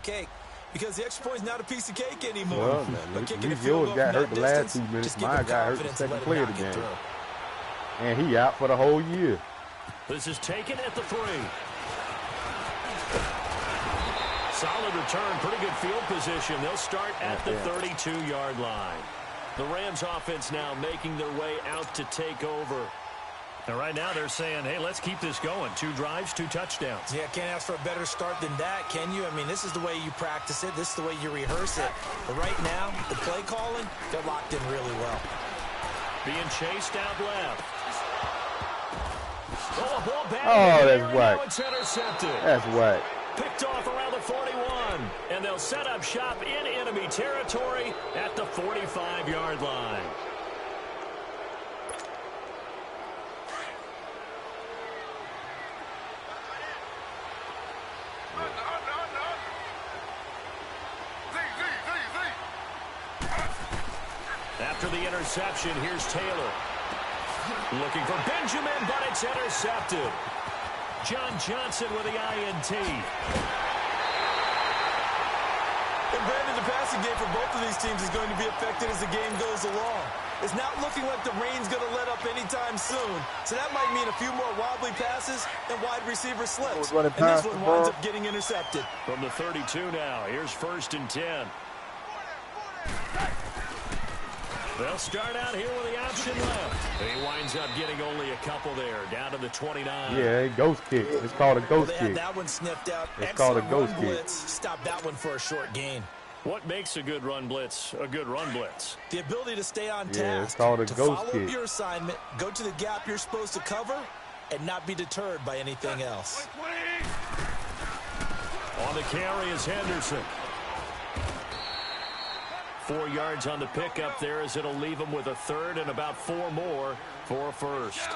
cake. Because the extra point is not a piece of cake anymore. Well, but kicking a yours field goal got from hurt that the last distance, 2 minutes. just give Mine him got hurt the confidence and second let him play of the knock it game. through. And he out for the whole year. This is taken at the 3. Solid return, pretty good field position. They'll start at the 32-yard line. The Rams offense now making their way out to take over. And right now they're saying, hey, let's keep this going. 2 drives, 2 touchdowns. Yeah, can't ask for a better start than that, can you? I mean, this is the way you practice it. This is the way you rehearse it. But right now, the play calling, they're locked in really well. Being chased out left. Oh, ball back. Oh, that's whack. It's intercepted. That's whack. Picked off around the 41. And they'll set up shop in enemy territory at the 45-yard line. After the interception, here's Taylor. Looking for Benjamin, but it's intercepted. John Johnson with the INT. And Brandon, the passing game for both of these teams is going to be affected as the game goes along. It's not looking like the rain's going to let up anytime soon. So that might mean a few more wobbly passes and wide receiver slips. And this one winds up getting intercepted. From the 32 now, here's 1st and 10. They'll start out here with the option left. He winds up getting only a couple there, down to the 29. Yeah, ghost kick. It's called a ghost They kick. had that one sniffed out. It's called a ghost kick. Blitz. Stop that one for a short gain. What makes a good run blitz a good run blitz? The ability to stay on Yeah, task. it's called a to ghost follow kick. your assignment, go to the gap you're supposed to cover, and not be deterred by anything else. On the carry is Henderson. 4 yards on the pickup there as it'll leave him with a 3rd and about 4 more for a 1st.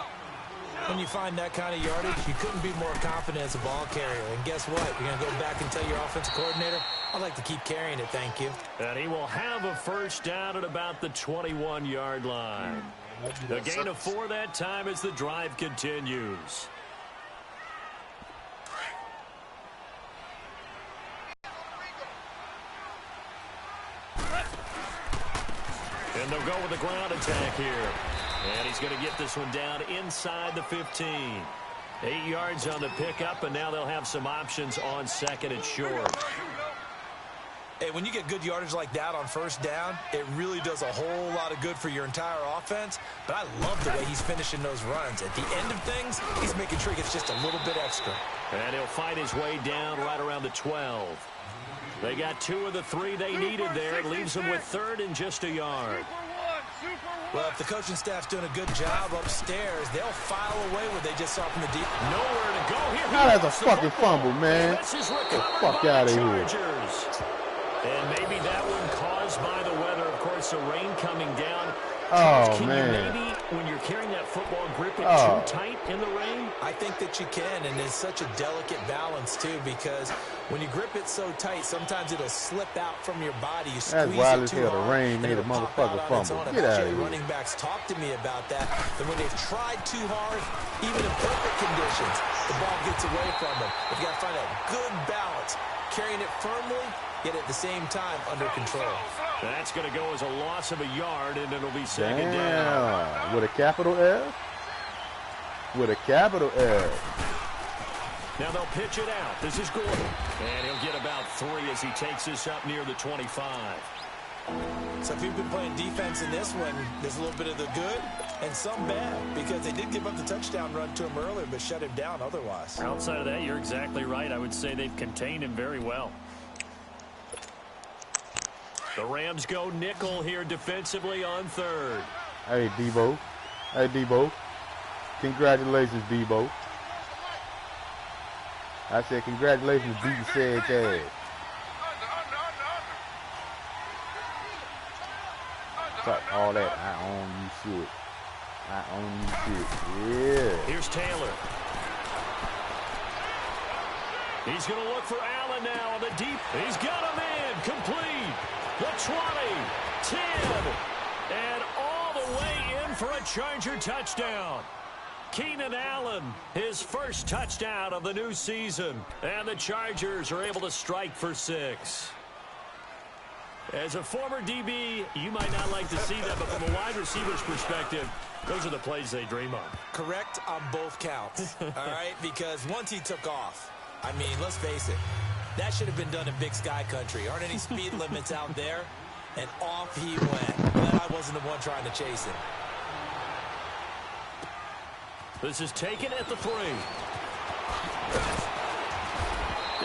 When you find that kind of yardage, you couldn't be more confident as a ball carrier. And guess what? You're going to go back and tell your offensive coordinator, I'd like to keep carrying it, thank you. And he will have a 1st down at about the 21-yard line. A gain of 4 that time as the drive continues. And they'll go with the ground attack here. And he's going to get this one down inside the 15. 8 yards on the pickup, and now they'll have some options on 2nd and short. Hey, when you get good yardage like that on 1st down, it really does a whole lot of good for your entire offense. But I love the way he's finishing those runs. At the end of things, he's making sure he gets just a little bit extra. And he'll fight his way down right around the 12. They got 2 of the 3 they needed there. It leaves them with 3rd and just a yard. Well, if the coaching staff's doing a good job upstairs, they'll file away what they just saw from the deep. Nowhere to go here. That's a fucking fumble, man. Get the fuck out of here. And maybe that one caused by the weather. Of course, the rain coming down. Oh, Can man. you maybe, when you're carrying that football, grip it too tight in the rain? I think that you can, and it's such a delicate balance, too, because when you grip it so tight, sometimes it'll slip out from your body. You squeeze That's wild it as too hell. The hard, rain and made a it'll pop motherfucker out on its fumble. own. Get I've out actually of here. running backs talk to me about that, that when they've tried too hard, even in perfect conditions, the ball gets away from them. If you got to find that good balance, carrying it firmly, yet at the same time under control. That's going to go as a loss of a yard, and it'll be 2nd down. Damn. With a capital F? With a capital F. Now they'll pitch it out. This is Gordon. And he'll get about 3 as he takes this up near the 25. So if you've been playing defense in this one, there's a little bit of the good and some bad, because they did give up the touchdown run to him earlier, but shut him down otherwise. Outside of that, you're exactly right. I would say they've contained him very well. The Rams go nickel here defensively on 3rd. Hey, Debo. Hey, Debo. Congratulations, Debo. I said congratulations, beating Sed's ass. Fuck all that. I own you shit. I own you shit. Yeah. Here's Taylor. He's going to look for Allen now on the deep. He's got him in. Complete. The 20, 10, and all the way in for a Charger touchdown. Keenan Allen, his first touchdown of the new season. And the Chargers are able to strike for 6. As a former DB, you might not like to see that, but from a wide receiver's perspective, those are the plays they dream of. Correct on both counts, all right? Because once he took off, I mean, let's face it, that should have been done in Big Sky Country. Aren't any speed limits out there? And off he went. Glad I wasn't the one trying to chase him. This is taken at the 3.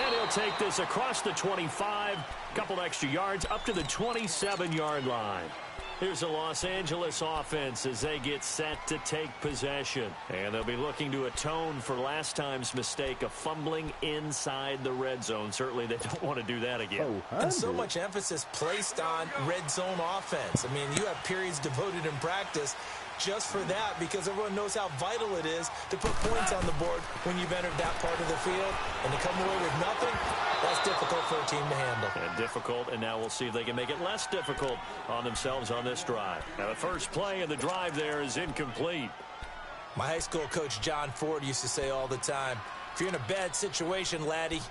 And he'll take this across the 25, couple extra yards up to the 27-yard line. Here's the Los Angeles offense as they get set to take possession. And they'll be looking to atone for last time's mistake of fumbling inside the red zone. Certainly they don't want to do that again. And so much emphasis placed on red zone offense. I mean, you have periods devoted in practice just for that, because everyone knows how vital it is to put points on the board when you've entered that part of the field. And to come away with nothing, that's difficult for a team to handle. And difficult, and now we'll see if they can make it less difficult on themselves on this drive. Now the first play of the drive there is incomplete. My high school coach John Ford used to say all the time, if you're in a bad situation, laddie,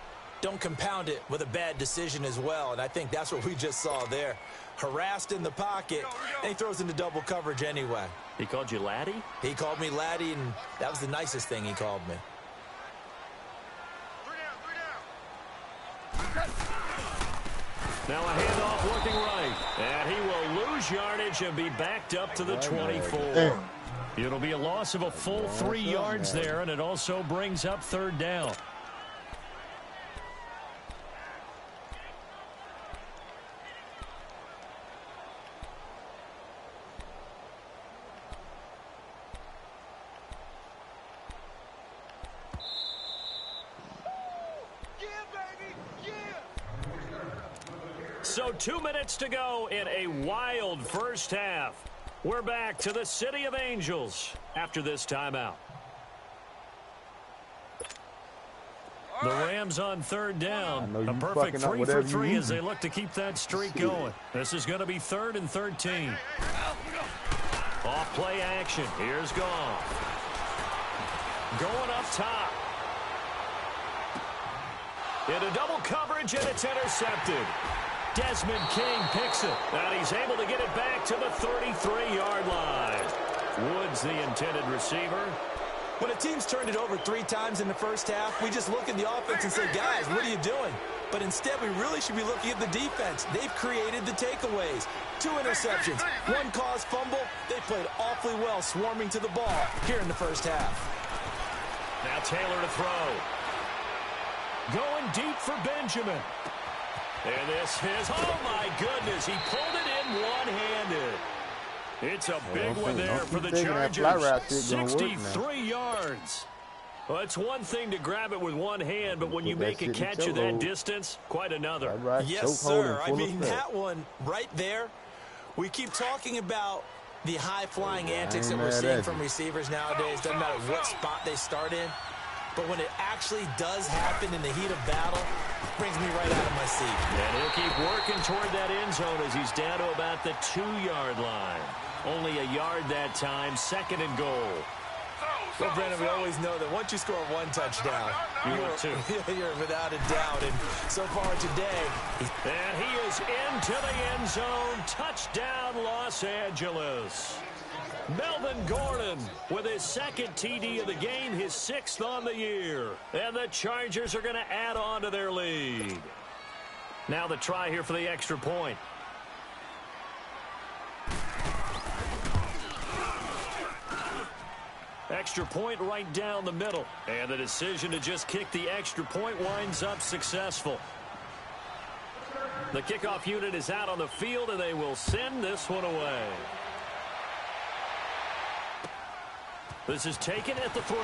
don't compound it with a bad decision as well. And I think that's what we just saw there. Harassed in the pocket, and he throws into double coverage anyway. He called you laddie? He called me laddie, and that was the nicest thing he called me. Now a handoff working right. And he will lose yardage and be backed up to the 24. It'll be a loss of a full 3 yards there, and it also brings up 3rd down. So 2 minutes to go in a wild first half. We're back to the City of Angels after this timeout. The Rams on 3rd down. A perfect 3 for 3 as they look to keep that streak going. This is going to be 3rd and 13. Off play action. Here's Goff. Going up top. Into double coverage, and it's intercepted. Desmond King picks it, and he's able to get it back to the 33-yard line. Woods, the intended receiver. When a team's turned it over 3 times in the first half, we just look at the offense and say, guys, what are you doing? But instead, we really should be looking at the defense. They've created the takeaways. 2 interceptions, 1 caused fumble. They played awfully well swarming to the ball here in the first half. Now Taylor to throw. Going deep for Benjamin. And this is, oh my goodness, he pulled it in one-handed. It's a big one there for the Chargers. 63 yards. Well, it's one thing to grab it with one hand, but when you make a catch of that distance, quite another. Yes, sir. I mean, that one right there, we keep talking about the high-flying antics that we're seeing from receivers nowadays. Doesn't matter what spot they start in. But when it actually does happen in the heat of battle, it brings me right out of my seat. And he'll keep working toward that end zone as he's down to about the 2-yard line. Only a yard that time, 2nd and goal. Well, Brandon, we always know that once you score 1 touchdown, you're without a doubt. And so far today, and he is into the end zone. Touchdown, Los Angeles. Melvin Gordon with his 2nd TD of the game, his 6th on the year. And the Chargers are going to add on to their lead. Now the try here for the extra point. Extra point right down the middle. And the decision to just kick the extra point winds up successful. The kickoff unit is out on the field, and they will send this one away. This is taken at the 3.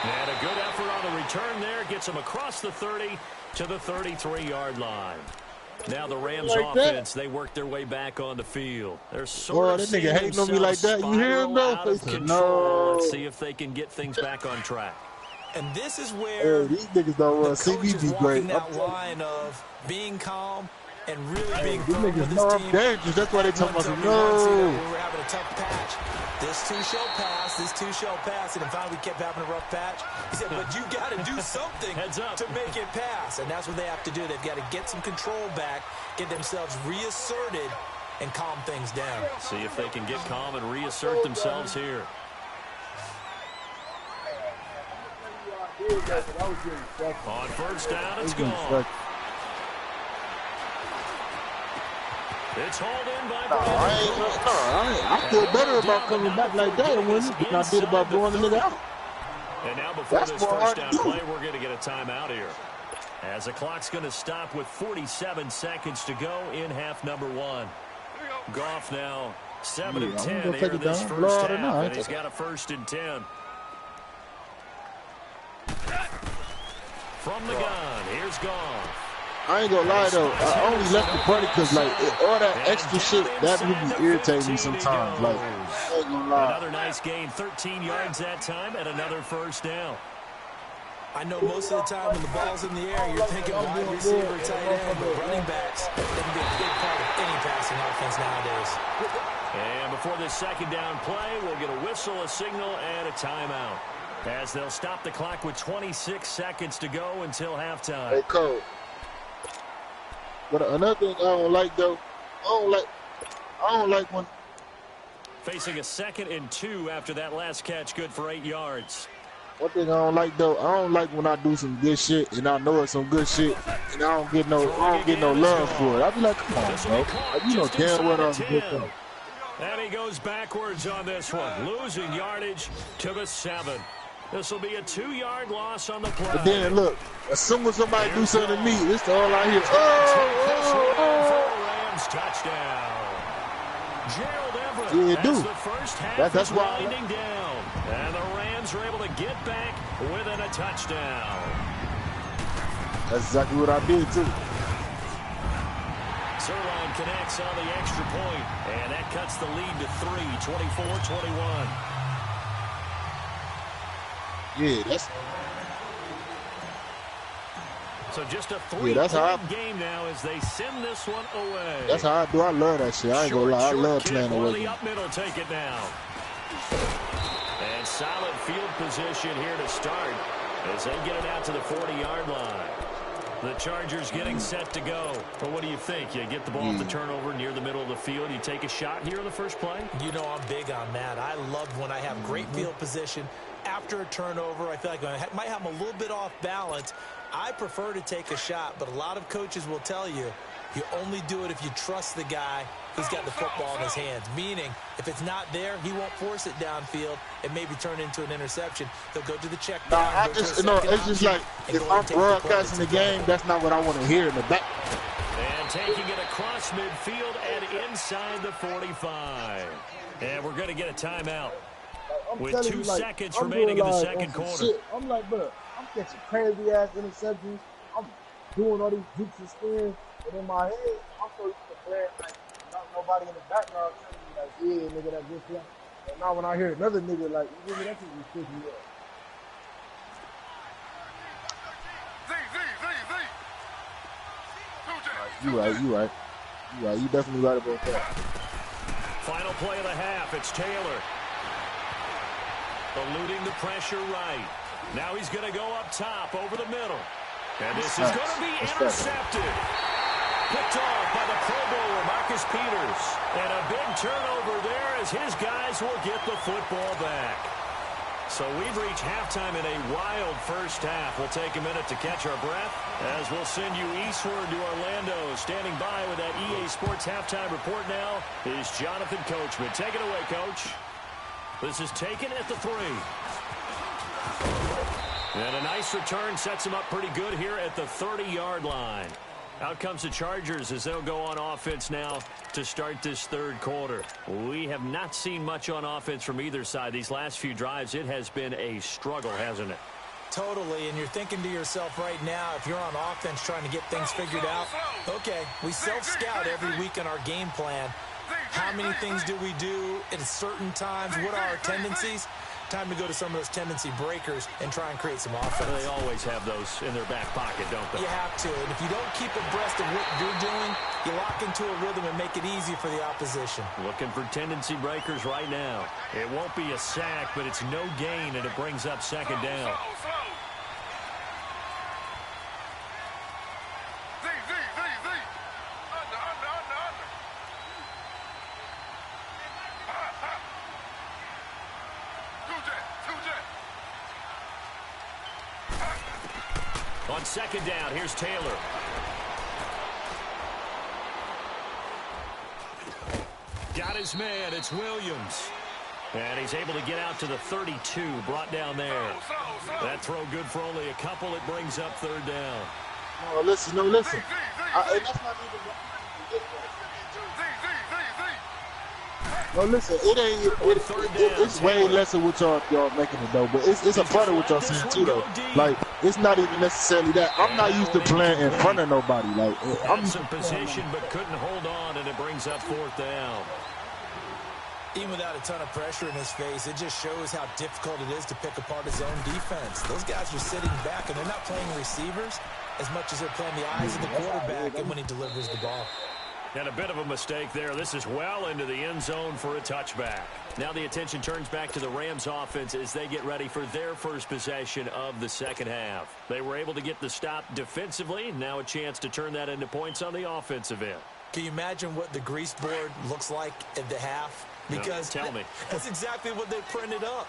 And a good effort on the return there. Gets him across the 30 to the 33-yard line. Now the Rams offense, they work their way back on the field. They're sort of nigga hating on me like that. You hear him, though? Out of control. Let's see if they can get things back on track. And this is where these niggas don't run the coach is CBD walking great. that line of being calm and really being these firm with niggas his know I'm team. dangerous. That's why they talking about Once no. we were having a tough patch. This too shall pass. This too shall pass. And finally, we kept having a rough patch. He said, but you got to do something to make it pass. And that's what they have to do. They've got to get some control back, get themselves reasserted, and calm things down. See if they can get calm and reassert themselves here. On first down, it's gone. It's hauled in by I feel better about coming back like that than I did about blowing the nigga out. And now before this first down play, we're going to get a timeout here. As the clock's going to stop with 47 seconds to go in half number one. Goff now 7 of 10 here in this first half, and he's got a 1st and 10. From the gun, here's Goff. I ain't gonna lie though, I only left the party because like all that extra shit that really irritates me sometimes. Like, I ain't gonna lie. Another nice gain, 13 yards that time, and another first down. I know most of the time when the ball's in the air, you're thinking wide receiver, tight end, but running backs, they can be a big part of any passing offense nowadays. And before this second down play, we'll get a whistle, a signal, and a timeout. As they'll stop the clock with 26 seconds to go until halftime. Hey, Cole. But another thing I don't like though, I don't like when facing a 2nd and 2 after that last catch, good for 8 yards. One thing I don't like though, I don't like when I do some good shit and I know it's some good shit and I don't get no love for it. I be like, come on, bro. Like, you know damn well that's a good thing. And he goes backwards on this one, losing yardage to the 7. This will be a 2-yard loss on the play. But then look, as soon as somebody do something to me, it's all I hear. Rams touchdown. Gerald Everett. Yeah, That's the first half that's why winding down. And the Rams are able to get back within a touchdown. That's exactly what I did too. Zerline connects on the extra point, and that cuts the lead to 3, 24-21. Yeah, that's so just a 3-point game now as they send this one away. That's how I do. I love that shit. I ain't gonna lie. I love playing away. The up middle take it now. And solid field position here to start as they get it out to the 40-yard line. The Chargers getting set to go. But what do you think? You get the ball at the turnover near the middle of the field. You take a shot here in the first play? You know I'm big on that. I love when I have great field position. After a turnover, I feel like I might have them a little bit off balance. I prefer to take a shot, but a lot of coaches will tell you, you only do it if you trust the guy who's got the football in his hands. Meaning, if it's not there, he won't force it downfield and maybe turn into an interception. He'll go to the check down. It's just like, if I'm broadcasting the game, that's not what I want to hear in the back. And taking it across midfield and inside the 45. And we're going to get a timeout. With 2 seconds remaining in the second quarter. I'm like, bro, I'm catching crazy-ass interceptions. I'm doing all these jukes and spins. And in my head, I'm so used to playing like not nobody in the background telling me, like, yeah, nigga, that's good play. And now when I hear another nigga, like, nigga, that shit just pissing me off. You right. You definitely right about that. Final play of the half. It's Taylor. Eluding the pressure right. Now he's going to go up top over the middle. And this is going to be intercepted. Picked off by the Pro Bowler, Marcus Peters. And a big turnover there as his guys will get the football back. So we've reached halftime in a wild first half. We'll take a minute to catch our breath as we'll send you eastward to Orlando. Standing by with that EA Sports halftime report now is Jonathan Coachman. Take it away, Coach. This is taken at the 3. And a nice return sets him up pretty good here at the 30-yard line. Out comes the Chargers as they'll go on offense now to start this third quarter. We have not seen much on offense from either side. These last few drives, it has been a struggle, hasn't it? Totally, and you're thinking to yourself right now, if you're on offense trying to get things figured out, okay, we self-scout every week in our game plan. How many things do we do at certain times? What are our tendencies? Time to go to some of those tendency breakers and try and create some offense. They always have those in their back pocket, don't they? You have to. And if you don't keep abreast of what you're doing, you lock into a rhythm and make it easy for the opposition. Looking for tendency breakers right now. It won't be a sack, but it's no gain, and it brings up second down. On second down, here's Taylor. Got his man, it's Williams. And he's able to get out to the 32, brought down there. That throw good for only a couple. It brings up third down. No, listen. And that's not even... No, listen, it's way less than what y'all making it, though. But it's a part of what y'all saying, too, though. Like, it's not even necessarily that. I'm not used to playing in front of nobody. Like, I'm some position, but couldn't hold on, and it brings up fourth down. Even without a ton of pressure in his face, it just shows how difficult it is to pick apart his own defense. Those guys are sitting back, and they're not playing receivers as much as they're playing the eyes of the quarterback and when he delivers the ball. And a bit of a mistake there. This is well into the end zone for a touchback. Now the attention turns back to the Rams offense as they get ready for their first possession of the second half. They were able to get the stop defensively. Now a chance to turn that into points on the offensive end. Can you imagine what the grease board looks like at the half? Because no, tell me. That's exactly what they printed up.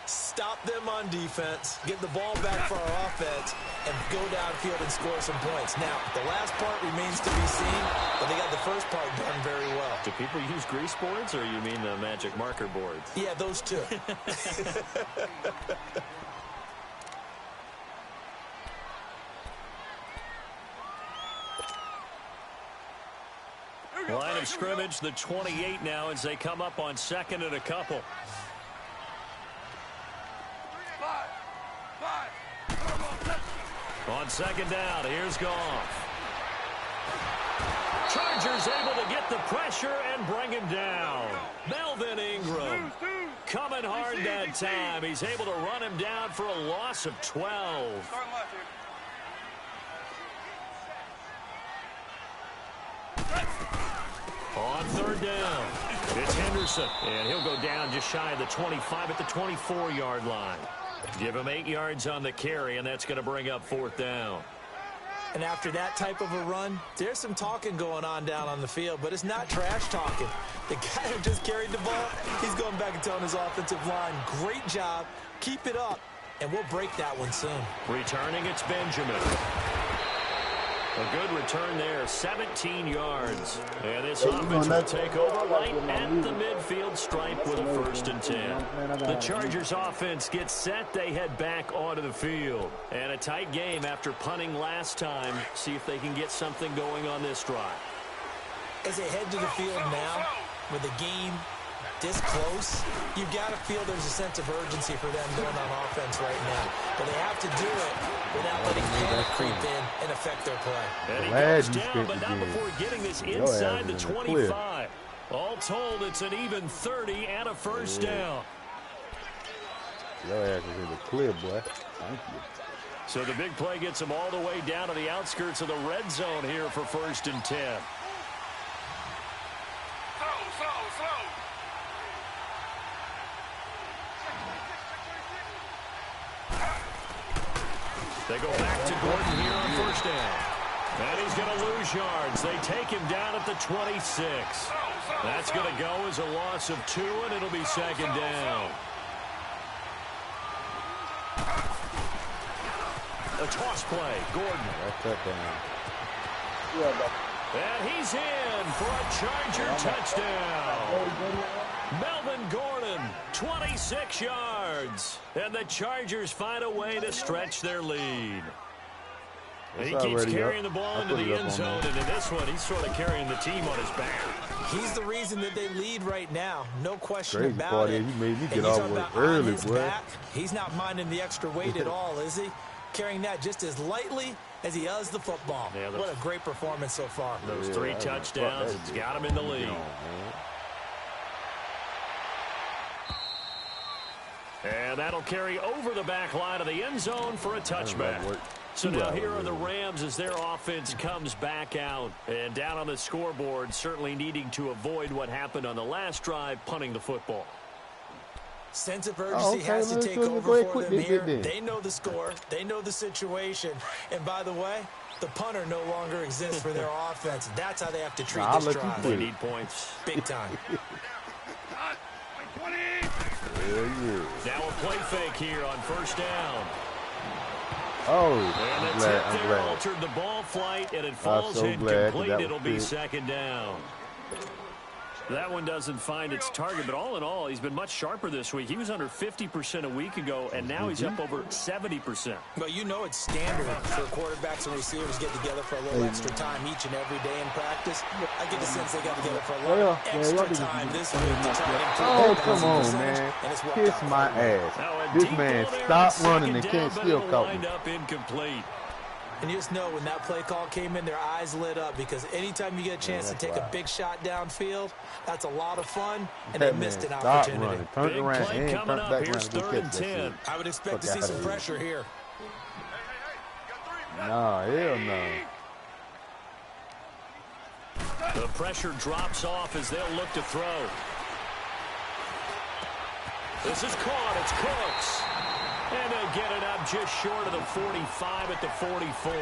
Stop them on defense, get the ball back for our offense, and go downfield and score some points. Now, the last part remains to be seen, but they got the first part done very well. Do people use grease boards, or you mean the magic marker boards? Yeah, those two. Line of scrimmage, the 28 now as they come up on second and a couple. On second down, here's Goff. Chargers able to get the pressure and bring him down. Melvin Ingram coming hard that time. He's able to run him down for a loss of 12. On third down, it's Henderson, and he'll go down just shy of the 25 at the 24-yard line. Give him 8 yards on the carry, and that's going to bring up fourth down. And after that type of a run, there's some talking going on down on the field, but it's not trash talking. The guy who just carried the ball, he's going back and telling his offensive line, great job, keep it up, and we'll break that one soon. Returning, it's Benjamin. A good return there, 17 yards. And this offense will take over right at the midfield stripe with a 1st and 10. The Chargers offense gets set. They head back onto the field. And a tight game after punting last time. See if they can get something going on this drive. As they head to the field now, with the game this close, you've got to feel there's a sense of urgency for them going on offense right now. But they have to do it without letting panic creep in and affect their play. And he goes down, but not before getting this inside the 25. All told, it's an even 30 and a first down. Your ass is in the clear, boy. Thank you. So the big play gets them all the way down to the outskirts of the red zone here for 1st and 10. They go back to Gordon here on 1st down. And he's going to lose yards. They take him down at the 26. That's going to go as a loss of 2, and it'll be 2nd down. A toss play, Gordon. And he's in for a Charger touchdown. Melvin Gordon, 26 yards. And the Chargers find a way to stretch their lead. And he keeps carrying the ball into the end zone, and in this one, he's sort of carrying the team on his back. He's the reason that they lead right now. No question about it. You made me get off work early, boy. He's not minding the extra weight at all, is he? Carrying that just as lightly as he does the football. Yeah, what a great performance so far. Those 3 touchdowns, it's got him in the lead. And that'll carry over the back line of the end zone for a touchback. So now here are the Rams as their offense comes back out. And down on the scoreboard, certainly needing to avoid what happened on the last drive, punting the football. Sense of urgency has to take over for them here. They know the score. They know the situation. And by the way, the punter no longer exists for their offense. That's how they have to treat this drive. They need points. Big time. Now a play fake here on first down. Oh, and the tip there altered the ball flight, and it falls incomplete. It'll be second down. That one doesn't find its target, but all in all, he's been much sharper this week. He was under 50% a week ago, and now he's up over 70%. Well, you know it's standard for quarterbacks and receivers get together for a little extra time each and every day in practice. I get the sense they got together for a lot extra time this week to try to improve. Oh, come on, man. Kiss my ass. This man stopped running and can't still cover. Wind up incomplete. And you just know when that play call came in, their eyes lit up because anytime you get a chance to take a big shot downfield, that's a lot of fun, and they missed an opportunity. Big play coming up. Here's 3rd and 10. I would expect to see some pressure here. No, hell no. The pressure drops off as they'll look to throw. This is caught. It's Cooks. And they get it up just short of the 45 at the 44.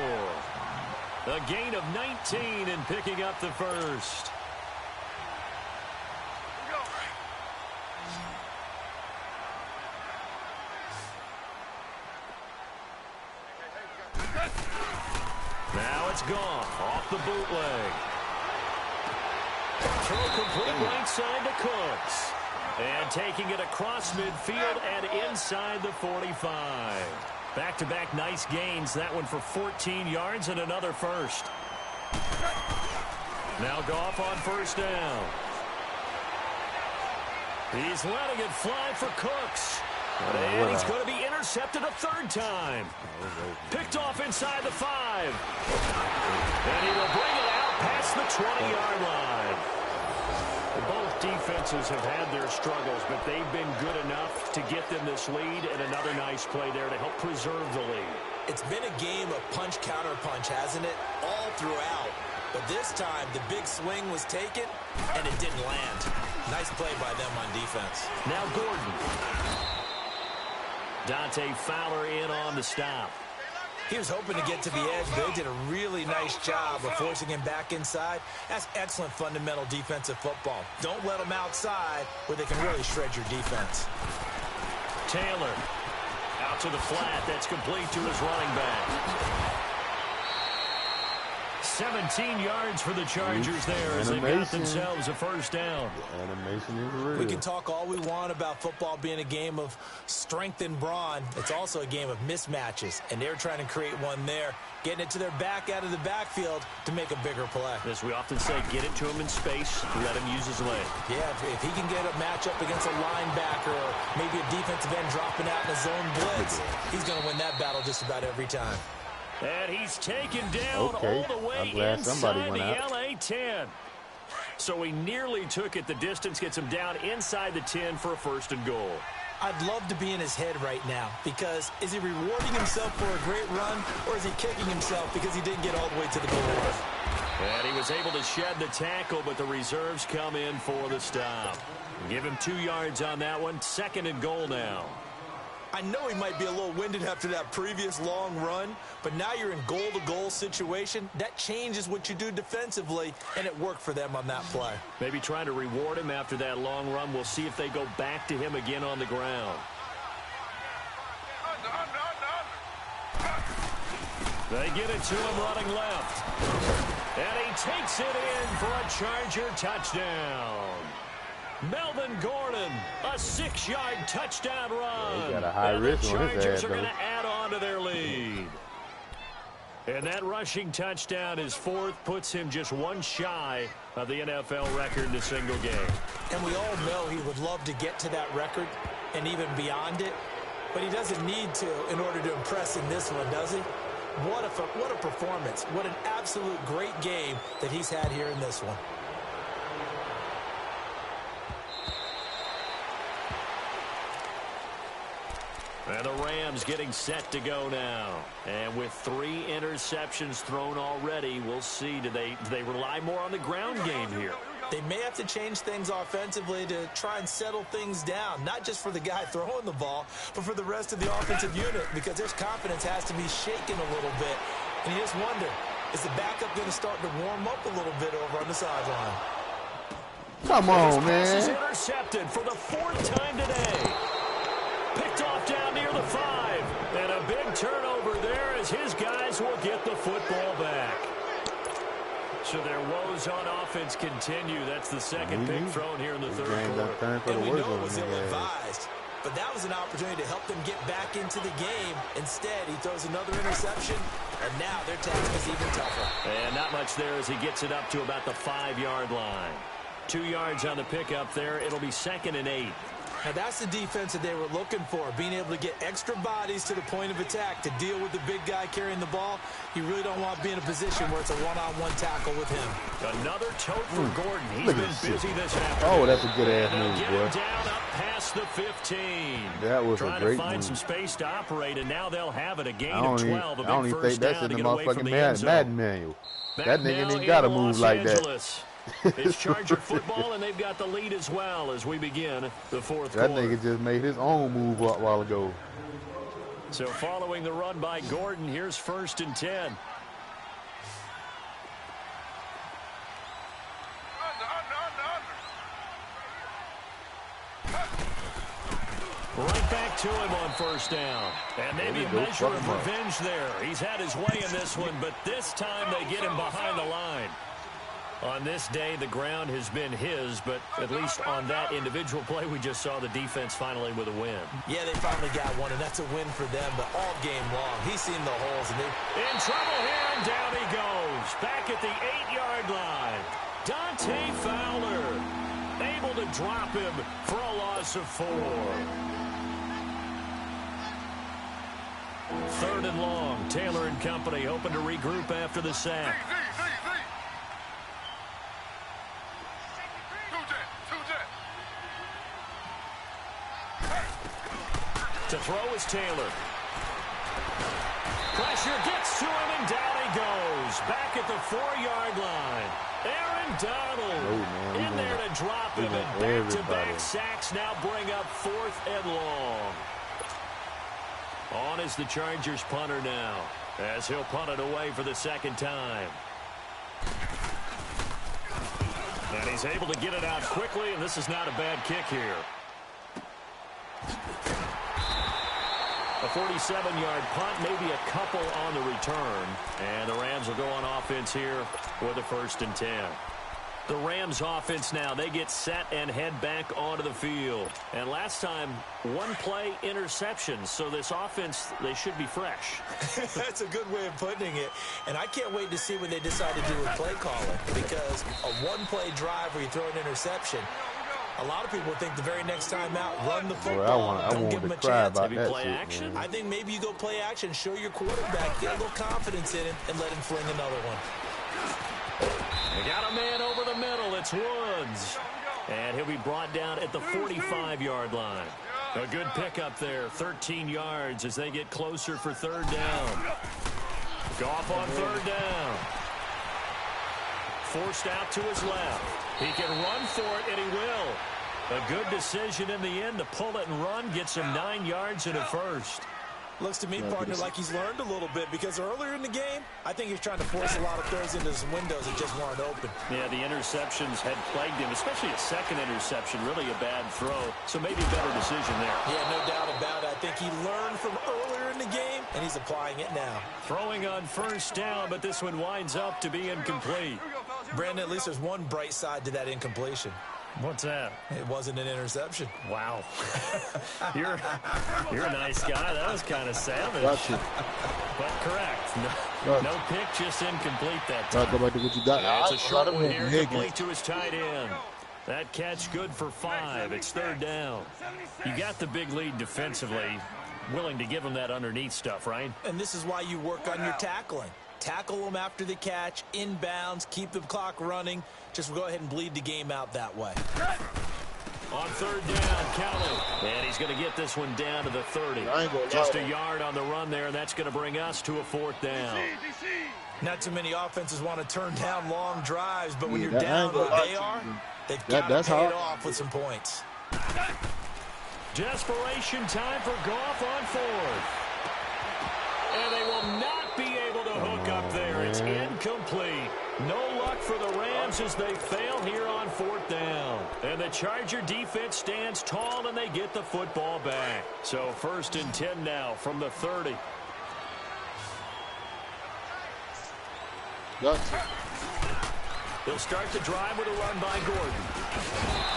A gain of 19 and picking up the first. Now it's gone. Off the bootleg. Throw complete right side to Cooks. And taking it across midfield and inside the 45. Back-to-back nice gains. That one for 14 yards and another first. Now Goff on first down. He's letting it fly for Cooks. And he's going to be intercepted a 3rd time. Picked off inside the 5. And he will bring it out past the 20-yard line. Both defenses have had their struggles, but they've been good enough to get them this lead, and another nice play there to help preserve the lead. It's been a game of punch-counter-punch, hasn't it? All throughout. But this time, the big swing was taken, and it didn't land. Nice play by them on defense. Now Gordon. Dante Fowler in on the stop. He was hoping to get to the edge, but they did a really nice job of forcing him back inside. That's excellent fundamental defensive football. Don't let them outside where they can really shred your defense. Taylor out to the flat. That's complete to his running back. 17 yards for the Chargers there as they got themselves a first down. Animation is real. We can talk all we want about football being a game of strength and brawn. It's also a game of mismatches, and they're trying to create one there, getting it to their back out of the backfield to make a bigger play. As we often say, get it to him in space, let him use his leg. Yeah, if he can get a matchup against a linebacker or maybe a defensive end dropping out in a zone blitz, he's going to win that battle just about every time. And he's taken down all the way inside the LA 10. So he nearly took it the distance, gets him down inside the 10 for a 1st and goal. I'd love to be in his head right now because is he rewarding himself for a great run or is he kicking himself because he didn't get all the way to the goal line? And he was able to shed the tackle, but the reserves come in for the stop. Give him 2 yards on that one. 2nd and goal now. I know he might be a little winded after that previous long run, but now you're in goal-to-goal situation. That changes what you do defensively, and it worked for them on that play. Maybe trying to reward him after that long run. We'll see if they go back to him again on the ground. They get it to him running left. And he takes it in for a Charger touchdown. Melvin Gordon, a 6-yard touchdown run. They got a high risk on his ass, Chargers are going to add on to their lead. And that rushing touchdown, his 4th, puts him just one shy of the NFL record in a single game. And we all know he would love to get to that record and even beyond it, but he doesn't need to in order to impress in this one, does he? What a performance. What an absolute great game that he's had here in this one. And the Rams getting set to go now. And with 3 interceptions thrown already, we'll see. Do they rely more on the ground game here? They may have to change things offensively to try and settle things down, not just for the guy throwing the ball, but for the rest of the offensive unit, because their confidence has to be shaken a little bit. And you just wonder, is the backup going to start to warm up a little bit over on the sideline? Come on, This pass is man. intercepted for the 4th time today. Picked off down near the 5. And a big turnover there as his guys will get the football back. So their woes on offense continue. That's the second pick thrown here in the third quarter. And we know it was ill-advised, but that was an opportunity to help them get back into the game. Instead, he throws another interception, and now their task is even tougher. And not much there as he gets it up to about the 5-yard line. 2 yards on the pickup there. It'll be 2nd and 8. Now, that's the defense that they were looking for, being able to get extra bodies to the point of attack to deal with the big guy carrying the ball. You really don't want to be in a position where it's a one-on-one tackle with him. Another tote for Gordon. He's been busy this afternoon. Oh, that's a good-ass move, Get boy. him down up past the 15. That was a Trying great to find move. some space to operate, and now they'll have it. A gain I of don't 12. even, I don't even think that's in the motherfucking Madden Madden manual. Back That nigga now ain't got to in move Los like that. Angeles. It's Charger football, and they've got the lead as well as we begin the 4th That quarter. nigga just made his own move up a while ago. So following the run by Gordon, here's 1st and 10. Right back to him on 1st down. And maybe a measure of revenge there. He's had his way in this one, but this time they get him behind the line. On this day, the ground has been his, but at least on that individual play, we just saw the defense finally with a win. Yeah, they finally got one, and that's a win for them, but all game long, he's seen the holes. And in trouble here, and down he goes. Back at the 8-yard line. Dante Fowler able to drop him for a loss of 4. 3rd and long. Taylor and company hoping to regroup after the sack. To throw is Taylor. Pressure gets to him, and down he goes. Back at the 4-yard line. Aaron Donald in there to drop him, and back-to-back sacks now bring up 4th and long. On is the Chargers punter now, as he'll punt it away for the 2nd time. And he's able to get it out quickly, and this is not a bad kick here. A 47-yard punt, maybe a couple on the return. And the Rams will go on offense here with a 1st and 10. The Rams offense now, they get set and head back onto the field. And last time, 1-play interception. So this offense, they should be fresh. That's a good way of putting it. And I can't wait to see what they decide to do with play calling. Because a 1-play drive where you throw an interception, a lot of people think the very next time out, run the football. Don't give them a chance. Maybe play action? I think maybe you go play action, show your quarterback, get a little confidence in him, and let him fling another one. They got a man over the middle. It's Woods. And he'll be brought down at the 45-yard line. A good pickup there, 13 yards as they get closer for 3rd down. Goff on 3rd down. Forced out to his left. He can run for it, and he will. A good decision in the end to pull it and run. Gets him 9 yards and a 1st. Looks to me, partner, like he's learned a little bit, because earlier in the game, I think he's trying to force a lot of throws into some windows that just weren't open. Yeah, the interceptions had plagued him, especially a 2nd interception, really a bad throw. So maybe a better decision there. Yeah, no doubt about it. I think he learned from earlier in the game, and he's applying it now. Throwing on 1st down, but this one winds up to be incomplete. Brandon, at least there's one bright side to that incompletion. What's that? It wasn't an interception. Wow. You're a nice guy. That was kind of savage. But correct. No pick, just incomplete that time. Go back to what you got. Yeah, it's a short one here, complete to his tight end. That catch good for 5. It's 3rd down. You got the big lead defensively. Willing to give him that underneath stuff, right? And this is why you work on your tackling. Tackle them after the catch, inbounds, keep the clock running. Just go ahead and bleed the game out that way. On third down, Kelly. And he's going to get this one down to the 30. Just a yard on the run there, and that's going to bring us to a fourth down. Not too many offenses want to turn down long drives, but when you're down like they are, they've got to pay it off with some points. Desperation time for Goff on fourth. And they will not be able to hook up there. It's incomplete. No luck for the Rams as they fail here on fourth down. And the Charger defense stands tall, and they get the football back. So 1st and 10 now from the 30. They'll start the drive with a run by Gordon.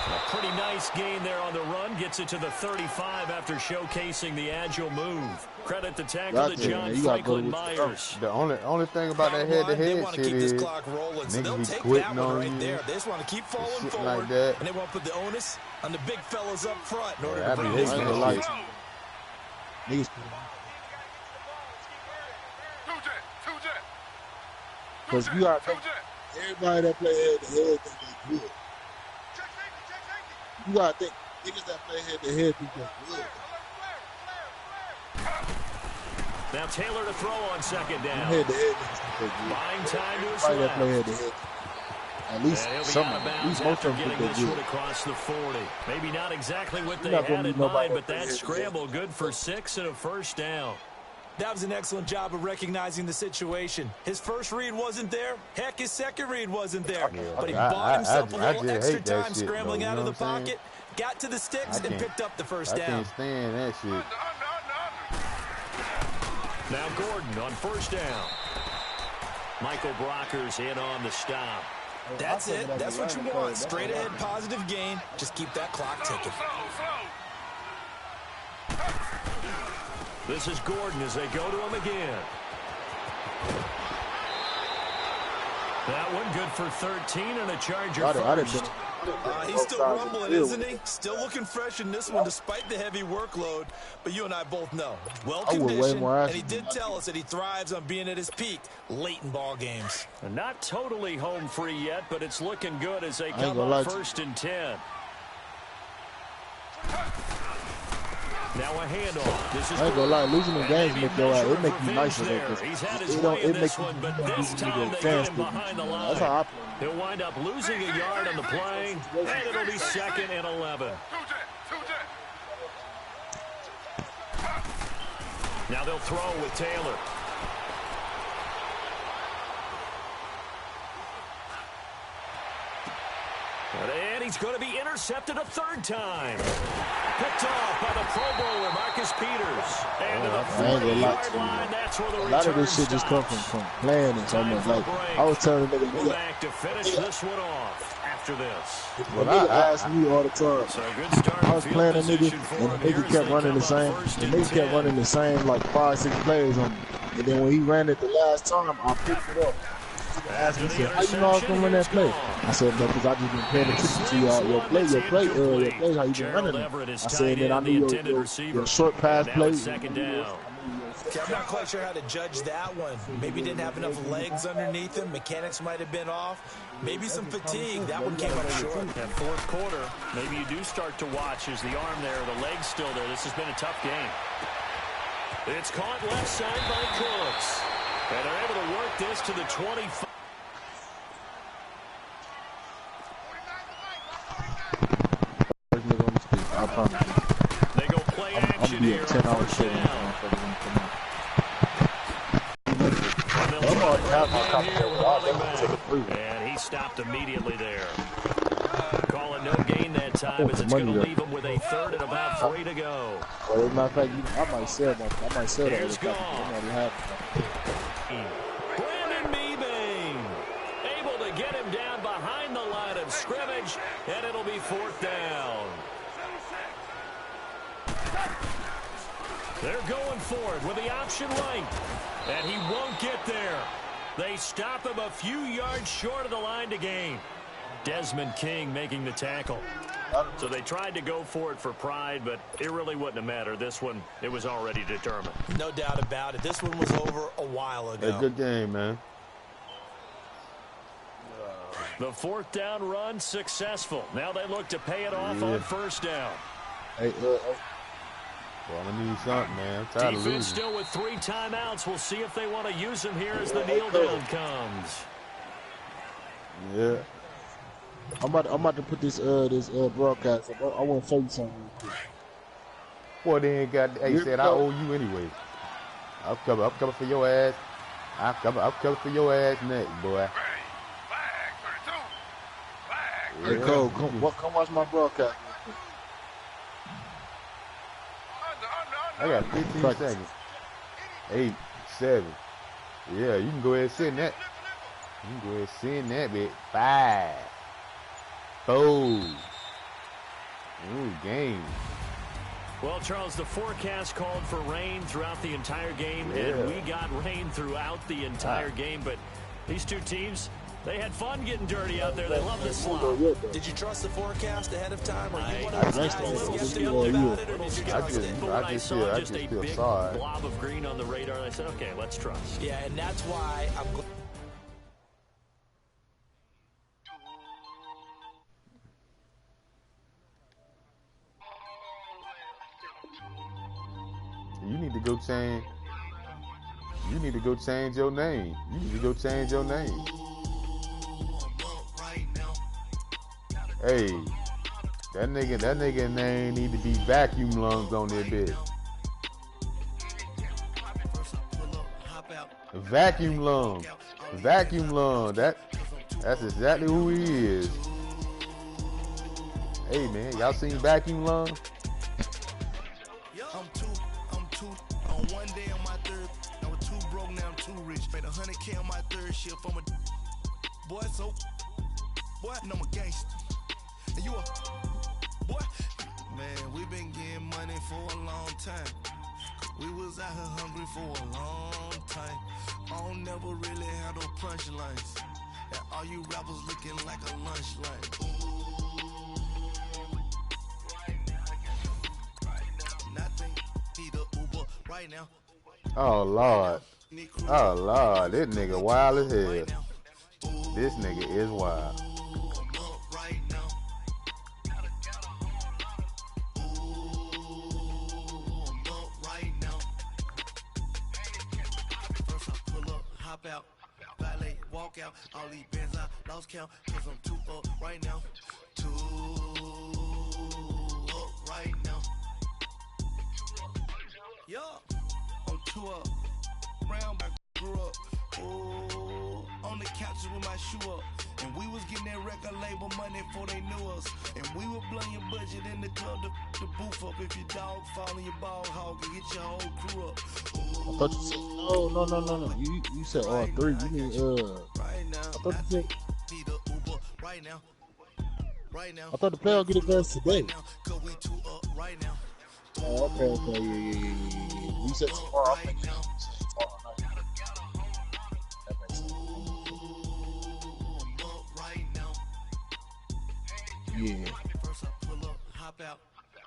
A pretty nice gain there on the run. Gets it to the 35 after showcasing the agile move. Credit the tackle to John Franklin Myers. The only thing about that head-to-head shit is niggas be quitting on you. They just want to keep falling forward, like that. and they want to put the onus on the big fellas up front in order to I bring mean, this they one like Niggas. Because you got everybody that play head-to-head think they good. You got to think niggas that play head-to-head think they good. Now Taylor to throw on second down. Head-to-head buying time to his left. left. Play head-to-head. At least some of them. At least most of them getting think this they one good. across the 40. Maybe not exactly what they had in mind, but that scramble good for 6 and a first down. That was an excellent job of recognizing the situation. His first read wasn't there. Heck, his second read wasn't there. But he bought himself a little extra time scrambling out of the pocket, got to the sticks, and picked up the first down. I can't stand that shit. Now Gordon on first down. Michael Brockers in on the stop. That's it. That's what you want. Straight ahead positive gain. Just keep that clock ticking. This is Gordon as they go to him again. That one good for 13 and a Charger first. He's still rumbling, isn't he? Still looking fresh in this one despite the heavy workload. But you and I both know. Well-conditioned, and he did tell us that he thrives on being at his peak late in ball games. And not totally home free yet, but it's looking good as they come up 1st and 10. Now a handoff. This is I ain't gonna lie, losing the games make your it make you nicer there. He's had his way in this one, but this time they get him behind the line. That's how I play. He'll wind up losing a yard on the play, and it'll be 2nd and 11. Now they'll throw with Taylor. And he's going to be intercepted a 3rd time. Picked off by the Pro Bowler, Marcus Peters. And to the 40-yard line, that's where the return a lot of this shit just comes from playing and so much. Like, I was telling the nigga, back to finish this one off after this. Well, nigga asked me all the time. So good start. I was playing a nigga, and the nigga kept running the same. The nigga kept running the same, like 5-6 plays on me. And then when he ran it the last time, I picked it up. Asked me, said, how you know I was going to run that play? I said, no, because I just been paying attention to your play, how you been running it. I said, then I knew your short pass play. Okay, I'm not quite sure how to judge that one. Maybe he didn't have enough legs underneath him. Mechanics might have been off. Maybe some fatigue. That one came up short. That 4th quarter, maybe you do start to watch as the arm there, the leg's still there. This has been a tough game. It's caught left side by Cooks. And they're able to work this to the 25. I promise. They go play action here on 1st down. And he stopped immediately there. Calling no gain that time as it's going to leave him with a 3rd and about 3 to go. Well, as a matter of fact, I might sell that. Here's Goff. Brandon Meebane able to get him down behind the line of scrimmage, and it'll be 4th down. They're going for it with the option right, and he won't get there. They stop him a few yards short of the line to gain. Desmond King making the tackle. So they tried to go for it for pride, but it really wouldn't have mattered. This one, it was already determined. No doubt about it. This one was over a while ago. A good game, man. The 4th down run successful. Now they look to pay it off on 1st down. Hey, well, I need something, man. I'm tired of losing. Defense still with 3 timeouts. We'll see if they want to use them here as the kneel down comes. Yeah. I'm about to put this broadcast up. I want to show you something real quick. Boy, they ain't got. Hey, said I owe you anyway. I'm coming for your ass. I'm coming for your ass next, boy. Hey, Cole, come watch my broadcast. I got 15 seconds. 8, 7. Yeah, you can go ahead and send that. You can go ahead and send that, bitch. 5, 4. Ooh, game. Well, Charles, the forecast called for rain throughout the entire game, and we got rain throughout the entire game. But these two teams, they had fun getting dirty out there. They love the slop. Did you trust the forecast ahead of time? Or you I just skeptical about it, or did you trust it? But when I saw just a big blob of green on the radar, I said, okay, let's trust. Yeah, and that's why I'm glad. You need to go change. You need to go change your name. You need to go change your name. Hey, that nigga name need to be vacuum lungs on their bed. Vacuum lung. Vacuum lung. That's exactly who he is. Hey man, y'all seen vacuum lung? I'm two. On one day on my third, I was too broke, now I'm too rich. Made 100K on my third shift. I'm a boy, so boy, and I'm a gangster. And you a boy, man. We been getting money for a long time. We was out here hungry for a long time. I don't never really have no punchlines. And all you rappers looking like a lunch line. Right now. Oh Lord. Oh Lord, this nigga wild as hell. This nigga is wild. Right now. Right now. First I pull up, hop out, valet, walk out. All these bands I lost count, cause I'm too up right now. Too up right now. Yeah, I'm too up. Round I grew up. Ooh, on the couches with my shoe up. And we was getting that record label money before they knew us. And we were blowing your budget in the club to boof up. If your dog fall in your ball hog and get your whole crew up. Ooh, I thought you said no. You said all 3. You mean right now. I thought you said need a Uber right now. Right now. I thought the player get it done today. Right now, cause we too up right now. Oh, okay, yeah. You said tomorrow. I think you said tomorrow night. That makes sense. Yeah. First I pull up, hop out,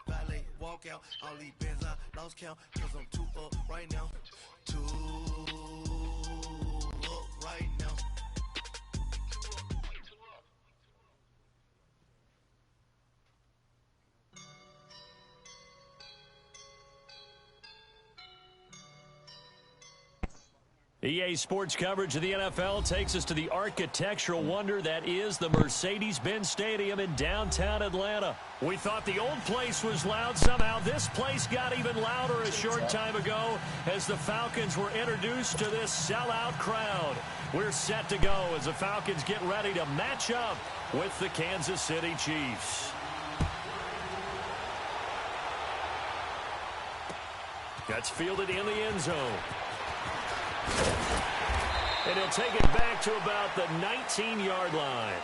valet, walk out. All these bands I lost count, cause I'm too up right now. Too up right now. EA Sports coverage of the NFL takes us to the architectural wonder that is the Mercedes-Benz Stadium in downtown Atlanta. We thought the old place was loud. Somehow this place got even louder a short time ago as the Falcons were introduced to this sellout crowd. We're set to go as the Falcons get ready to match up with the Kansas City Chiefs. That's fielded in the end zone. And he'll take it back to about the 19-yard line.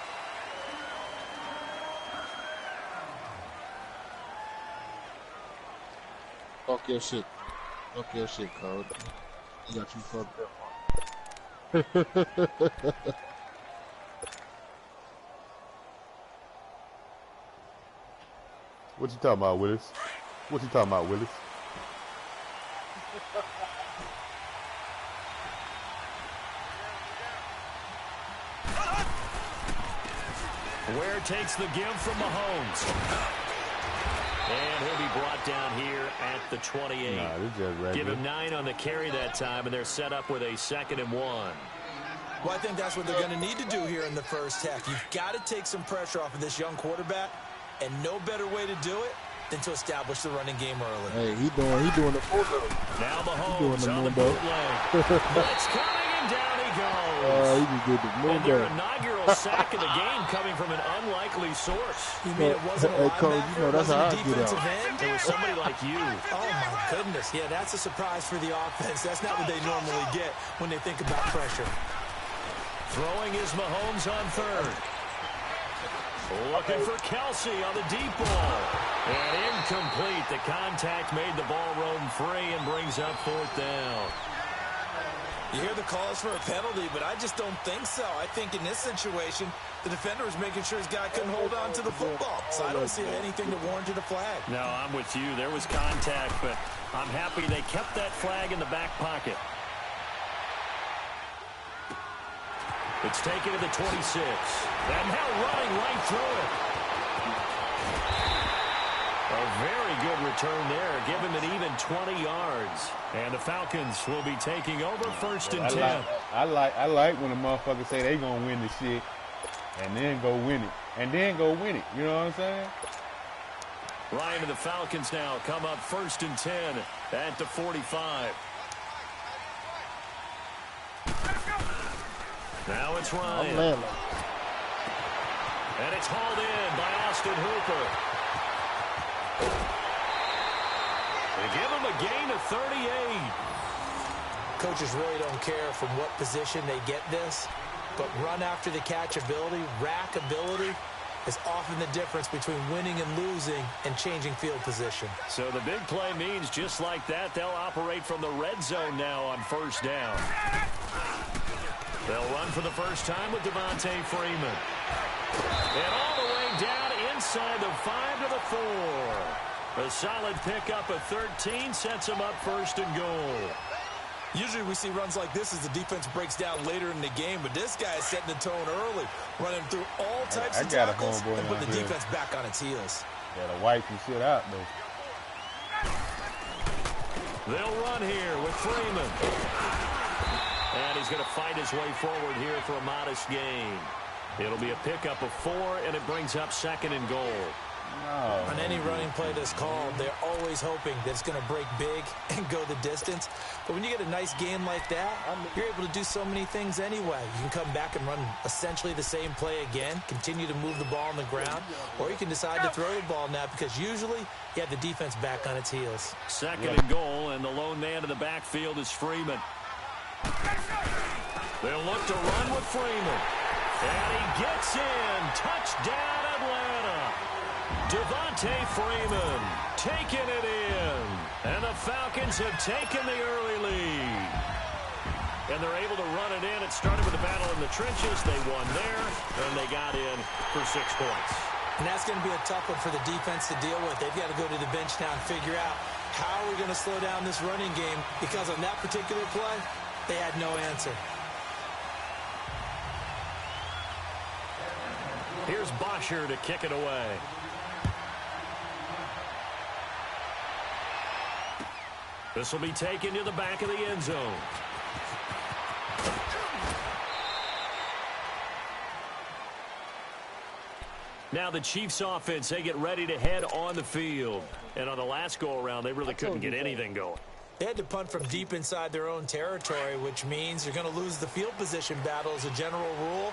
Talk your shit. Talk your shit, Code. You got you fucked up. What you talking about, Willis? What you talking about, Willis? Ware takes the give from Mahomes. And he'll be brought down here at the 28. Nah, this is just regular. Give him 9 on the carry that time, and they're set up with a 2nd and 1. Well, I think that's what they're going to need to do here in the first half. You've got to take some pressure off of this young quarterback, and no better way to do it than to establish the running game early. Hey, he doing the bootleg. Now Mahomes on the bootleg. Blitz coming, and down he goes. He just did the and their inaugural sack of the game coming from an unlikely source. You mean it wasn't a linebacker? Coach, you know, that's how I get defensive out. end? It was somebody like you. Oh, my goodness. Yeah, that's a surprise for the offense. That's not what they normally get when they think about pressure. Throwing is Mahomes on 3rd. Looking for Kelsey on the deep ball. And incomplete. The contact made the ball roam free and brings up 4th down. You hear the calls for a penalty, but I just don't think so. I think in this situation, the defender was making sure his guy couldn't hold on to the football. So I don't see anything that warranted a flag. No, I'm with you. There was contact, but I'm happy they kept that flag in the back pocket. It's taken to the 26. And now running right through it. A very good return there. Give him an even 20 yards. And the Falcons will be taking over 1st and 10. I like when a motherfucker say they gonna win the shit and then go win it. And then go win it. You know what I'm saying? Ryan and the Falcons now come up 1st and 10 at the 45. Now it's Ryan. And it's hauled in by Austin Hooper. They give him a gain of 38. Coaches really don't care from what position they get this, but run after the catch ability, rack ability, is often the difference between winning and losing and changing field position. So the big play means just like that, they'll operate from the red zone now on 1st down. They'll run for the first time with Devontae Freeman. And all the way down inside the 5 to the 4. A solid pickup of 13 sets them up 1st and goal. Usually we see runs like this as the defense breaks down later in the game, but this guy is setting the tone early, running through all types of tackles and putting the defense back on its heels. Gotta wipe some shit out, though. They'll run here with Freeman. And he's going to fight his way forward here for a modest gain. It'll be a pickup of 4, and it brings up 2nd and goal. No. On any running play that's called, they're always hoping that it's going to break big and go the distance. But when you get a nice gain like that, you're able to do so many things anyway. You can come back and run essentially the same play again, continue to move the ball on the ground, or you can decide to throw the ball now because usually you have the defense back on its heels. 2nd and goal, and the lone man in the backfield is Freeman. They'll look to run with Freeman. And he gets in. Touchdown, Atlanta. Devontae Freeman taking it in. And the Falcons have taken the early lead. And they're able to run it in. It started with a battle in the trenches. They won there, and they got in for 6 points. And that's going to be a tough one for the defense to deal with. They've got to go to the bench now and figure out how are we going to slow down this running game, because on that particular play, they had no answer. Here's Bosher to kick it away. This will be taken to the back of the end zone. Now the Chiefs offense, they get ready to head on the field. And on the last go-around, they really couldn't get anything going. They had to punt from deep inside their own territory, which means you're going to lose the field position battle as a general rule.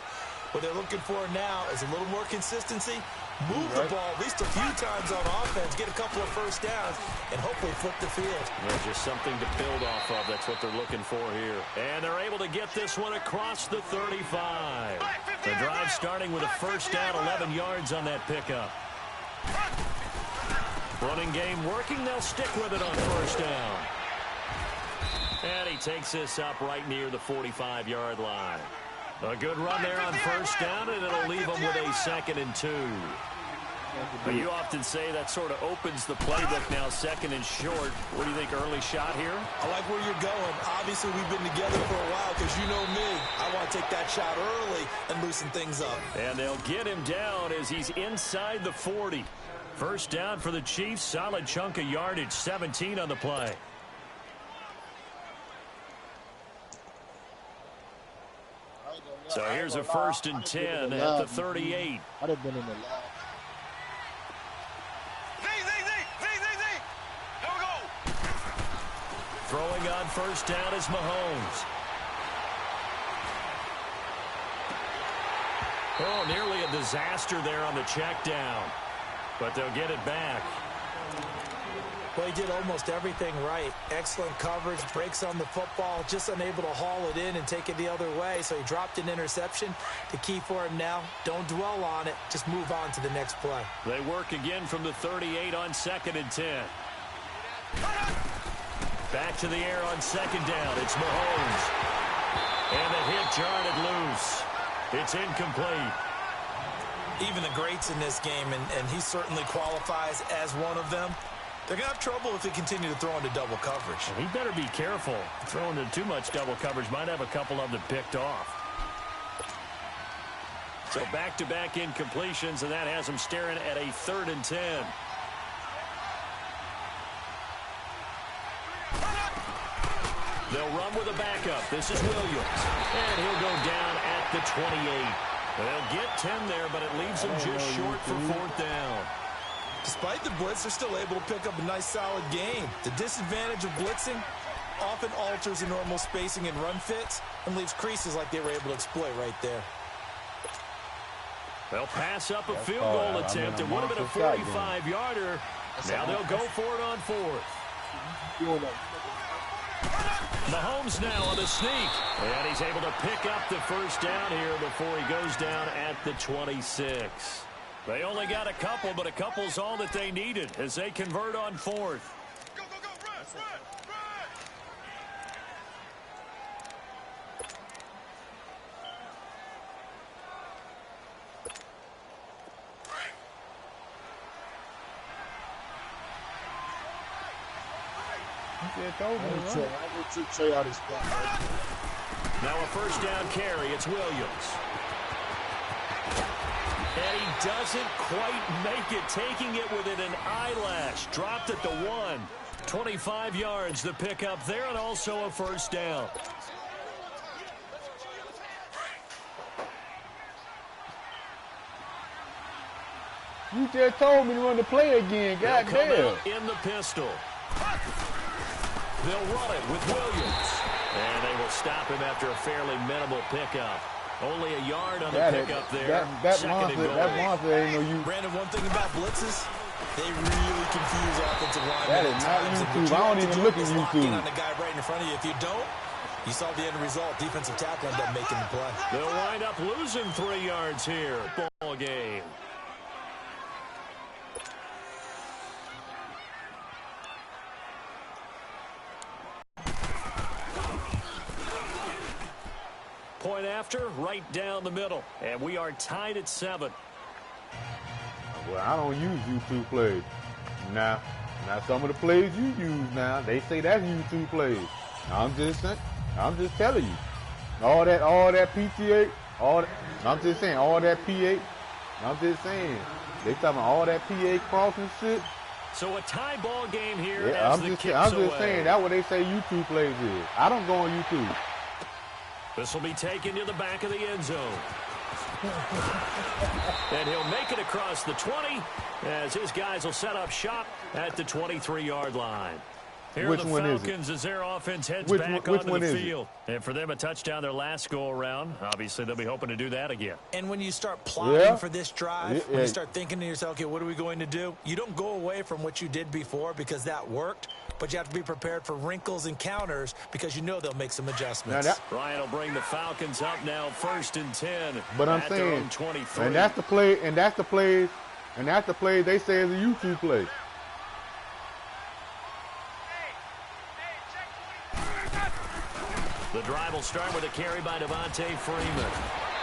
What they're looking for now is a little more consistency, move the ball at least a few times on offense, get a couple of first downs, and hopefully flip the field. There's just something to build off of. That's what they're looking for here. And they're able to get this one across the 35. The drive starting with a first down, 11 yards on that pickup. Running game working. They'll stick with it on first down. And he takes this up right near the 45-yard line. A good run there on first down, and it'll leave them with a 2nd and 2. But you often say that sort of opens the playbook now, second and short. What do you think, early shot here? I like where you're going. Obviously, we've been together for a while because you know me. I want to take that shot early and loosen things up. And they'll get him down as he's inside the 40. First down for the Chiefs. Solid chunk of yardage, 17 on the play. So here's a 1st and 10 at the 38. I'd have been in the lab. Throwing on first down is Mahomes. Oh, nearly a disaster there on the check down. But they'll get it back. Well, he did almost everything right. Excellent coverage, breaks on the football, just unable to haul it in and take it the other way. So he dropped an interception. The key for him now, don't dwell on it. Just move on to the next play. They work again from the 38 on 2nd and 10. Back to the air on 2nd down. It's Mahomes. And the hit jarred it loose. It's incomplete. Even the greats in this game, and he certainly qualifies as one of them, they're going to have trouble if they continue to throw into double coverage. He better be careful. Throwing into too much double coverage might have a couple of them picked off. So back-to-back incompletions, and that has him staring at a 3rd and 10. They'll run with a backup. This is Williams. And he'll go down at the 28. They'll get 10 there, but it leaves them just short for 4th down. Despite the blitz, they're still able to pick up a nice, solid gain. The disadvantage of blitzing often alters the normal spacing and run fits and leaves creases like they were able to exploit right there. They'll pass up a field goal attempt. It would have been a 45-yarder. Now they'll go for it on 4th. Mahomes now on the sneak. And he's able to pick up the first down here before he goes down at the 26. They only got a couple, but a couple's all that they needed as they convert on 4th. Go, go, go, run, run, Now a first down carry. It's Williams. And he doesn't quite make it, taking it within an eyelash. Dropped at the 1. 25 yards the pickup there, and also a first down. You just told me to run the play again. God damn. In the pistol. They'll run it with Williams. And they will stop him after a fairly minimal pickup. Only a yard on the pickup there. That monster ain't no use. Brandon, one thing about blitzes, they really confuse offensive linemen. That is not YouTube. I don't even look at YouTube. On the guy right in front of you. If you don't, you saw the end result. Defensive tackle ended up making the play. They'll wind up losing 3 yards here. Ball game. Point after, right down the middle. And we are tied at 7. Well, I don't use YouTube plays. Now some of the plays you use now, they say that's YouTube plays. I'm just telling you. All that PTA, I'm just saying, all that PA, I'm just saying. They talking about all that PA crossing shit. So a tie ball game here. Yeah, as I'm the just away. saying, that's what they say YouTube plays is. I don't go on YouTube. This will be taken to the back of the end zone. And he'll make it across the 20 as his guys will set up shop at the 23-yard line. Here are the Falcons as their offense heads back onto the field. And for them, a touchdown their last go-around. Obviously, they'll be hoping to do that again. And when you start plotting for this drive, when you start thinking to yourself, okay, what are we going to do? You don't go away from what you did before because that worked, but you have to be prepared for wrinkles and counters because you know they'll make some adjustments. Ryan will bring the Falcons up now 1st and 10. But I'm saying, 23. And that's the play they say is a YouTube play. The drive will start with a carry by Devontae Freeman.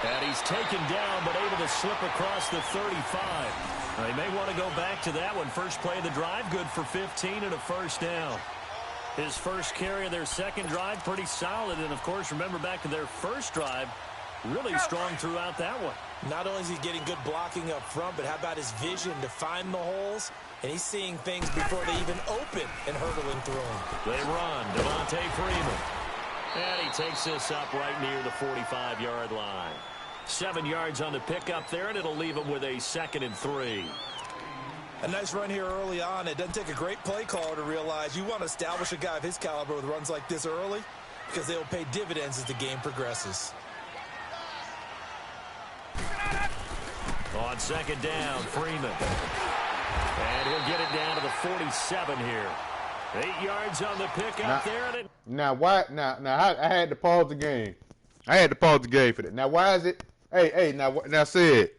And he's taken down, but able to slip across the 35. They may want to go back to that one. First play of the drive, good for 15 and a first down. His first carry of their second drive, pretty solid. And, of course, remember back to their first drive, really strong throughout that one. Not only is he getting good blocking up front, but how about his vision to find the holes? And he's seeing things before they even open and hurdling through them. They run. Devontae Freeman. And he takes this up right near the 45-yard line. 7 yards on the pickup there, and it'll leave him with a 2nd and 3. A nice run here early on. It doesn't take a great play caller to realize you want to establish a guy of his caliber with runs like this early because they'll pay dividends as the game progresses. On 2nd down, Freeman. And he'll get it down to the 47 here. 8 yards on the pickup there. And it... Now, why? Now, I had to pause the game. I had to pause the game for that. Now, why is it? Hey, now, said.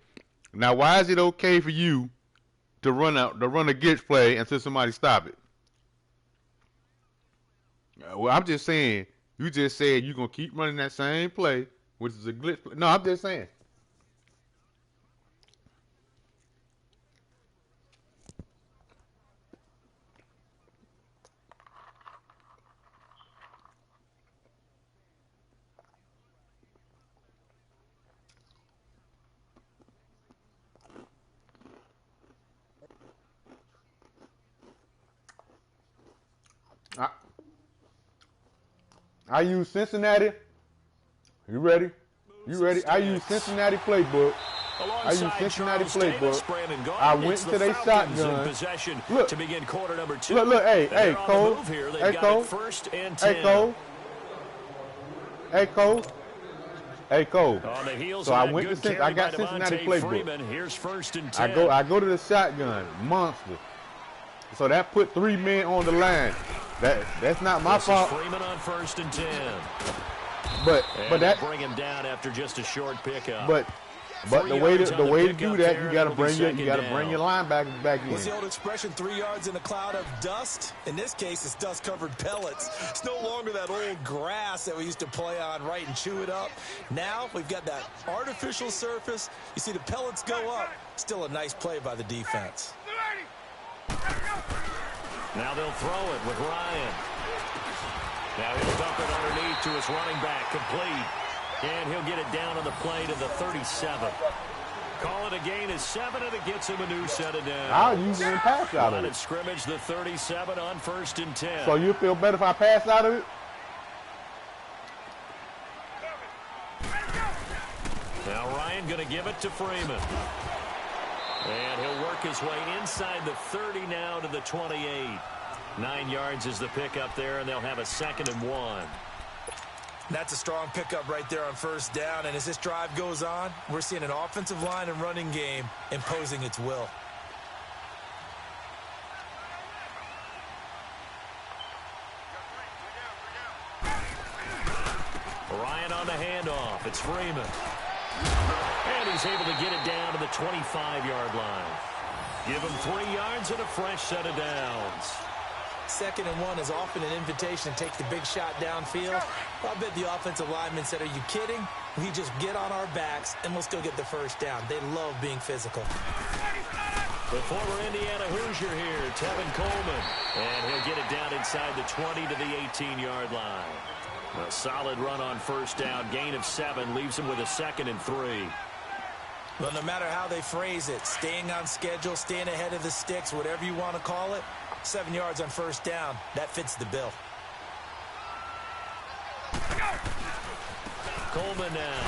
Now, why is it okay for you to run a glitch play until somebody stop it? Well, I'm just saying. You just said you're gonna keep running that same play, which is a glitch play. No, I'm just saying. I use Cincinnati. You ready? You ready? I use Cincinnati playbook. I use Cincinnati playbook. I went to their shotgun. Look, to begin quarter number 2. Look, hey, Cole. Hey, Cole. Hey, Cole. Hey, Cole. So I went to Cincinnati. I got Cincinnati playbook. Here's 1st and 10. I go to the shotgun. Monster. So that put 3 men on the line. That's not my fault. Freeman on 1st and 10. But that bring him down after just a short pickup. But the way to do that, you got to bring your linebackers back in. What's the old expression? 3 yards in a cloud of dust. In this case, it's dust-covered pellets. It's no longer that old grass that we used to play on, right, and chew it up. Now we've got that artificial surface. You see the pellets go up. Still a nice play by the defense. Now they'll throw it with Ryan. Now he'll dump it underneath to his running back, complete. And he'll get it down on the play to the 37. Call it a gain of 7, and it gets him a new set of downs. I'll use it and pass out of it. Scrimmage the 37 on 1st and 10. So you feel better if I pass out of it? Now Ryan going to give it to Freeman. And he'll work his way inside the 30 now to the 28. 9 yards is the pickup there, and they'll have a 2nd and 1. That's a strong pickup right there on 1st down. And as this drive goes on, we're seeing an offensive line and running game imposing its will. Ryan on the handoff. It's Freeman. And he's able to get it down to the 25-yard line. Give him 3 yards and a fresh set of downs. 2nd and 1 is often an invitation to take the big shot downfield. I bet the offensive lineman said, are you kidding? We just get on our backs and let's go get the 1st down. They love being physical. The former Indiana Hoosier here, Tevin Coleman. And he'll get it down inside the 20 to the 18-yard line. A solid run on 1st down. Gain of 7 leaves him with a 2nd and 3. Well, no matter how they phrase it, staying on schedule, staying ahead of the sticks, whatever you want to call it, 7 yards on 1st down, that fits the bill. Coleman now.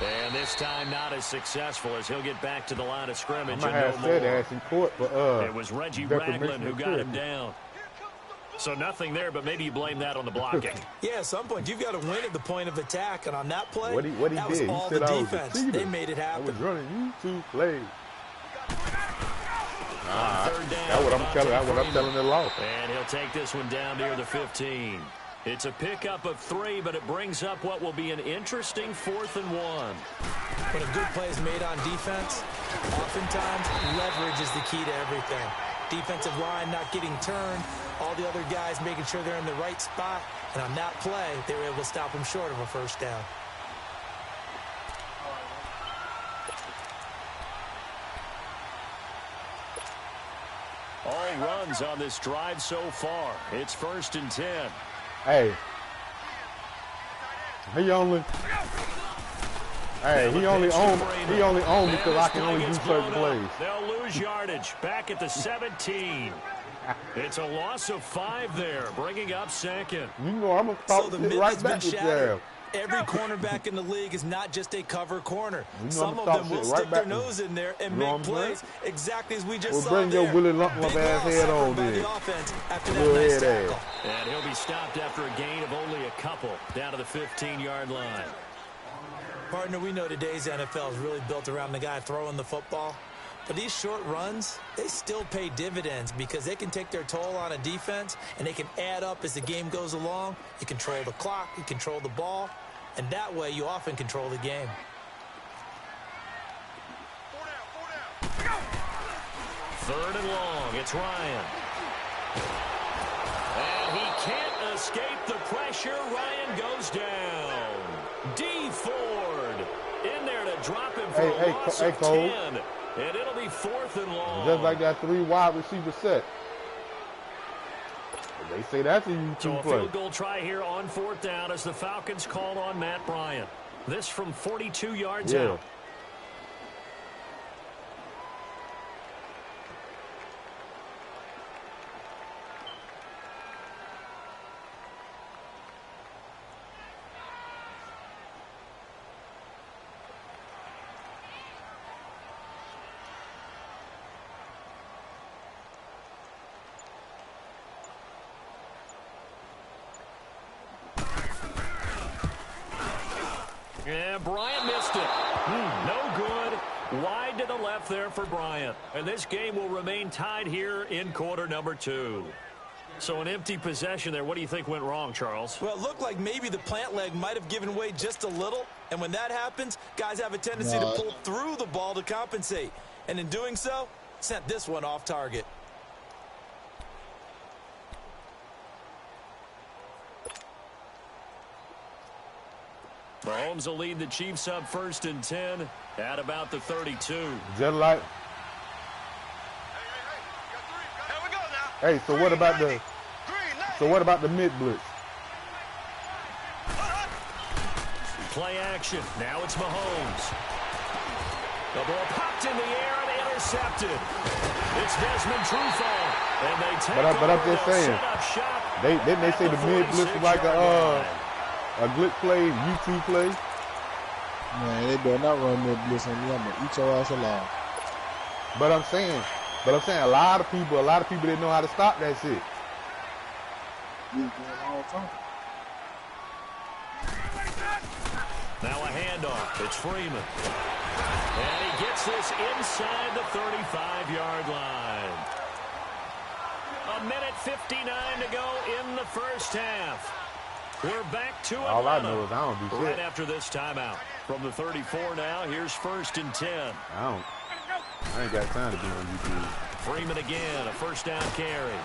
And this time not as successful as he'll get back to the line of scrimmage. It was Reggie Ragland who got him down. So nothing there, but maybe you blame that on the blocking. Yeah, at some point, you've got to win at the point of attack. And on that play, that was all the defense. They made it happen. I was running you 2 plays. That's what I'm telling the law. And he'll take this one down near the 15. It's a pickup of 3, but it brings up what will be an interesting 4th and 1. When a good play is made on defense, oftentimes leverage is the key to everything. Defensive line not getting turned, all the other guys making sure they're in the right spot, and on that play, they were able to stop him short of a 1st down. All runs on this drive so far. It's 1st and 10. Hey. He only owned because I can only do certain plays. They'll lose yardage back at the 17. It's a loss of 5 there, bringing up 2nd. You know, I'm going to talk right back with you. Every cornerback in the league is not just a cover corner. Some of them will stick their nose in there and make plays exactly as we just saw there. Bring your Willie Lump-Lump ass head on there. After that nice tackle. And he'll be stopped after a gain of only a couple down to the 15-yard line. Partner, we know today's NFL is really built around the guy throwing the football. But these short runs, they still pay dividends because they can take their toll on a defense and they can add up as the game goes along. You control the clock, you control the ball, and that way you often control the game. 3rd and long, it's Ryan. And he can't escape the pressure. Ryan goes down. D. Ford in there to drop him for a loss of 10. And it'll be 4th and long. Just like that 3 wide receiver set. They say that's a YouTube so a play. Field goal try here on 4th down as the Falcons call on Matt Bryant. This from 42 yards out. And Bryant missed it. No good. Wide to the left there for Bryant. And this game will remain tied here in quarter number 2. So an empty possession there. What do you think went wrong, Charles? Well, it looked like maybe the plant leg might have given way just a little. And when that happens, guys have a tendency to pull through the ball to compensate. And in doing so, sent this one off target. Mahomes will lead the Chiefs up 1st and 10 at about the 32. Just like. Hey, so what about the mid blitz? Play action. Now it's Mahomes. The ball popped in the air and intercepted. It's Desmond Trufant, and they take but I'm just saying. Didn't they say the mid blitz is like a glitch play, YouTube play? Man, they better not run no blitz on me. I'm gonna eat your ass alive. But I'm saying, a lot of people didn't know how to stop that shit. Now a handoff. It's Freeman. And he gets this inside the 35-yard line. 1:59 to go in the first half. We're back to it. All I know is I don't do shit. Right after this timeout. From the 34 now, here's 1st and 10. I ain't got time to be on YouTube. Freeman again, a 1st down carry.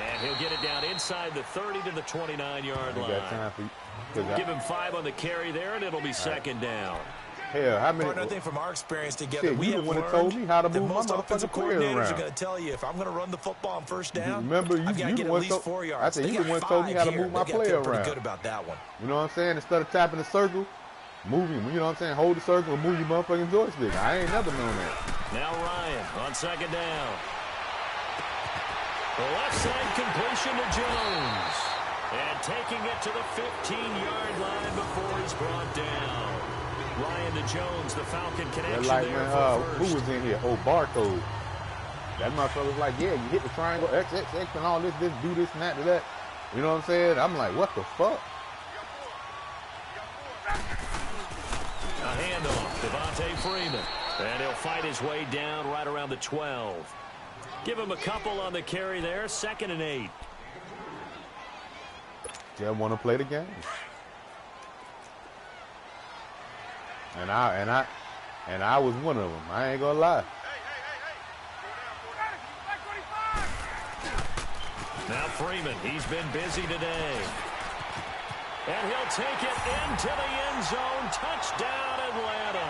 And he'll get it down inside the 30 to the 29-yard line. Got time for Give him 5 on the carry there, and it'll be 2nd down. Hell, how many? I think from our experience together, we have learned told me how to move most my offensive coordinators coordinators are going to tell you if I'm going to run the football on 1st down. Remember, I've got to get at least 4 yards. I said you the one told me how to move my player around. Pretty good about that one. You know what I'm saying? Instead of tapping the circle, move him. You know what I'm saying? Hold the circle and move your motherfucking joystick. I ain't never known that. Now Ryan on 2nd down. The left side completion to Jones. And taking it to the 15-yard line before he's brought down. Ryan to Jones, the Falcon connection like, there man, for who was in here? Oh, Barcode. That motherfucker was like, yeah, you hit the triangle, X, and all this, do this, and that. You know what I'm saying? I'm like, what the fuck? A handoff, Devontae Freeman. And he'll fight his way down right around the 12. Give him a couple on the carry there, 2nd and 8. Just want to play the game. And I was one of them. I ain't gonna lie. Now Freeman, he's been busy today. And he'll take it into the end zone. Touchdown, Atlanta.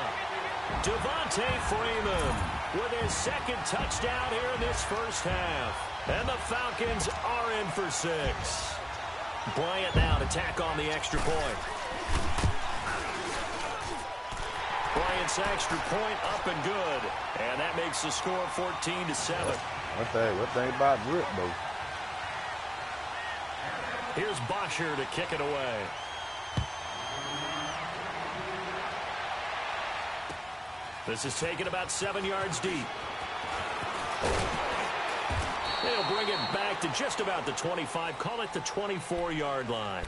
Devontae Freeman with his 2nd touchdown here in this first half. And the Falcons are in for 6. Bryant now to tack on the extra point. Bryant's extra point up and good. And that makes the score 14-7. One thing about Rip, though. Here's Bosher to kick it away. This is taken about 7 yards deep. They'll bring it back to just about the 25. Call it the 24-yard line.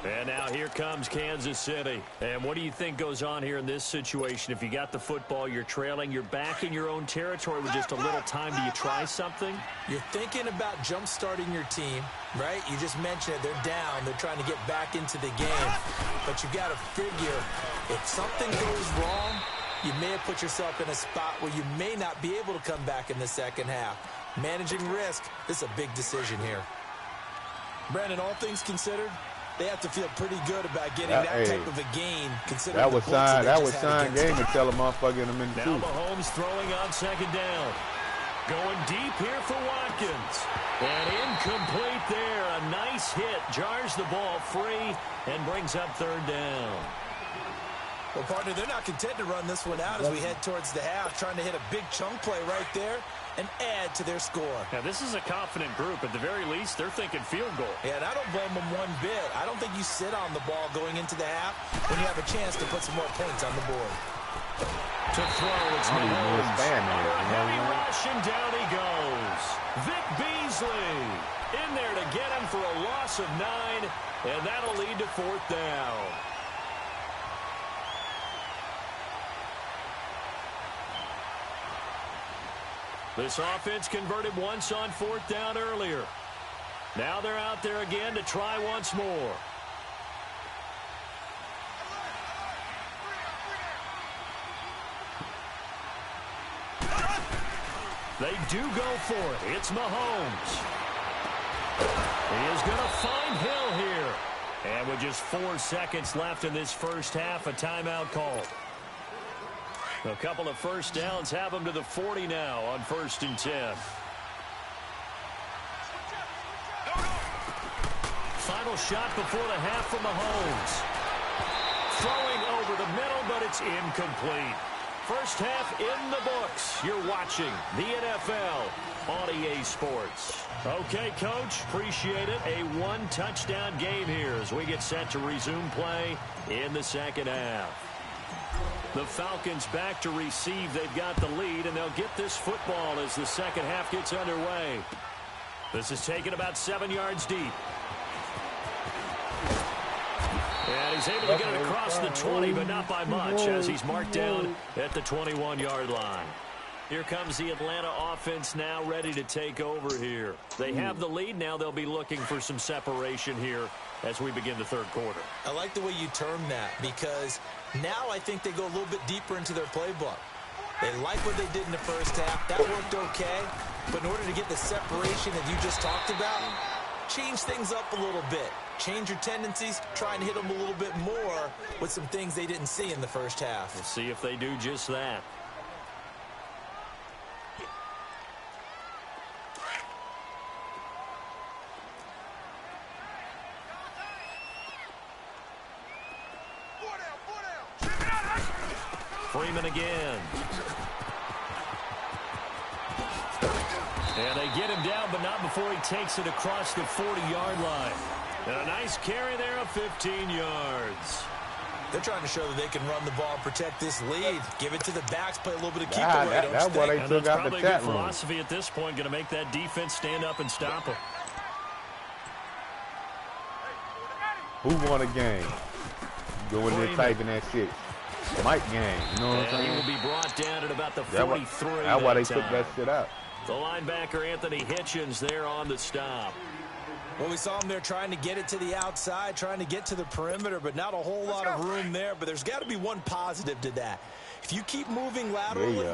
And now here comes Kansas City. And what do you think goes on here in this situation? If you got the football, you're trailing, you're back in your own territory with just a little time. Do you try something? You're thinking about jump-starting your team, right? You just mentioned it. They're down. They're trying to get back into the game. But you got to figure, if something goes wrong, you may have put yourself in a spot where you may not be able to come back in the second half. Managing risk, this is a big decision here. Brandon, all things considered, they have to feel pretty good about getting that type of a gain. Considering that was sign game to tell a motherfucker in them in two. Now Mahomes throwing on second down. Going deep here for Watkins. And incomplete there. A nice hit. Jars the ball free and brings up third down. Well, partner, they're not content to run this one out as we head towards the half, trying to hit a big chunk play right there and add to their score. Now, this is a confident group. At the very least, they're thinking field goal. Yeah, and I don't blame them one bit. I don't think you sit on the ball going into the half when you have a chance to put some more points on the board. To throw, it's Mahomes. Heavy rush, and down he goes. Vic Beasley in there to get him for a loss of 9, and that'll lead to fourth down. This offense converted once on fourth down earlier. Now they're out there again to try once more. They do go for it. It's Mahomes. He is going to find Hill here. And with just 4 seconds left in this first half, a timeout called. A couple of first downs have them to the 40 now on 1st and 10. Final shot before the half from Mahomes. Throwing over the middle, but it's incomplete. First half in the books. You're watching the NFL on EA Sports. Okay, Coach, appreciate it. A one-touchdown game here as we get set to resume play in the second half. The Falcons back to receive. They've got the lead, and they'll get this football as the second half gets underway. This is taken about 7 yards deep. And he's able to get it across the 20, but not by much as he's marked down at the 21-yard line. Here comes the Atlanta offense now ready to take over here. They have the lead. Now they'll be looking for some separation here as we begin the third quarter. I like the way you term that because now I think they go a little bit deeper into their playbook. They like what they did in the first half. That worked okay. But in order to get the separation that you just talked about, change things up a little bit. Change your tendencies, try and hit them a little bit more with some things they didn't see in the first half. We'll see if they do just that. Freeman again. And they get him down, but not before he takes it across the 40-yard line. And a nice carry there of 15 yards. They're trying to show that they can run the ball and protect this lead. Give it to the backs, play a little bit of keep away. That's why they took out the chat room. Probably a good philosophy at this point, going to make that defense stand up and stop them. Who won a game? Go in there typing that shit. Mike game, you know what I'm saying? He will be brought down at about the 43. That's why they took that shit out. The linebacker, Anthony Hitchens, there on the stop. Well, we saw him there trying to get it to the outside, trying to get to the perimeter, but not a whole lot of room there. But there's got to be one positive to that. If you keep moving laterally,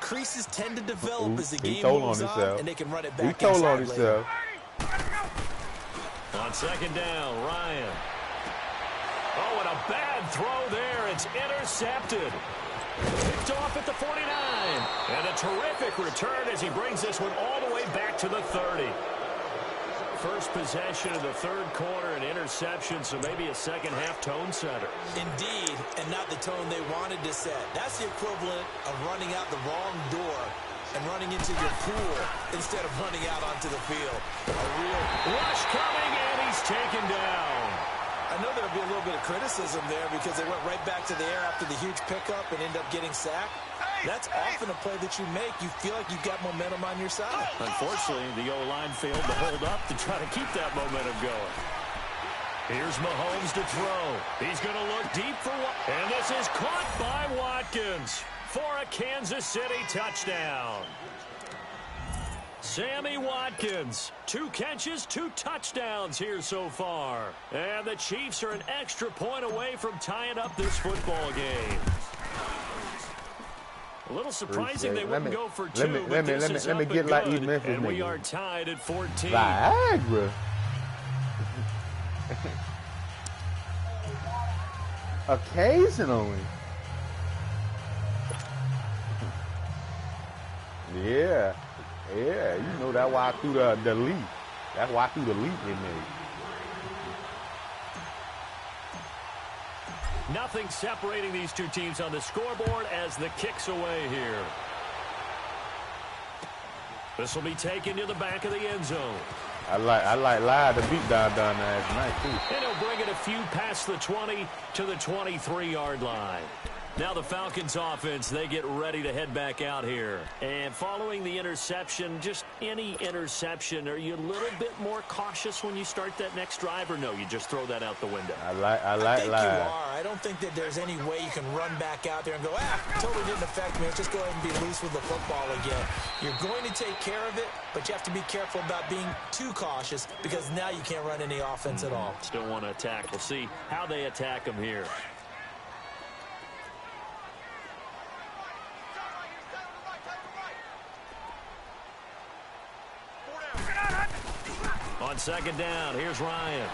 creases tend to develop as the game moves on, and they can run it back inside. He told on himself. On second down, Ryan. Oh, and a bad throw there. It's intercepted. Picked off at the 49. And a terrific return as he brings this one all the way back to the 30. First possession of the third quarter, an interception, so maybe a second-half tone setter. Indeed, and not the tone they wanted to set. That's the equivalent of running out the wrong door and running into your pool instead of running out onto the field. A real rush coming, and he's taken down. I know there'll be a little bit of criticism there because they went right back to the air after the huge pickup and end up getting sacked. That's often a play that you make. You feel like you've got momentum on your side. Unfortunately, the O-line failed to hold up to try to keep that momentum going. Here's Mahomes to throw. He's going to look deep for Watkins. And this is caught by Watkins for a Kansas City touchdown. Sammy Watkins, 2 catches, 2 touchdowns here so far. And the Chiefs are an extra point away from tying up this football game. A little surprising they wouldn't go for 2, but this is up and good, and we are tied at 14. Viagra. Occasionally. Yeah. Yeah, you know that why I threw the leap. That's why I threw the leap in there. Nothing separating these two teams on the scoreboard as the kick's away here. This will be taken to the back of the end zone. I like Lyle to beat down there tonight too. And he'll bring it a few past the 20 to the 23-yard line. Now the Falcons offense, they get ready to head back out here. And following the interception, just any interception, are you a little bit more cautious when you start that next drive, or no, you just throw that out the window? I think you are. I don't think that there's any way you can run back out there and go, totally didn't affect me. Let's just go ahead and be loose with the football again. You're going to take care of it, but you have to be careful about being too cautious because now you can't run any offense at all. Still want to attack. We'll see how they attack them here. On second down, here's Ryan.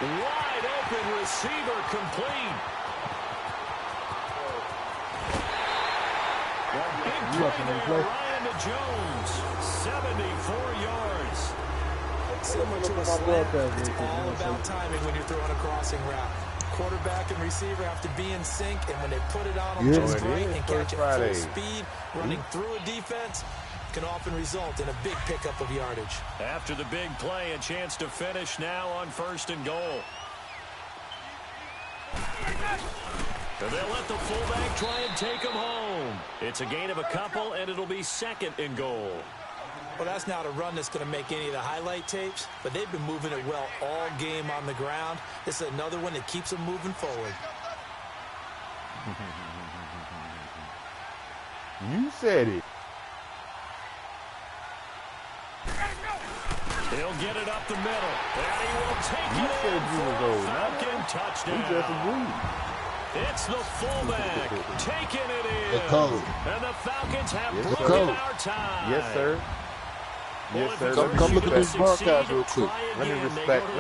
Wide open receiver complete. Big play there, Ryan to Jones. 74 yards. Similar to a slant, it's all about timing when you're throwing a crossing route. Quarterback and receiver have to be in sync, and when they put it on just right and catch it full speed, running through a defense, can often result in a big pickup of yardage. After the big play, a chance to finish now on 1st and goal. So they'll let the fullback try and take him home. It's a gain of a couple, and it'll be 2nd and goal. Well, that's not a run that's going to make any of the highlight tapes, but they've been moving it well all game on the ground. This is another one that keeps them moving forward. You said it. He'll get it up the middle, and he will take it in. Falcon touchdown. We just agreed. It's the fullback taking it in. And the Falcons have broken our tie. Yes, sir. Yes, sir. Come look at this broadcast real quick. Let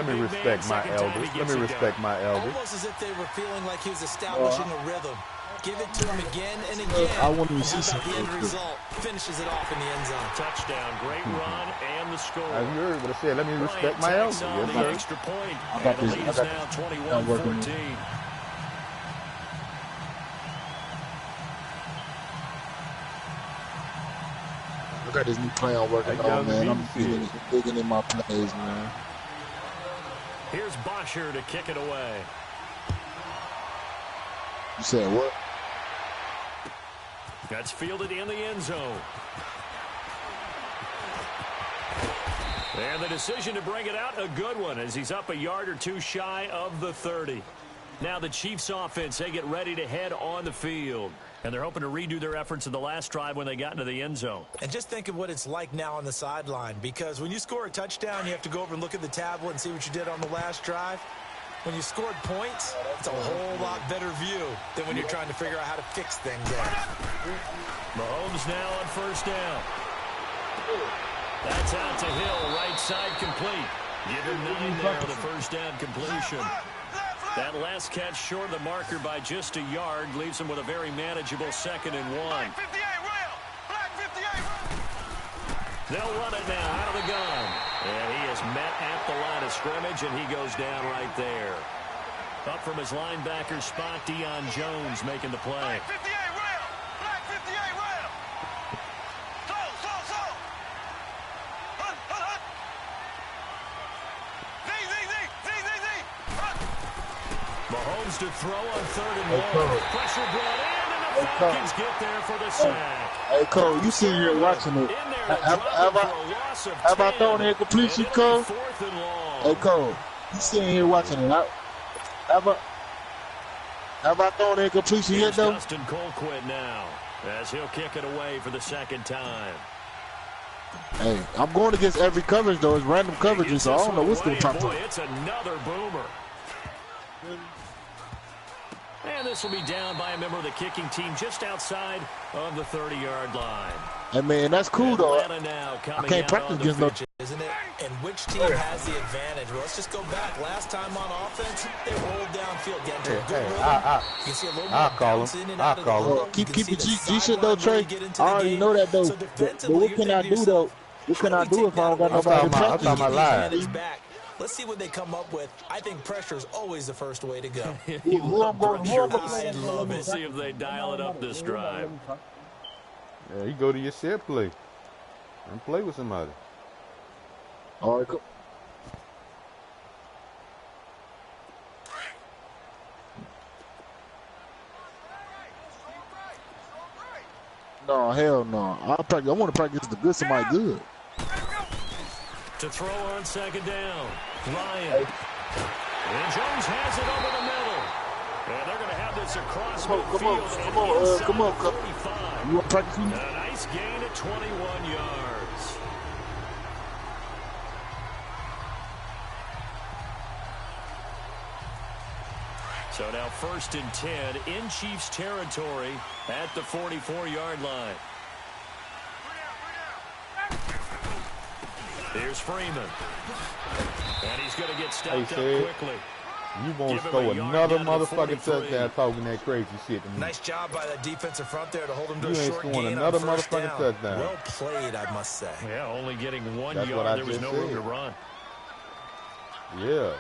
me respect my elders. Let me respect my elders. Almost as if they were feeling like he was establishing a rhythm. Give it to him again and again. I want to see something. The end result finishes it off in the end zone. Touchdown, great run, and the score. As you heard what I said, let me respect my elders. Yes, sir. Extra point. I got this. I got now 21-14. I got this new play I'm working on, man. I'm digging in my plays, man. Here's Bosher to kick it away. You said what? That's fielded in the end zone. And the decision to bring it out, a good one, as he's up a yard or two shy of the 30. Now the Chiefs offense, they get ready to head on the field. And they're hoping to redo their efforts in the last drive when they got into the end zone. And just think of what it's like now on the sideline, because when you score a touchdown, you have to go over and look at the tablet and see what you did on the last drive. When you scored points, it's a whole lot better view than when you're trying to figure out how to fix things there. Mahomes now on 1st down. That's out to Hill, right side complete. Give him 9 there on the 1st down completion. That last catch short of the marker by just a yard leaves him with a very manageable 2nd and 1. They'll run it now out of the gun. And he is met at the line of scrimmage, and he goes down right there. Up from his linebacker spot, Deion Jones making the play. Mahomes to throw on 3rd and 1. Pressure brought in, and the Falcons get there for the sack. Hey, Cole, you sitting here watching it. Have I thrown an incompletion, Cole? Hey, Cole, you sitting here watching it. Have I thrown an incompletion yet, though? Dustin Colquitt now, as he'll kick it away for the 2nd time. Hey, I'm going against every coverage, though. It's random coverages, so I don't know what's going to pop up. It's another boomer. And this will be down by a member of the kicking team just outside of the 30-yard line. Hey, man, that's cool, though. I can't practice against no... Isn't it? And which team has the advantage? Well, let's just go back. Last time on offense, they rolled downfield, getting to a good rhythm. You can see a little more bounce in and out of the rhythm. Keep the G shit, though, Trey. I already know that, though. But what can I do, though? What can I do if I don't got nobody to practice? I'm talking about Let's see what they come up with. I think pressure is always the first way to go. I love it. See if they dial it up this drive. Yeah, you go to your set play and play with somebody. All right, cool. No, hell no. I want to practice the good somebody good. To throw on 2nd down. Ryan. And Jones has it over the middle. And they're going to have this across midfield. Come on. You want to practice me? A nice gain at 21 yards. So now 1st and 10 in Chiefs territory at the 44-yard line. Here's Freeman. And he's going to get stopped up quickly. You won't score another motherfucking touchdown talking that crazy shit to me. Nice job by that defensive front there to hold him to a short gain. You ain't scoring another motherfucking touchdown. Well played, I must say. Yeah, only getting 1 yard. There was no room to run. Yeah.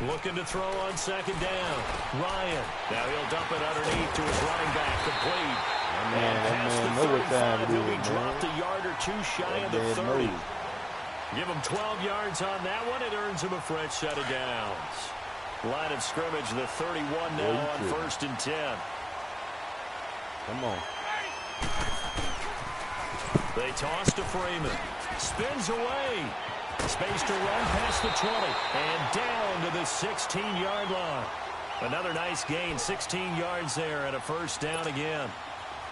Looking to throw on 2nd down. Ryan. Now he'll dump it underneath to his running back. Complete. Man, know what time it is, man. Dropped a yard or two shy of the 30. Give him 12 yards on that one. It earns him a fresh set of downs. Line of scrimmage, the 31 now on 1st and 10. Come on. They toss to Freeman. Spins away. Space to run past the 20. And down to the 16-yard line. Another nice gain, 16 yards there, and a 1st down again.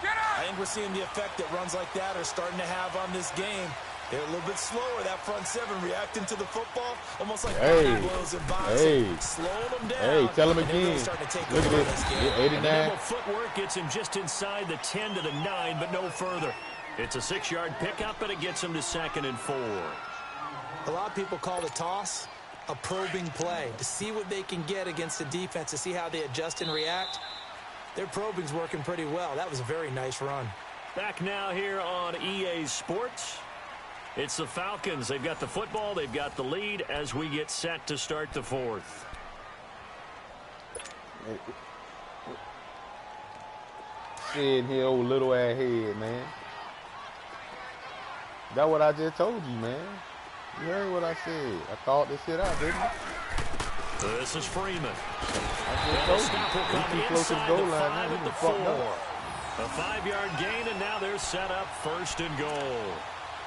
I think we're seeing the effect that runs like that are starting to have on this game. They're a little bit slower, that front 7, reacting to the football, almost like blows and bombs, slowing them down. Hey, tell him again. Look at this. 89. Footwork gets him just inside the 10 to the 9, but no further. It's a 6-yard pickup, but it gets him to 2nd and 4. A lot of people call the toss a probing play, to see what they can get against the defense, to see how they adjust and react. Their probing's working pretty well. That was a very nice run. Back now here on EA Sports. It's the Falcons. They've got the football. They've got the lead as we get set to start the 4th. Sitting here old little ass head, man. That's what I just told you, man. You heard what I said. I thought this shit out, didn't I? This is Freeman. I just told you. He's too close to the goal line, man. He can fuck up. A 5-yard gain, and now they're set up 1st and goal.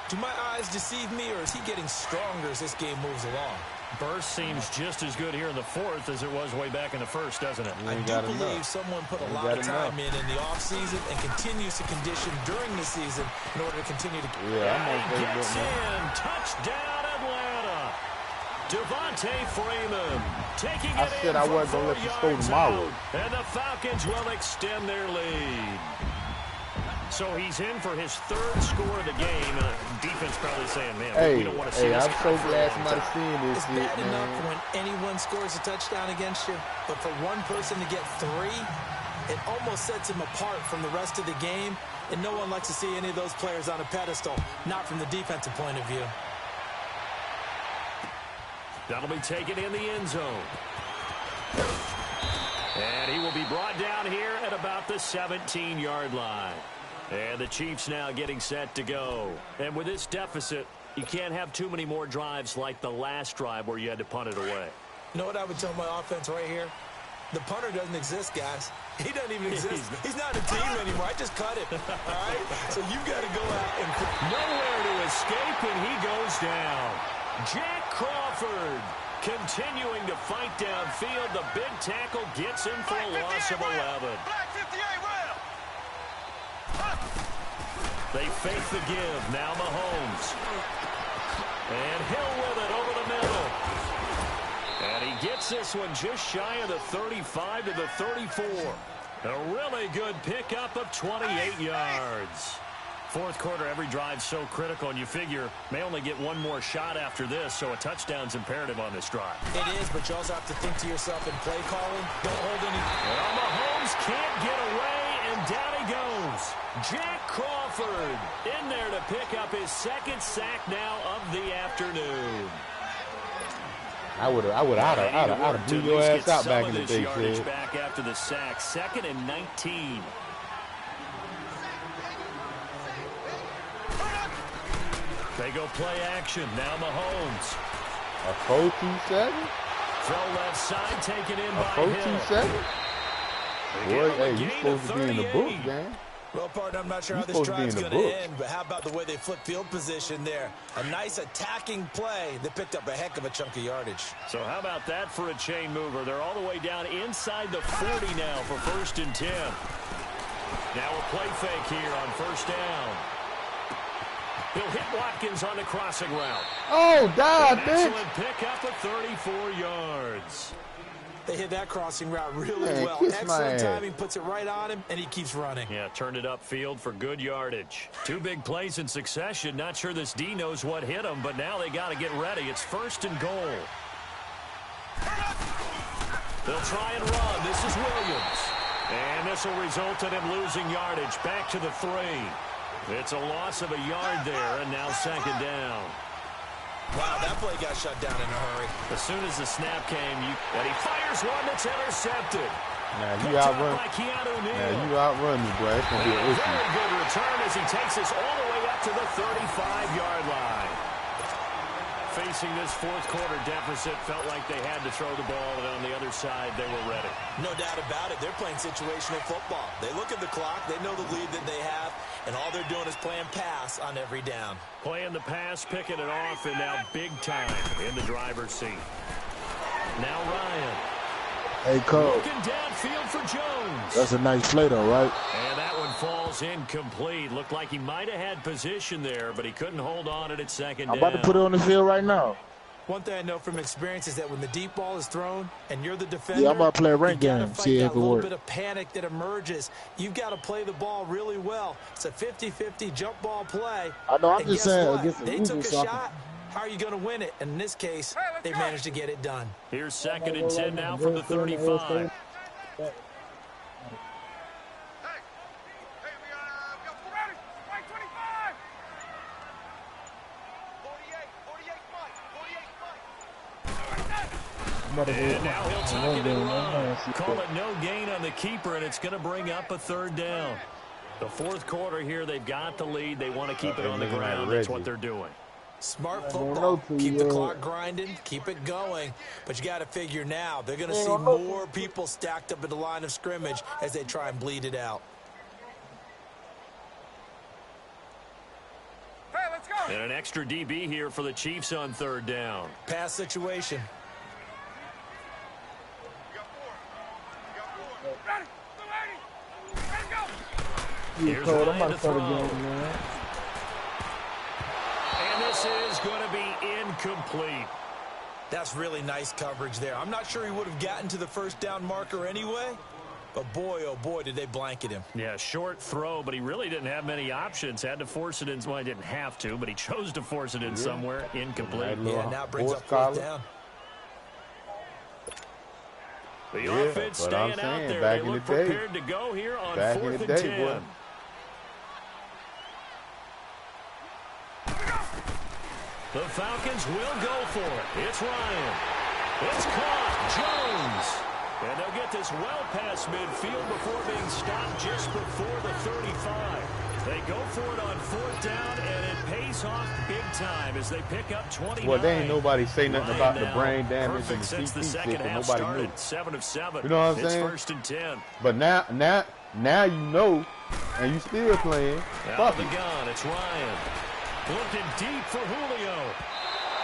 Do my eyes deceive me, or is he getting stronger as this game moves along? Burst seems just as good here in the 4th as it was way back in the 1st, doesn't it? I do believe someone put a lot of time in the offseason and continues to condition during the season in order to continue to... Yeah, I'm on Facebook, gets in. Touchdown, Atlanta. Devontae Freeman taking it in. I said I wasn't going to let you score tomorrow. And the Falcons will extend their lead. So he's in for his third score of the game, and defense probably saying, man, we don't want to see this. I'm so glad somebody's seeing this It's shit, bad man. enough when anyone scores a touchdown against you, but for one person to get 3, it almost sets him apart from the rest of the game, and no one likes to see any of those players on a pedestal, not from the defensive point of view. That'll be taken in the end zone. And he will be brought down here at about the 17-yard line. And the Chiefs now getting set to go. And with this deficit, you can't have too many more drives like the last drive where you had to punt it away. You know what I would tell my offense right here? The punter doesn't exist, guys. He doesn't even exist. He's not a team anymore. I just cut it. All right? So you've got to go out and... Nowhere to escape, and he goes down. Jack Crawford continuing to fight downfield. The big tackle gets him for a loss of 11. They fake the give. Now Mahomes. And Hill with it over the middle. And he gets this one just shy of the 35 to the 34. A really good pickup of 28 yards. Fourth quarter, every drive's so critical, and you figure may only get one more shot after this, so a touchdown's imperative on this drive. It is, but you also have to think to yourself in play calling. Don't hold any... Well, Mahomes can't get away, and down he goes. Jack Crawford in there to pick up his second sack now of the afternoon. I'd have blew your ass out back in the day, kid. Back after the sack, 2nd and 19. They go play action. Now Mahomes. A 4-2-7? Throw left side, taken in by Hill. A 4-2-7? Boy, hey, you supposed to be in the book, man. Well, partner, I'm not sure how this drive's going to end, but how about the way they flip field position there? A nice attacking play that picked up a heck of a chunk of yardage. So how about that for a chain mover? They're all the way down inside the 40 now for 1st and 10. Now a play fake here on 1st down. He'll hit Watkins on the crossing route. Oh, God, bitch. Excellent pickup of 34 yards. They hit that crossing route really well. Excellent timing, puts it right on him, and he keeps running. Yeah, turned it upfield for good yardage. 2 big plays in succession. Not sure this D knows what hit him, but now they got to get ready. It's 1st and goal. They'll try and run. This is Williams. And this will result in him losing yardage. Back to the 3. It's a loss of a yard there, and now 2nd down. Wow, that play got shut down in a hurry. As soon as the snap came, and he fires one that's intercepted. Now you outrun me, boy. It's going to be an issue. Very good return as he takes us all the way up to the 35-yard line. Facing this fourth quarter deficit, felt like they had to throw the ball, and on the other side, they were ready. No doubt about it. They're playing situational football. They look at the clock. They know the lead that they have, and all they're doing is playing pass on every down. Playing the pass, picking it off, and now big time in the driver's seat. Now Ryan. Hey, Cole. Looking downfield for Jones. That's a nice play, though, right? And that one falls incomplete. Looked like he might have had position there, but he couldn't hold on it at 2nd down. I'm about to put it on the field right now. One thing I know from experience is that when the deep ball is thrown and you're the defender, yeah, I'm about to play a rank game, see if it works. A little bit of panic that emerges. You've got to play the ball really well. It's a 50-50 jump ball play. I know, I'm just saying against the They took a shot. How are you going to win it? And in this case, they managed to get it done. Here's 2nd and 10 now from the 35. And now he'll tuck it and run. Call it no gain on the keeper, and it's going to bring up a 3rd down. The fourth quarter here, they've got the lead. They want to keep it on the ground. That's what they're doing. Smart football. Keep the clock grinding. Keep it going. But you got to figure now, they're going to see more people stacked up at the line of scrimmage as they try and bleed it out. Hey, let's go. And an extra DB here for the Chiefs on 3rd down. Pass situation. Here's Ryan to throw. And this is going to be incomplete. That's really nice coverage there. I'm not sure he would have gotten to the 1st down marker anyway, But boy, oh boy, did they blanket him. Yeah, short throw, but he really didn't have many options. Had to force it in. Well, he didn't have to, but he chose to force it in somewhere. Incomplete. Yeah, now it brings up fourth down. The offense staying out there. They look prepared to go here on 4th and 10. Boy. The Falcons will go for it. It's Ryan. It's caught. Jones. And they'll get this well past midfield before being stopped just before the 35. They go for it on 4th down, and it pays off big time as they pick up 29. Well, there ain't nobody say nothing about the brain damage and the since the CT second shit, half nobody started. knew. 7 of 7. You know what I'm saying? It's 1st and 10. But now you know, and you still playing. Out of the gun, it's Ryan. Looking deep for Julio.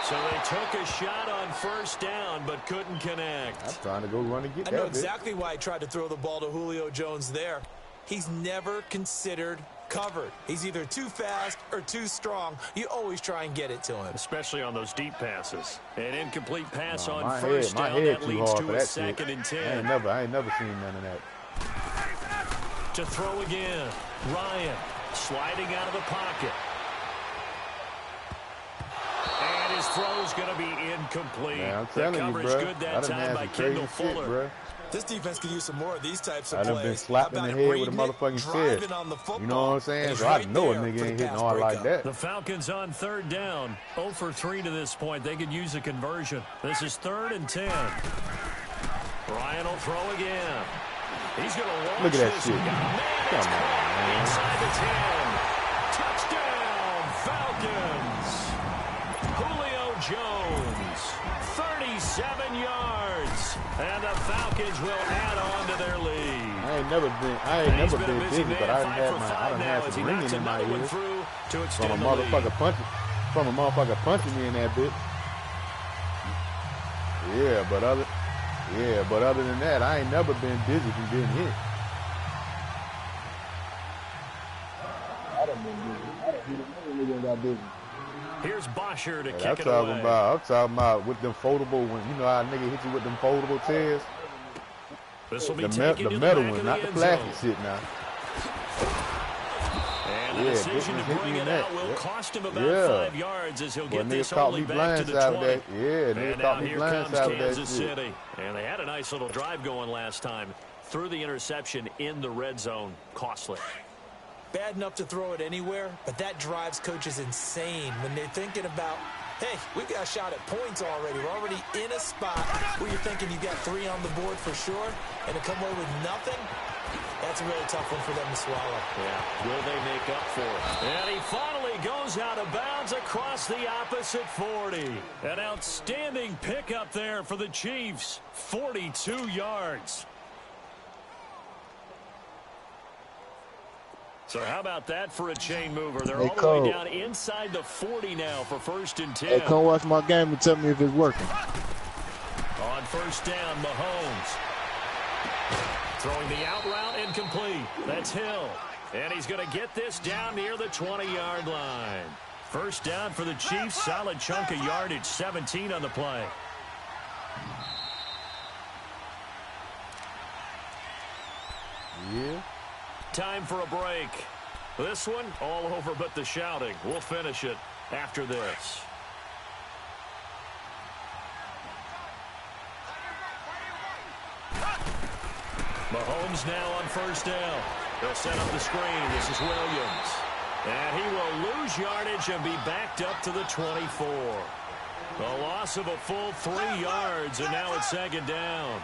So they took a shot on 1st down, but couldn't connect. I'm trying to go run and get that. I know exactly why he tried to throw the ball to Julio Jones there. He's never considered covered. He's either too fast or too strong. You always try and get it to him. Especially on those deep passes. An incomplete pass on my 1st head, down. That too leads hard to for a that 2nd shit. and 10. I ain't never seen none of that. To throw again. Ryan sliding out of the pocket. And his throw's going to be incomplete. Man, I'm the telling coverage you, bro. good that time by Kendall Fuller. Bro. This defense could use some more of these types of I done plays. been slapped in the head with a motherfucking fist. You know what I'm saying? So I know a nigga ain't hitting hard like that. The Falcons on 3rd down. 0 for 3 to this point. They could use a conversion. This is 3rd and 10. Ryan will throw again. He's going to launch. Look at that this. shit. Come on, man. Inside the 10. Touchdown, Falcons. Julio Jones, 37 yards. And the Falcons will add on to their lead. I ain't never been busy, but I done had some ringing in my ears from a motherfucker punching me in that bitch. Yeah, but other than that, I ain't never been busy from getting hit. I done been busy. I done been got busy. Here's Bosher to kick I'm it talking away. I'm talking about with them foldable, when you know how a nigga hit you with them foldable chairs. This will be The taken to metal back one, of not the end plastic zone. shit now. And the decision to bring it out will cost him about 5 yards as he'll get this only back to the 20. Niggas caught me blindside with that Kansas City. And they had a nice little drive going last time. Threw the interception in the red zone. Costly. Bad enough to throw it anywhere, but that drives coaches insane when they're thinking about, hey, we've got a shot at points already. We're already in a spot where you're thinking you've got 3 on the board for sure, and to come away with nothing, that's a really tough one for them to swallow. Yeah, will they make up for it? And he finally goes out of bounds across the opposite 40. An outstanding pickup there for the Chiefs. 42 yards. So how about that for a chain mover? They're all the way down inside the 40 now for 1st and 10. Hey, come watch my game and tell me if it's working. On 1st down, Mahomes. Throwing the out route incomplete. That's Hill. And he's going to get this down near the 20-yard line. 1st down for the Chiefs. Solid chunk of yardage. 17 on the play. Yeah. Time for a break. This one, all over but the shouting. We'll finish it after this. Mahomes now on 1st down. They'll set up the screen. This is Williams. And he will lose yardage and be backed up to the 24. A loss of a full 3 yards, and now it's 2nd down.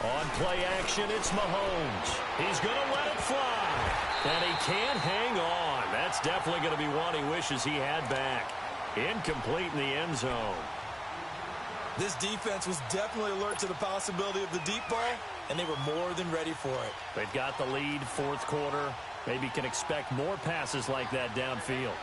On play action, it's Mahomes. He's going to let it fly. And he can't hang on. That's definitely going to be one he wishes he had back. Incomplete in the end zone. This defense was definitely alert to the possibility of the deep ball, and they were more than ready for it. They've got the lead, 4th quarter. Maybe can expect more passes like that downfield.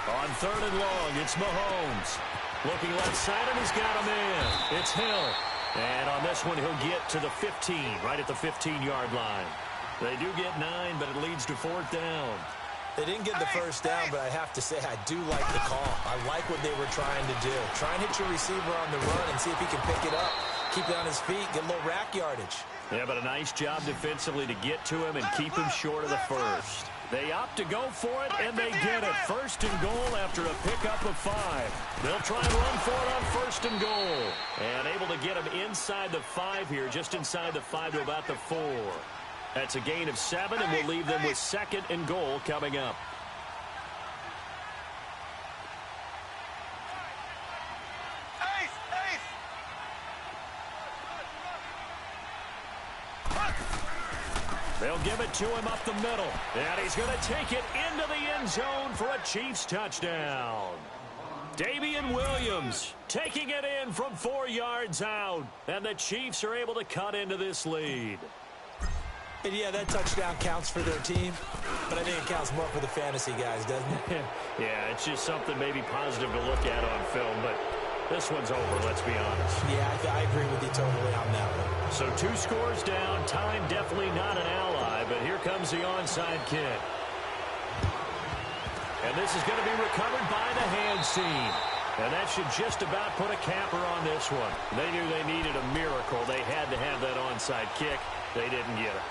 On 3rd and long, it's Mahomes. Looking left side, and he's got a man. It's Hill. And on this one, he'll get to the 15, right at the 15-yard line. They do get 9, but it leads to 4th down. They didn't get the first down, but I have to say I do like the call. I like what they were trying to do. Try and hit your receiver on the run and see if he can pick it up. Keep it on his feet, get a little rack yardage. Yeah, but a nice job defensively to get to him and keep him short of the first. They opt to go for it, and they get it. First and goal after a pickup of 5. They'll try and run for it on first and goal. And able to get him inside the 5 here, just inside the 5 to about the 4. That's a gain of 7, and we'll leave them with second and goal coming up. They'll give it to him up the middle. And he's going to take it into the end zone for a Chiefs touchdown. Damian Williams taking it in from 4 yards out. And the Chiefs are able to cut into this lead. And yeah, that touchdown counts for their team, but I think it counts more for the fantasy guys, doesn't it? Yeah, it's just something maybe positive to look at on film, but this one's over, let's be honest. Yeah, I agree with you totally on that one. So 2 scores down, time definitely not an ally, but here comes the onside kick. And this is going to be recovered by the hands team. And that should just about put a capper on this one. They knew they needed a miracle. They had to have that onside kick. They didn't get it.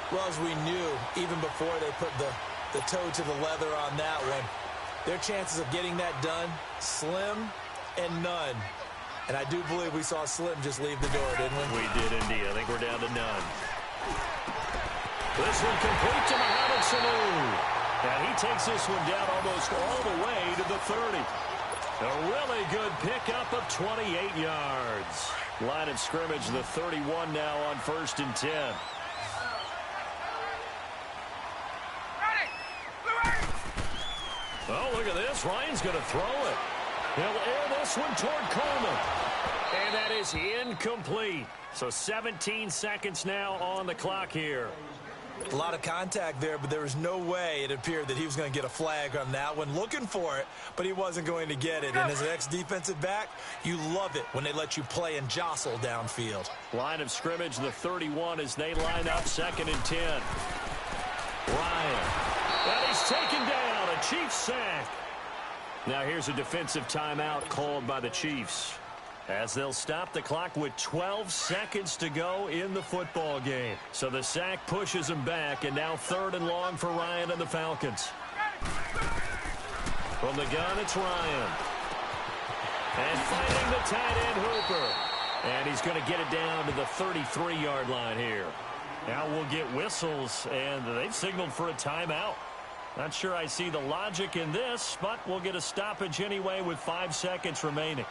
Well, as we knew, even before they put the toe to the leather on that one, their chances of getting that done, slim and none. And I do believe we saw Slim just leave the door, didn't we? We did indeed. I think we're down to none. This one complete to Mohamed Sanu. And he takes this one down almost all the way to the 30. A really good pickup of 28 yards. Line of scrimmage, the 31 now on 1st and 10. Oh, look at this. Ryan's going to throw it. He'll air this one toward Coleman. And that is incomplete. So 17 seconds now on the clock here. A lot of contact there, but there was no way it appeared that he was going to get a flag on that one. Looking for it, but he wasn't going to get it. And as an ex-defensive back, you love it when they let you play and jostle downfield. Line of scrimmage, the 31 as they line up 2nd and 10. Ryan. And he's taken down. A Chiefs sack. Now here's a defensive timeout called by the Chiefs, as they'll stop the clock with 12 seconds to go in the football game. So the sack pushes him back, and now 3rd and long for Ryan and the Falcons. From the gun, it's Ryan. And fighting the tight end Hooper. And he's going to get it down to the 33-yard line here. Now we'll get whistles, and they've signaled for a timeout. Not sure I see the logic in this, but we'll get a stoppage anyway with 5 seconds remaining.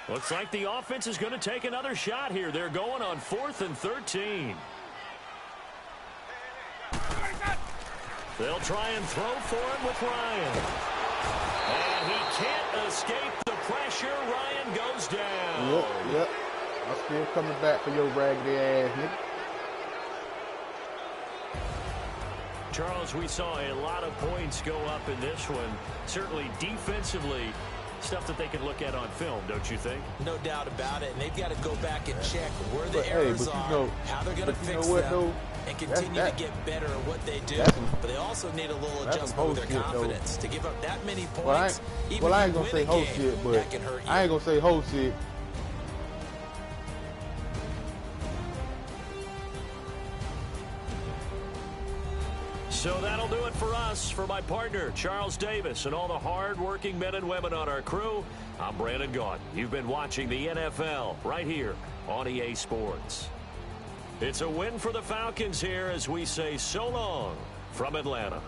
Looks like the offense is going to take another shot here. They're going on 4th and 13. They'll try and throw for him with Ryan. And he can't escape the pressure. Ryan goes down. Yep. I'm still coming back for your raggedy ass, nigga. Charles, we saw a lot of points go up in this one. Certainly defensively, stuff that they can look at on film, don't you think? No doubt about it. And they've got to go back and check where the errors are, how they're going to fix them, and continue to get better at what they do. But they also need a little adjustment with their confidence. To give up that many points, well, I ain't going to say whole shit, but I ain't going to say whole shit. So that'll do it for us. For my partner, Charles Davis, and all the hard-working men and women on our crew, I'm Brandon Gaudin. You've been watching the NFL right here on EA Sports. It's a win for the Falcons here as we say so long from Atlanta.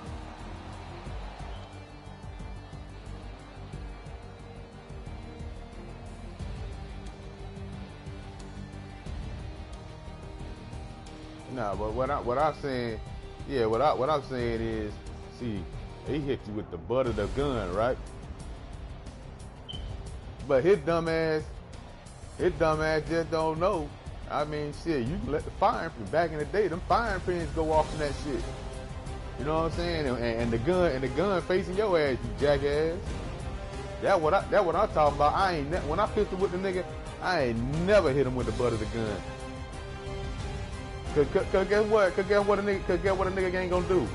Nah, but what I'm saying, yeah, what I'm saying is, see, he hit you with the butt of the gun, right? But his dumb ass just don't know. I mean, shit, you can let the firing pin, back in the day, them firing pins go off in that shit. You know what I'm saying? And the gun facing your ass, you jackass. That what I'm talking about. When I pistol with the nigga, I ain't never hit him with the butt of the gun. Cause guess what? Cause guess what a nigga ain't gonna do?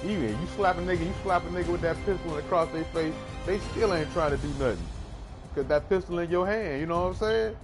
Even you slap a nigga with that pistol across their face, they still ain't trying to do nothing. Cause that pistol in your hand, you know what I'm saying?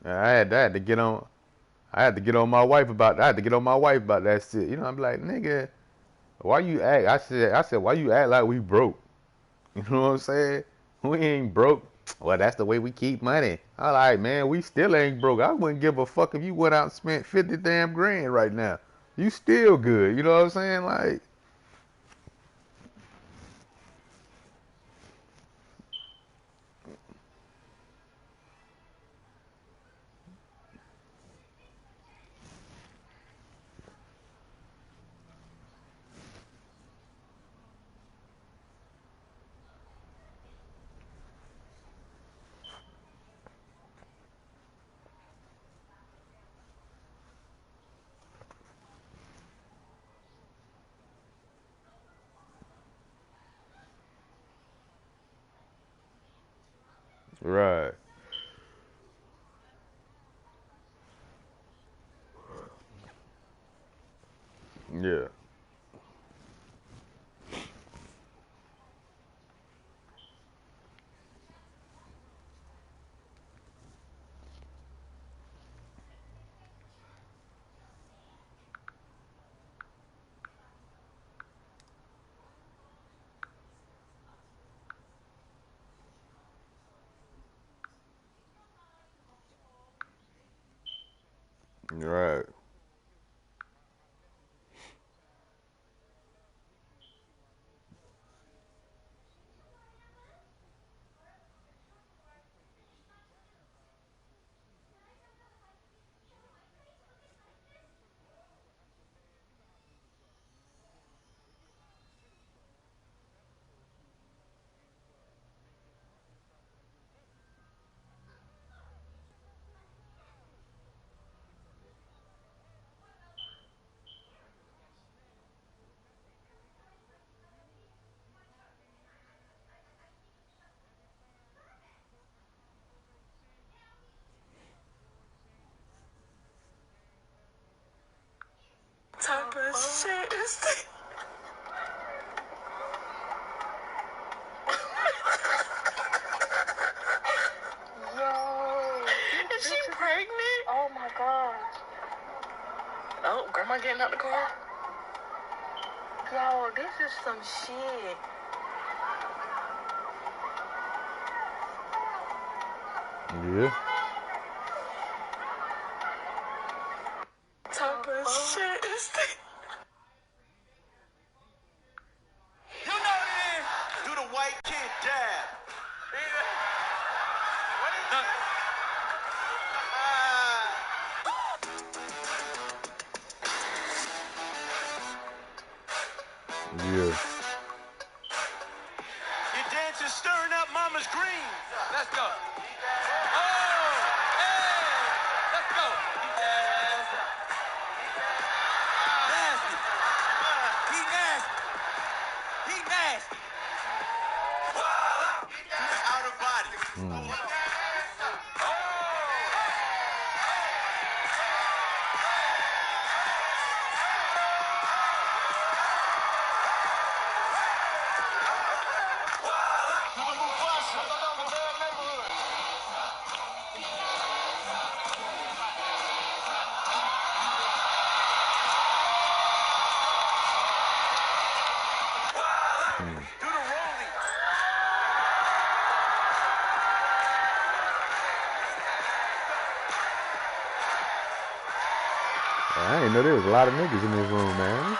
I had to get on. I had to get on my wife about. I had to get on my wife about that shit. You know, I'm like, nigga, why you act? I said, why you act like we broke? You know what I'm saying? We ain't broke. Well, that's the way we keep money. All right, man, we still ain't broke. I wouldn't give a fuck if you went out and spent 50 damn grand right now. You still good. You know what I'm saying? Like, right. Yeah. Right. Type of shit is this? Yo. Is she pregnant? Oh my god. Oh, grandma getting out the car? Yo, this is some shit. Yeah. Type of shit is this? You know what it is? Do the white kid dab. Yeah. Your dance is stirring up mama's green. Let's go. Oh, hey, let's go. Nasty. He nasty. He nasty. Out of body. I didn't know there was a lot of niggas in this room, man.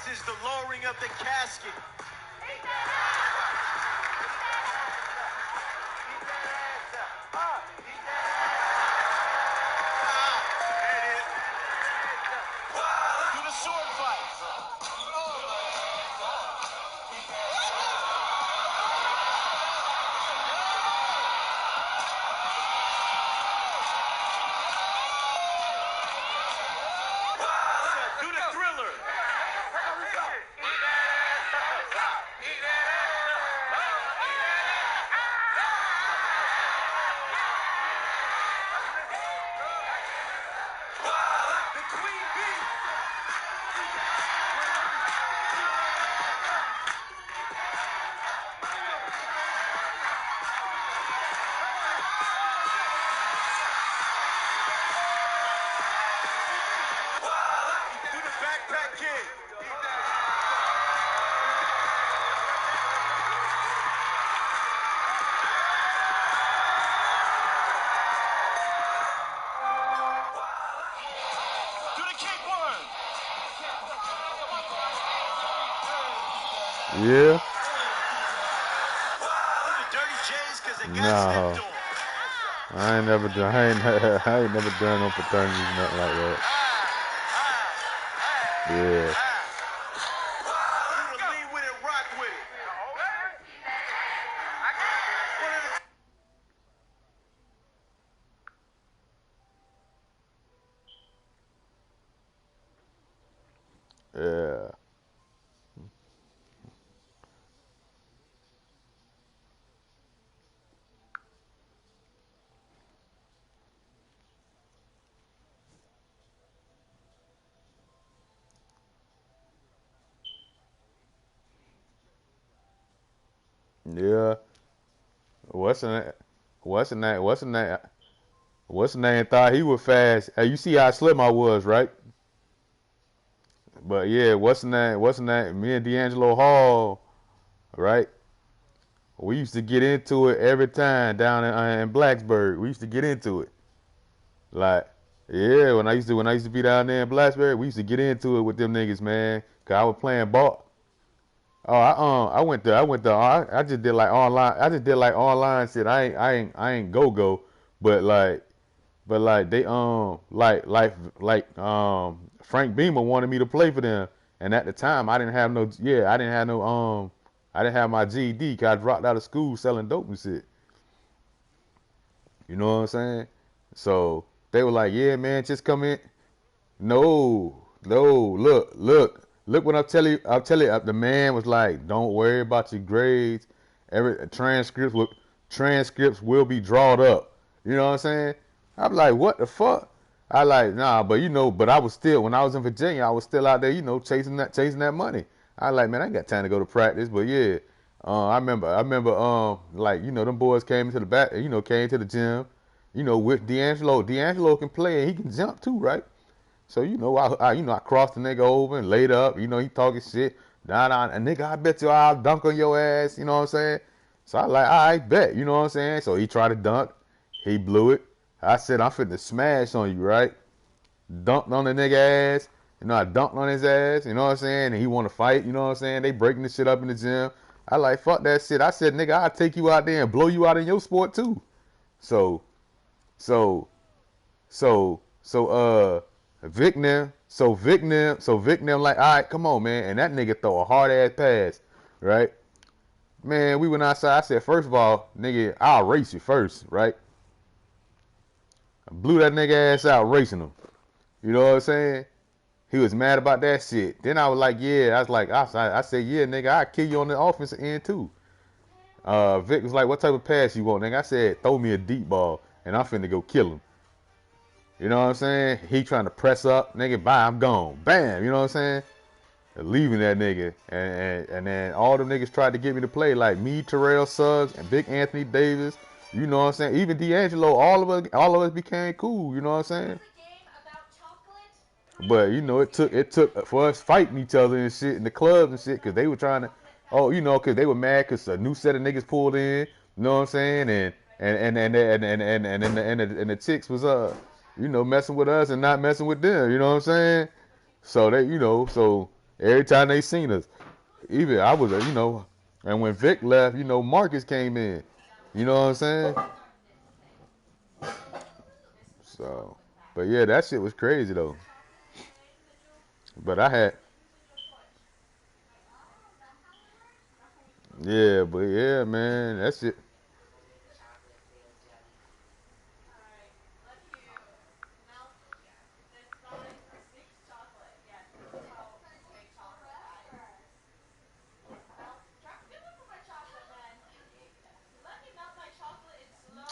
Is the lowering of the casket. Yeah. No. I ain't never done. I ain't never done no fraternities, nothing like that. Yeah. Yeah. Yeah. What's the name? What's the name? What's the name? What's the name? Thought he was fast. Hey, you see how slim I was, right? But yeah, what's the name? What's the name? Me and D'Angelo Hall, right? We used to get into it every time down in Blacksburg. We used to get into it. Like, yeah, when I used to be down there in Blacksburg, we used to get into it with them niggas, man. Cause I was playing ball. Oh, I just did like online. I just did like online shit. I ain't go. But like they Frank Beamer wanted me to play for them, and at the time I didn't have my GED 'cause I dropped out of school selling dope and shit. You know what I'm saying? So they were like, yeah, man, just come in. No, look what I'm telling you. The man was like, don't worry about your grades. Every transcripts will be drawn up. You know what I'm saying? I'm like, what the fuck? I like, nah, but I was still, when I was in Virginia, I was still out there, chasing that money. I like, man, I ain't got time to go to practice, but yeah, I remember, like, them boys came into the back, came to the gym, with D'Angelo. D'Angelo can play and he can jump too, right? So I crossed the nigga over and laid up. He talking shit. Nah, and nigga, I bet you I'll dunk on your ass. You know what I'm saying? So I like, all right, bet. You know what I'm saying? So he tried to dunk. He blew it. I said, I'm finna smash on you, right? Dunked on the nigga ass. I dunked on his ass. You know what I'm saying? And he want to fight. You know what I'm saying? They breaking the shit up in the gym. I like, fuck that shit. I said, nigga, I'll take you out there and blow you out in your sport too. So, so, so, Vic them like, all right, come on, man. And that nigga throw a hard ass pass, right? Man, we went outside. I said, first of all, nigga, I'll race you first, right? I blew that nigga ass out racing him. You know what I'm saying? He was mad about that shit. Then I was like, yeah. I said, yeah, nigga, I'll kill you on the offensive end too. Vic was like, what type of pass you want, nigga? I said, throw me a deep ball, and I'm finna go kill him. You know what I'm saying? He trying to press up, nigga, bye, I'm gone. Bam, you know what I'm saying? Leaving that nigga. And then all them niggas tried to get me to play, like me, Terrell Suggs, and Big Anthony Davis. You know what I'm saying? Even D'Angelo, all of us became cool, you know what I'm saying? But it took for us fighting each other and shit in the clubs and shit, cause they were trying to, cause they were mad cause a new set of niggas pulled in, you know what I'm saying? And the chicks was messing with us and not messing with them, you know what I'm saying? So so every time they seen us, even I was and when Vic left, Marcus came in, you know what I'm saying? So, but yeah, that shit was crazy though. But I had, yeah, but yeah, man, that shit.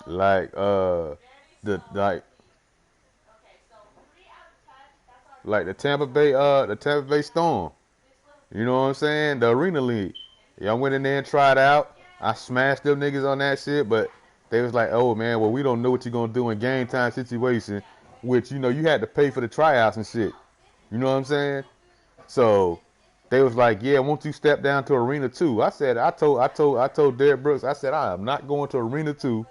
Like like the Tampa Bay Storm. You know what I'm saying? The Arena League. Yeah, I went in there and tried out. I smashed them niggas on that shit, but they was like, oh man, well we don't know what you're gonna do in game time situation, which you had to pay for the tryouts and shit. You know what I'm saying? So they was like, yeah, won't you step down to Arena 2? I told Derrick Brooks, I said I am not going to Arena 2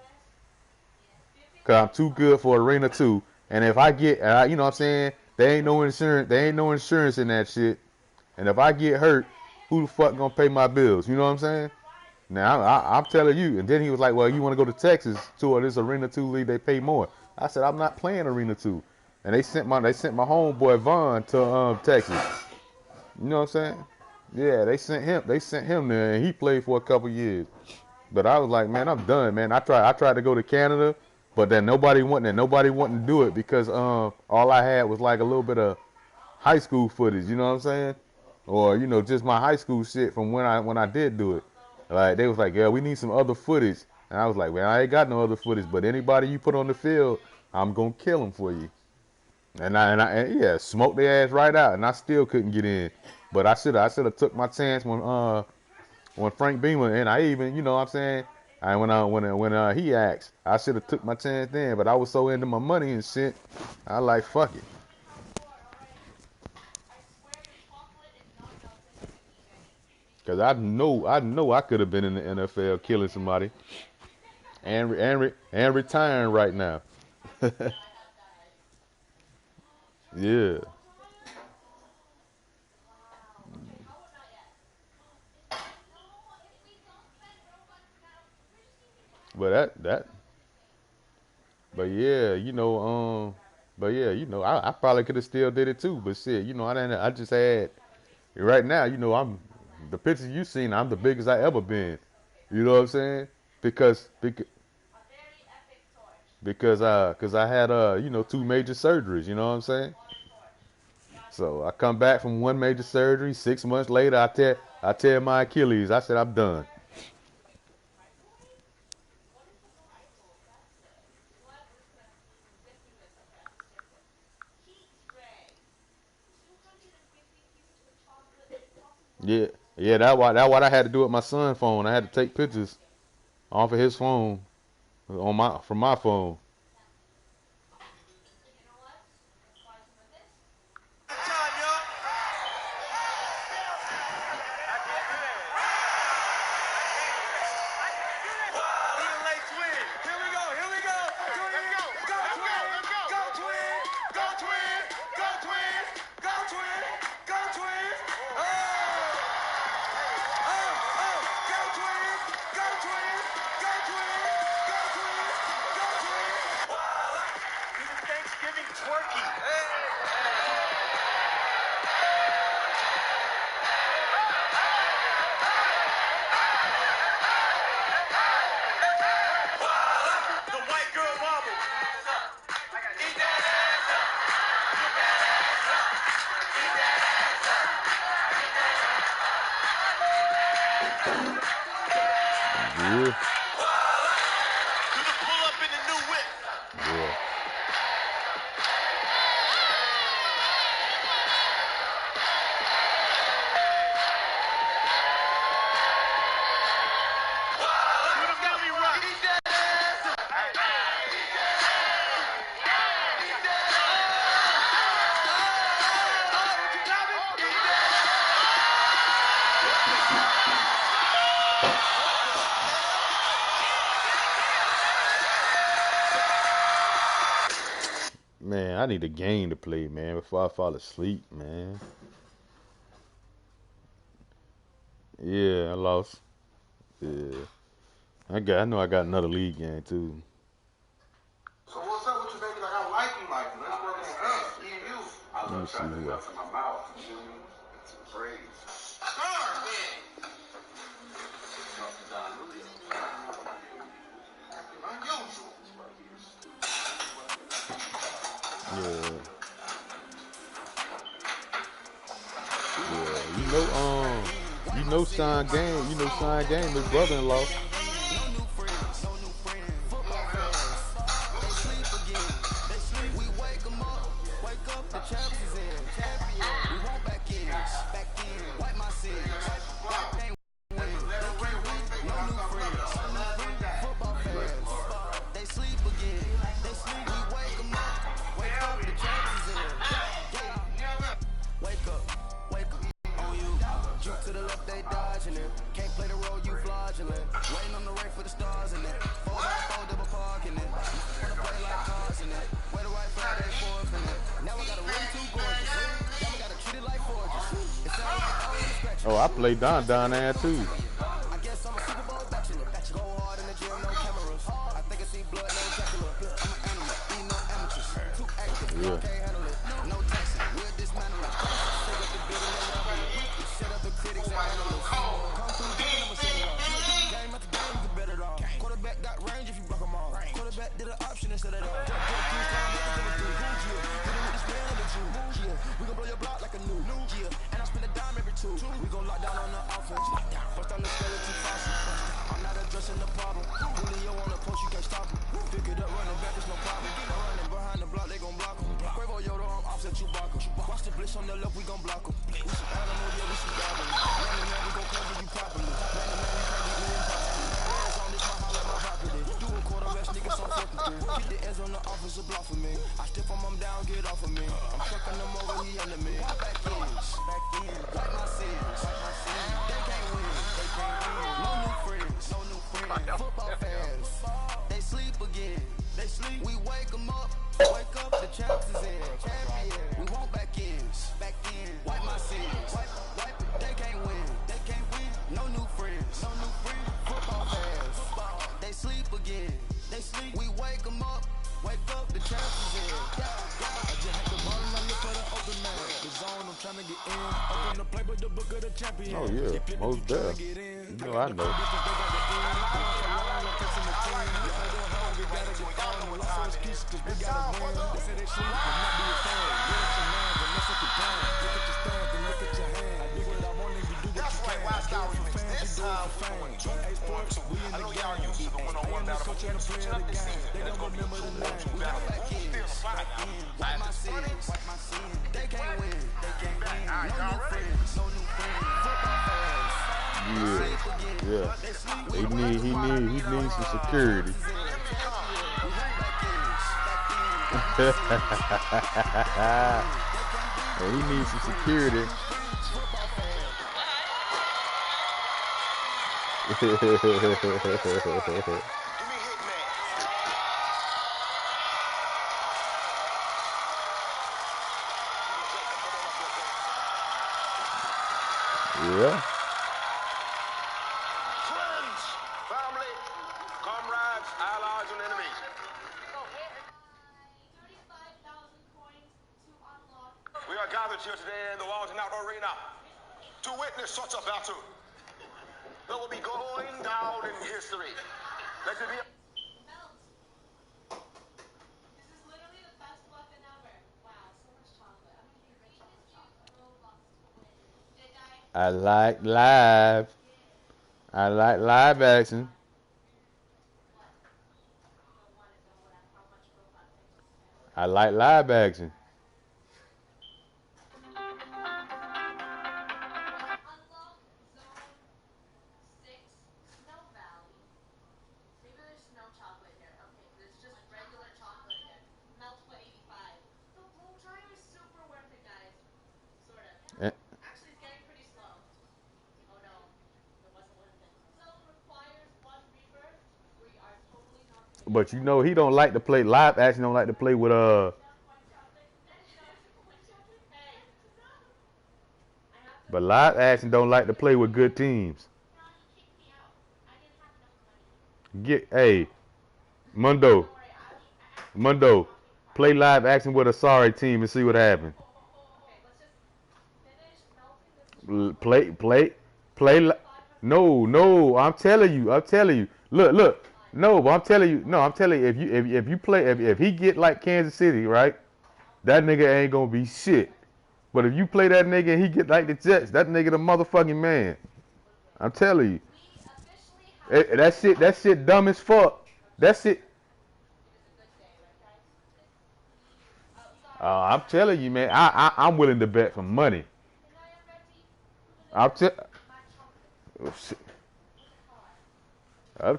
because I'm too good for Arena 2. And if I get, you know what I'm saying, there ain't no insurance in that shit. And if I get hurt, who the fuck gonna pay my bills? You know what I'm saying? Now I'm telling you. And then he was like, well, you want to go to Texas to this Arena 2 league? They pay more. I said, I'm not playing Arena 2. And they sent my homeboy Vaughn to Texas. You know what I'm saying? Yeah, they sent him there, and he played for a couple years. But I was like, man, I'm done, man. I tried to go to Canada, but then nobody wanted to do it because all I had was like a little bit of high school footage, you know what I'm saying? Or, you know, just my high school shit from when I did do it. Like, they was like, yeah, we need some other footage. And I was like, well, I ain't got no other footage, but anybody you put on the field, I'm going to kill them for you. And I smoked their ass right out, and I still couldn't get in. But I should have took my chance when Frank Beamer, and I even, you know what I'm saying, when he asked, I should have took my chance then, but I was so into my money and shit, I like, fuck it. Cause I know I could have been in the NFL killing somebody and retiring right now. Yeah. But I probably could have still did it too. But shit, you know, I just had right now, you know, the pictures you seen, I'm the biggest I ever been. You know what I'm saying? Because I had you know, 2 major surgeries, you know what I'm saying? So I come back from 1 major surgery, 6 months later I tear my Achilles. I said I'm done. Yeah, that's what I had to do with my son's phone. I had to take pictures off of his phone from my phone. Yeah. Pull up in the new whip. Yeah. Man, I need a game to play, man, before I fall asleep, man. Yeah, I lost. Yeah. I know I got another league game too. So what's up with you, baby? Like, I like you, let's work on us. Me and you. Let me see here. In my mouth. It's a phrase. Yeah. You know Sean Game, his brother-in-law. Oh, I play down there too. Yeah. We gon' blow your block like a new year. And I spend a dime every two. We gon' lock down on the offense. First on the skeleton faucet. I'm not addressing the problem. Julio on the post, you can't stop him. Pick it up, running back, it's no problem. Running behind the block, they gon' block him. Quavo Yoda, I'm offset Chewbacca. Watch the blitz on the left, we gon' block him. We some animal, yeah, we some goblin. Running man, we gon' cover you properly. Running man, we can't get me impossible. Hands on this, my holla, my property. Do a quarter rest, niggas so fucking cool. Keep the ends on the offensive block for me. I stiff him down, get off of me. I'm trucking them over, he under me. Back in, like my sins. They can't win, No new friends, Football fans, they sleep again. We wake them up, the champs is in. We want back in, wipe my sins. They can't win, no new friends. Football fans, they sleep again. We wake them up, the champs is in. I just had the ball and I look for the open man. The zone, I'm trying to get in. Open the play with the book of the champion. Oh yeah, most deaf. You know I know. That's right, Wise Guy Remix. This time we're doing 2-4-2. I know y'all used to the one-on-one battle, but we're switching up this season. It's gonna be 2-4-2 battle. Who's still fine now? They can't win. All right, y'all ready? Yeah. He needs some security. He needs some security. Yeah. Friends, family, comrades, allies, and enemies. We are gathered here today in the Walton Out Arena to witness such a battle that will be going down in history. Let it be. This is literally the best weapon ever. Wow, so much chocolate. I'm gonna be rich with chocolate. Did I? I like live. I like live action. I like live action. But you know he don't like to play live action. Don't like to play with But live action don't like to play with good teams. Mundo, play live action with a sorry team and see what happens. Play. No. I'm telling you. Look. No, but I'm telling you. If you play, if he get like Kansas City, right, that nigga ain't gonna be shit. But if you play that nigga and he get like the Jets, that nigga the motherfucking man. I'm telling you. That shit dumb as fuck. That shit. I'm telling you, man. I'm willing to bet some money. I'm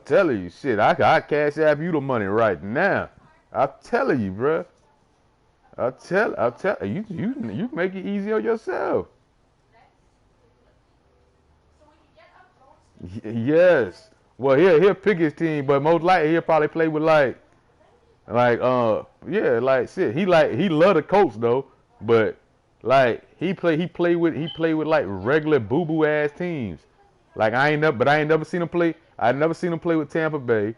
telling you, shit. I cash app you the money right now. I'm telling you, bruh. I'll tell you make it easy on yourself. Yes. Well, he'll pick his team, but most likely he'll probably play with like shit. He love the Colts though, but Like he played with like regular boo boo ass teams. Like I ain't never seen him play. I never seen him play with Tampa Bay.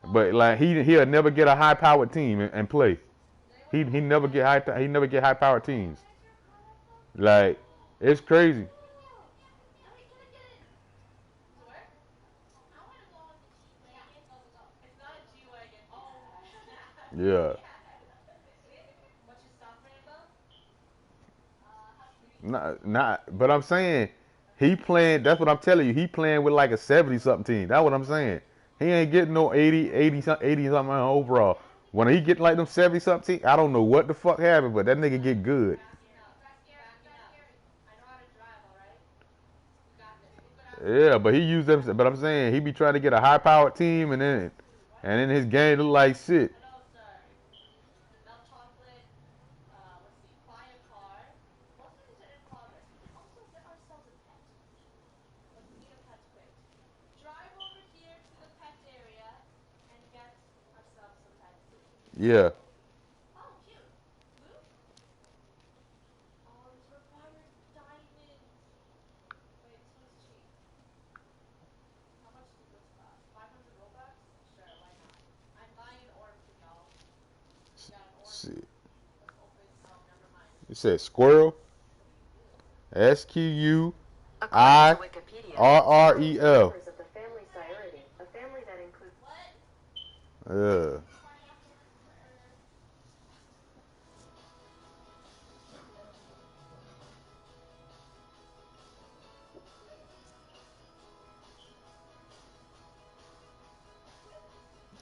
But like he'll never get a high powered team and play. He never get high powered teams. Like it's crazy. Yeah. But I'm saying he playing. That's what I'm telling you. He playing with like a 70 something team. That's what I'm saying. He ain't getting no 80 something overall. When he get like them 70 something, I don't know what the fuck happened, but that nigga get good. Yeah, but he used them. But I'm saying he be trying to get a high powered team, and then his game look like shit. Yeah. Shit. You said squirrel. SQUIRREL. Yeah.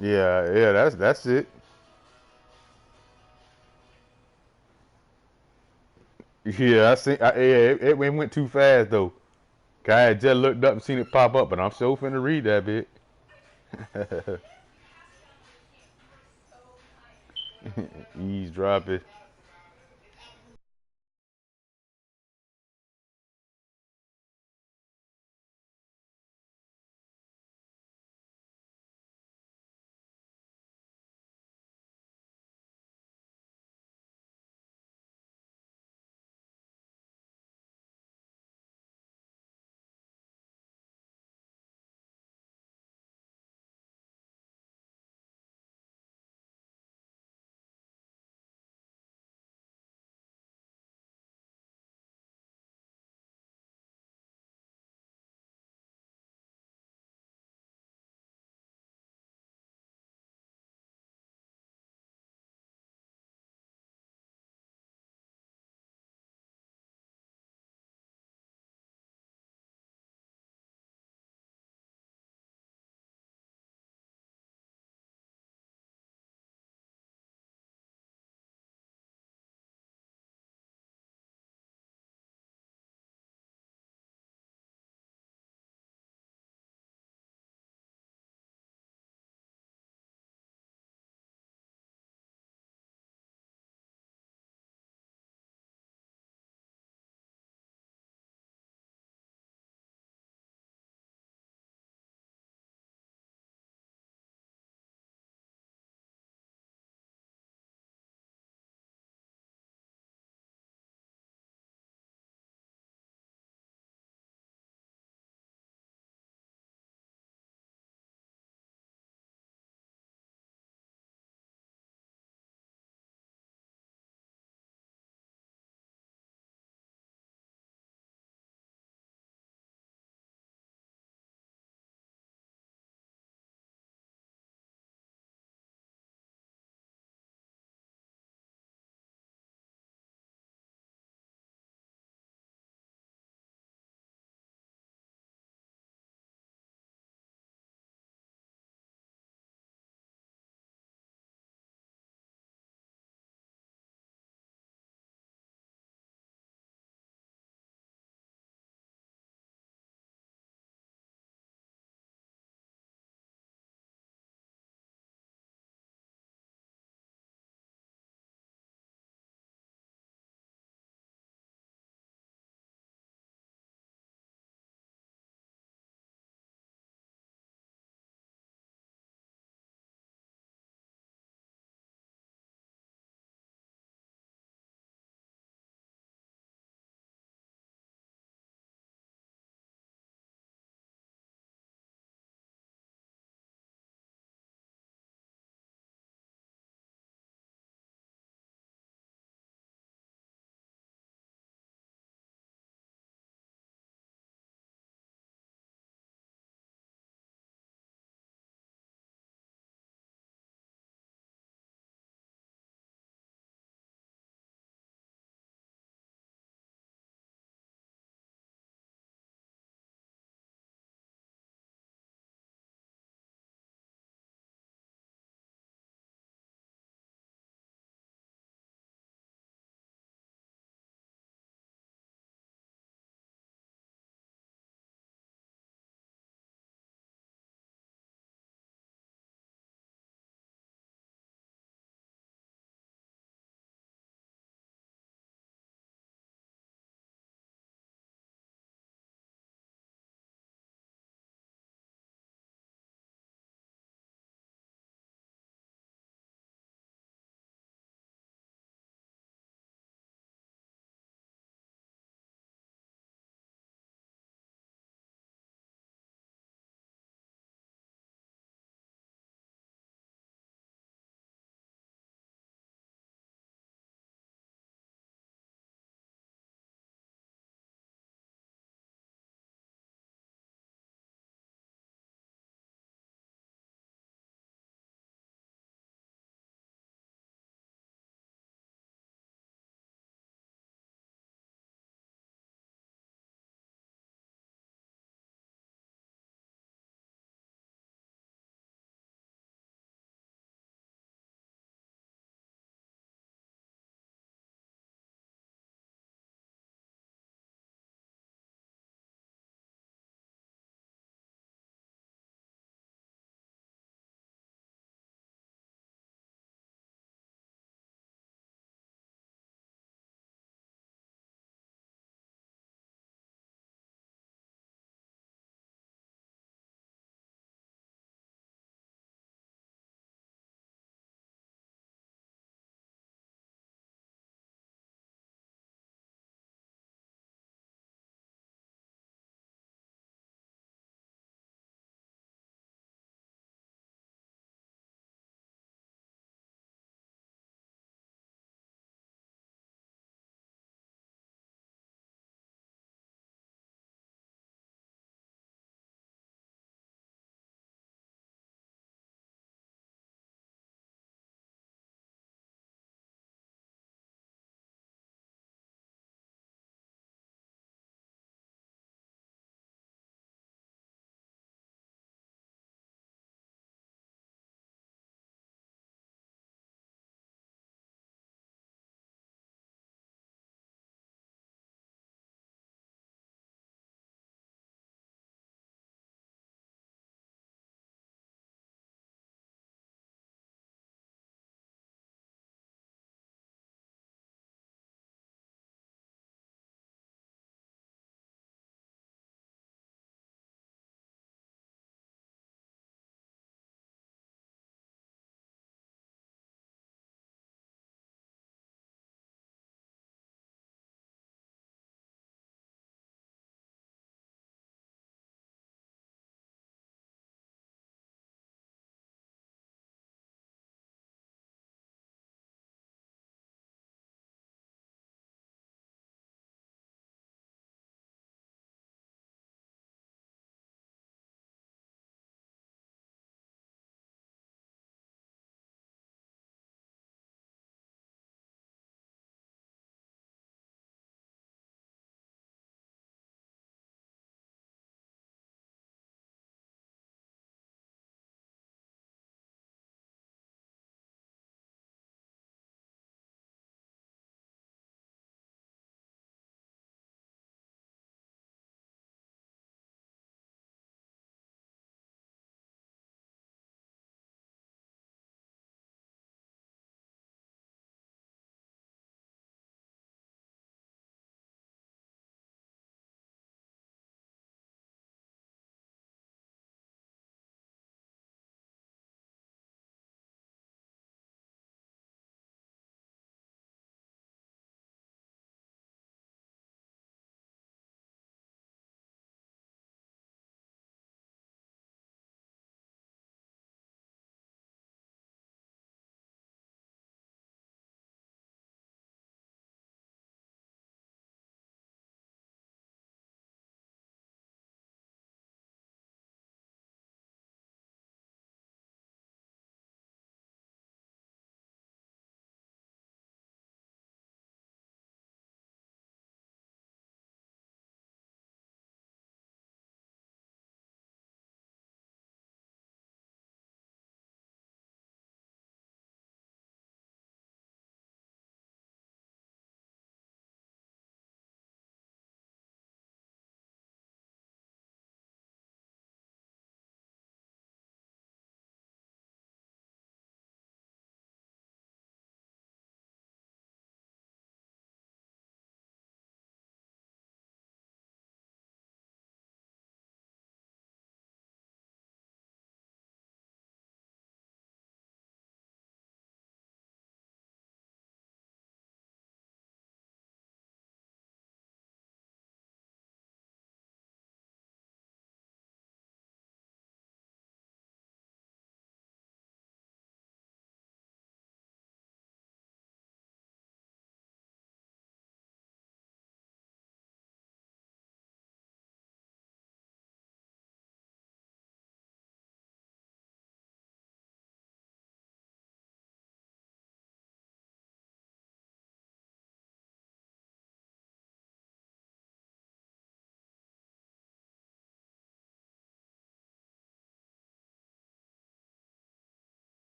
Yeah, that's it. Yeah, it went too fast though. I had just looked up and seen it pop up, but I'm so finna read that bit. Eavesdropping.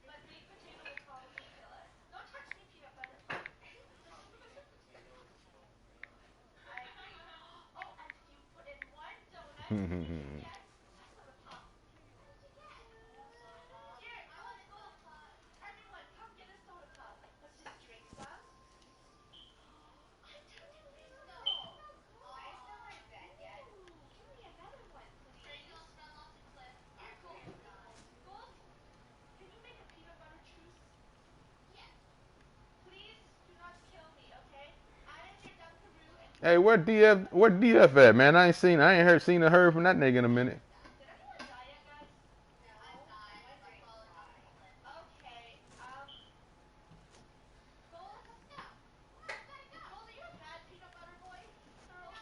But baked potato will probably kill us. Don't touch me, peanut butter. I oh, and you put in one donut. Yes. That's for the pop. What did you get? Here, I want a soda pop. Everyone, come get a soda pop. Let's just drink some. I'm touching Ringo. Oh, I smell my breath yet. Give me another one, please. There you go, smell off the cliff. Here, Gold. Gold, can you make a peanut butter truce? Yes. Please do not kill me, okay? I am your dunkaroo and Hey, where DF at, man? I ain't seen or heard from that nigga in a minute. did anyone die yet, guys? No. Why is it called okay, Gold, stop. I gotta go. Gold, are you a bad peanut butter boy? No.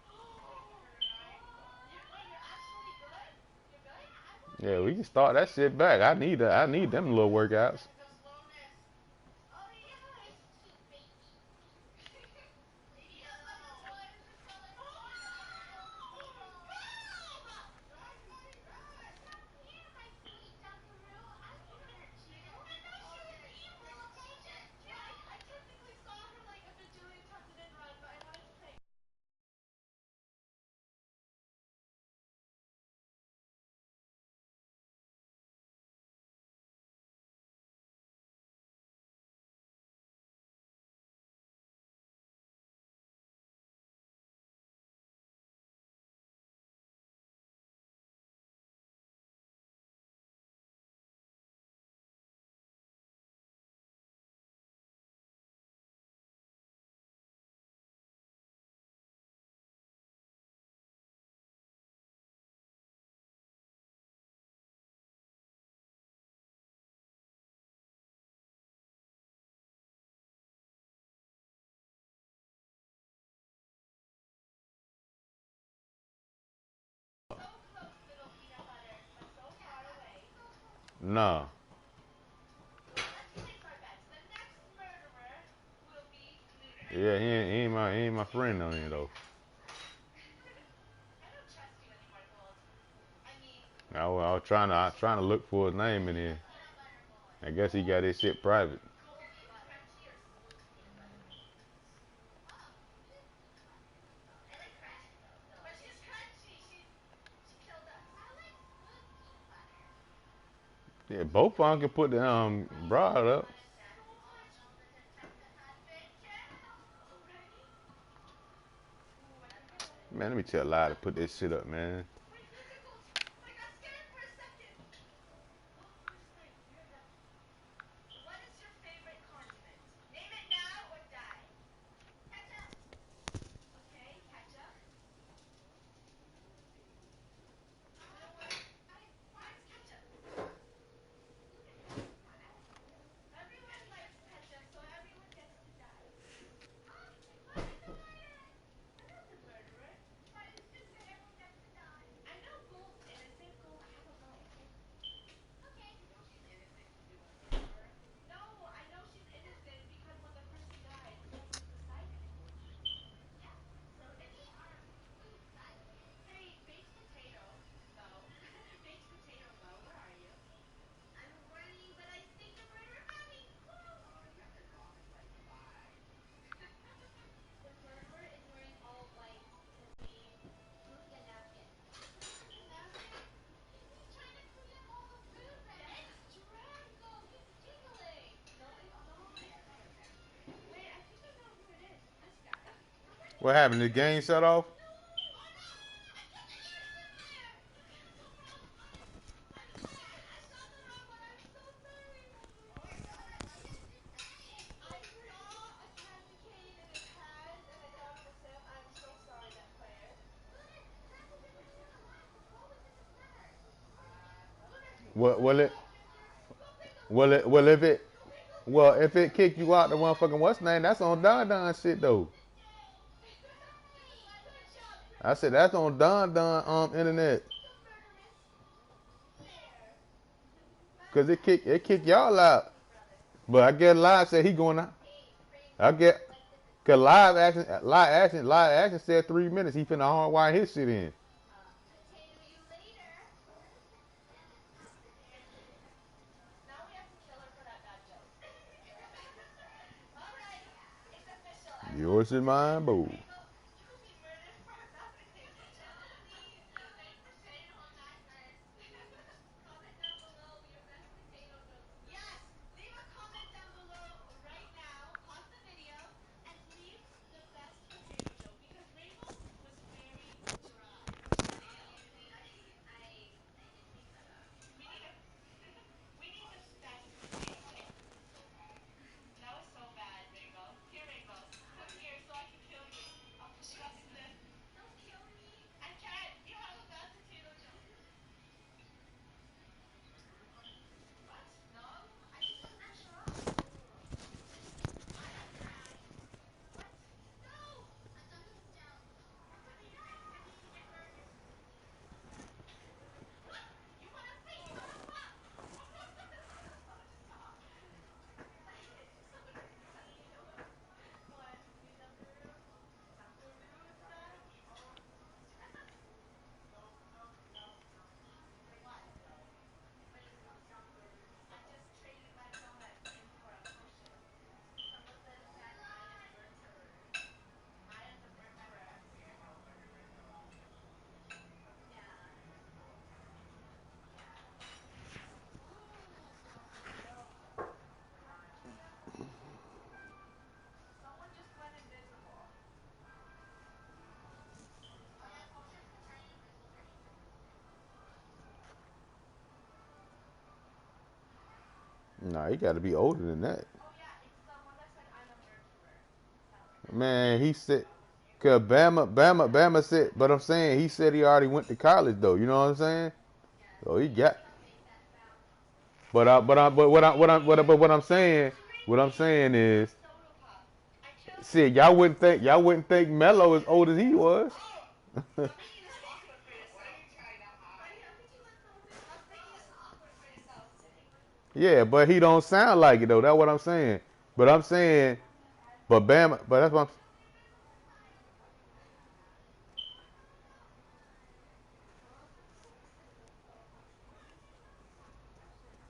No, I'm good. Wait, you're actually good? You're good? Yeah, I want Yeah, we can start that shit back. I need them little workouts. the slowness. Oh, yes. Cute baby. Peanut butter boy with the color. Stop here, my sweet dunkaroo. I won't hurt you. I know she was evil, okay? I technically saw her like a bajillion times and didn't run, but I wanted to play. So close, little peanut butter, but so far away. Nah. Let's place our bets. The next murderer will be neutered. Yeah, he ain't my friend on here though. I don't trust you anymore, Gold. I mean, I was trying to look for his name in here. peanut butter boy. I guess he got his shit private. Golden crunchy or smooth peanut butter? Oh, smooth peanut butter. I like crunchy though. But she's crunchy. She killed us. I like smooth peanut butter. Yeah, both of them can put the broad up. Already? Ooh, I think I got it. Man, let me tell Lie to put this shit up, man. Wait, physicals! I got scared for a second. Oh, first thing, you're the. What is your favorite condiment? Name it now or die. Ketchup. Okay, ketchup. Mine's ketchup. Everyone likes ketchup, so everyone gets to die. What is the murderer? I'm not the murderer. But you just said everyone gets to die. I know Gold's innocent. Gold, have a go, okay? Okay. You know she's innocent because you want to murder her? No, I know she's innocent because when the person died, Gold was beside him. Yeah. So it's who's beside him? Hey, baked potato, though. Baked potato, though. Where are you? I'm running, but I think the murderer found me. Oh, you have to run and like fly. The murderer is wearing all white because he threw me a napkin. A napkin? He's trying to clean up all the food that is Strangle. He's giggling. No, it's not. It's not a napkin. Wait, I think I know who it is. This guy. What happened? The game shut off? No! Oh no! I killed the innocent man! I'm sorry. I shot the wrong one. I'm so sorry. Oh my god, why didn't you say? I saw a candy cane in his hand and I thought it was him. I'm so sorry then, player. Lunas, that was in the cinema. What was in the center? Lunas, What will it? go take a look. Will if it? Go take a look. Well, if it kick you out the motherfucking what's name, that's on Don shit though. Good job, I Prince. said that's on Don internet. The murderess. Where? Cause it kick y'all out. But I guess Live said he going to. Hey, Prince. I get. Like the Cause live action said 3 minutes. He finna hardwire his shit in. potato you later. Yours and mine, boo. Nah, he got to be older than that. Man, he said, cause Bama said, but I'm saying he said he already went to college though. You know what I'm saying? So he got. But what I'm saying is, see, y'all wouldn't think Melo as old as he was. Yeah, but he don't sound like it though. That's what I'm saying. But I'm saying, but that's what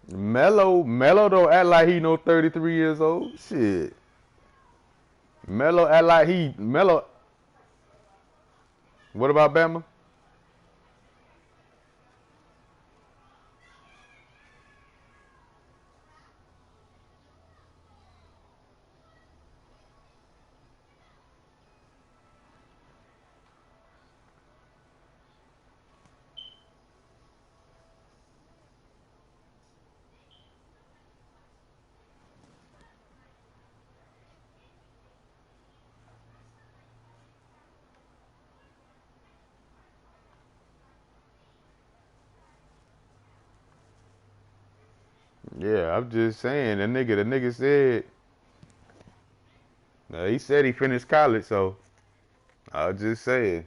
Melo don't act like he no 33 years old. Shit. Melo act like Melo. What about Bama? Yeah, I'm just saying. The nigga said. He said he finished college, so I was just saying.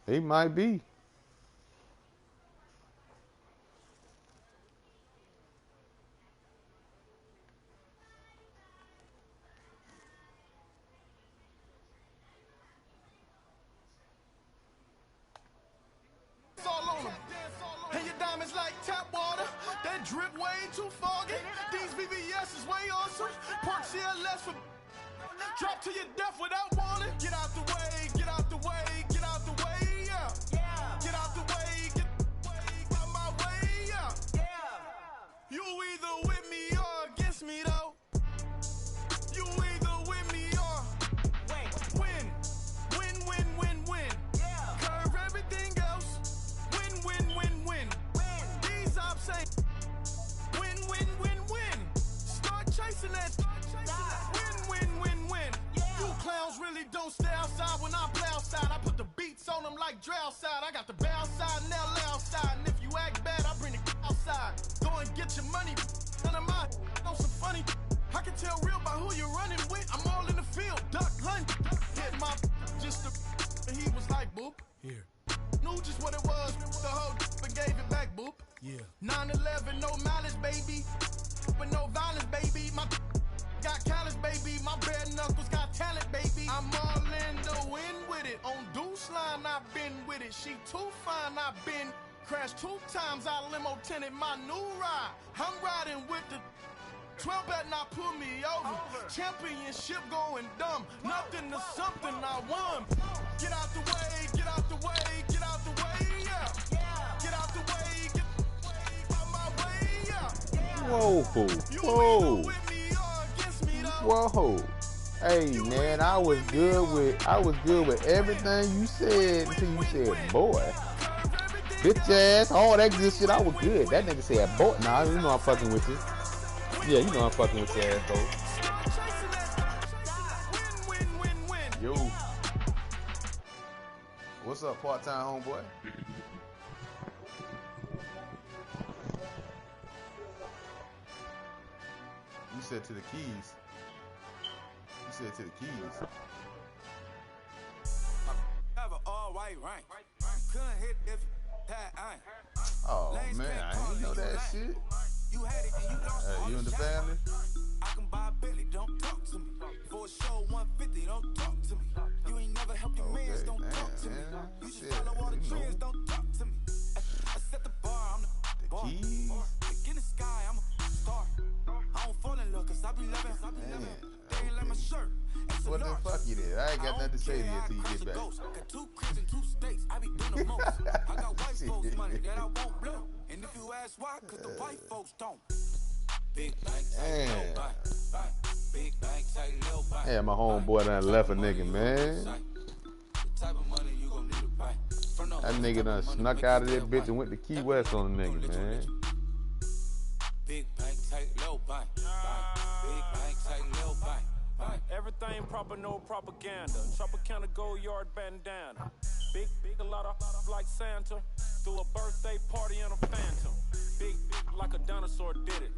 He might be. All on 'em. And your diamonds like tap water. That drip way too foggy. These VVS is way awesome. Park CLS for drop to your death without warning. Get out the way, get out the way, get out the way, yeah. Get out the way, get out my way, yeah. You either with me or against me though. You either with me or win. Win, win, win, win. Curve everything else. Win, win, win, win. These ops say win, win, win, win. Start chasing that. Win, win, win, win. You clowns really don't stay outside when I play outside. I put the beats on them like Dre outside. I got the bow side and LA outside. And if you act bad, I bring the outside. Go and get your money. None of my know some funny. I can tell real by who you're running with. I'm all in the field. Duck hunt. Hit my just and he was like, boop. Here. Knew just what it was. The whole and gave it back, boop. Yeah. 9/11, no malice, baby. But no violence, baby. My got callous, baby. My bare knuckles got talent, baby. I'm all in the wind with it. On Deuce line, I've been with with it. She too fine, I been crashed 2 times. I limo tinted my new ride. I'm riding with the 12 better not pull me over. Championship going dumb. Nothing to something I won. Get out the way, get out the way, get out the way, yeah. Get out the way, get out my way, yeah. Whoa, whoa, whoa. Hey man, I was good with everything you said until you said boy. Bitch ass, all that good shit, I was good. That nigga said boy. Nah, you know I'm fucking with you. Yeah, you know I'm fucking with your asshole. Yo. What's up, part-time homeboy? You said to the keys. You said to the keys. Oh man, I didn't know that shit. You and the family? I can buy a Billy, don't talk to me. For a show 150, don't talk to me. You ain't never helped your mans, don't talk to me. You just follow all the trends, don't talk to me. I set the bar, I'm the bar. Keys. In the sky, I'm a star. I don't fall in love, cause I be loving. They ain't like my shirt. What the fuck you did? I ain't got nothing to say to you until you get back. Got 2 cribs and 2 states, I be doing the most. I got white folks money that I won't blow. And if you ask why, cause the white folks don't. Big bang, tight, low bang. Big bang, tight, low bang. Yeah, my homeboy done left a nigga, man. That nigga done snuck out of that bitch and went to Key West on the nigga, man. Big bang, tight, low bang. Big bang, tight, low bang. Everything proper, no propaganda. Tropicana gold yard bandana. Big, a lot of like Santa. Threw a birthday party in a phantom. Big like a dinosaur did it.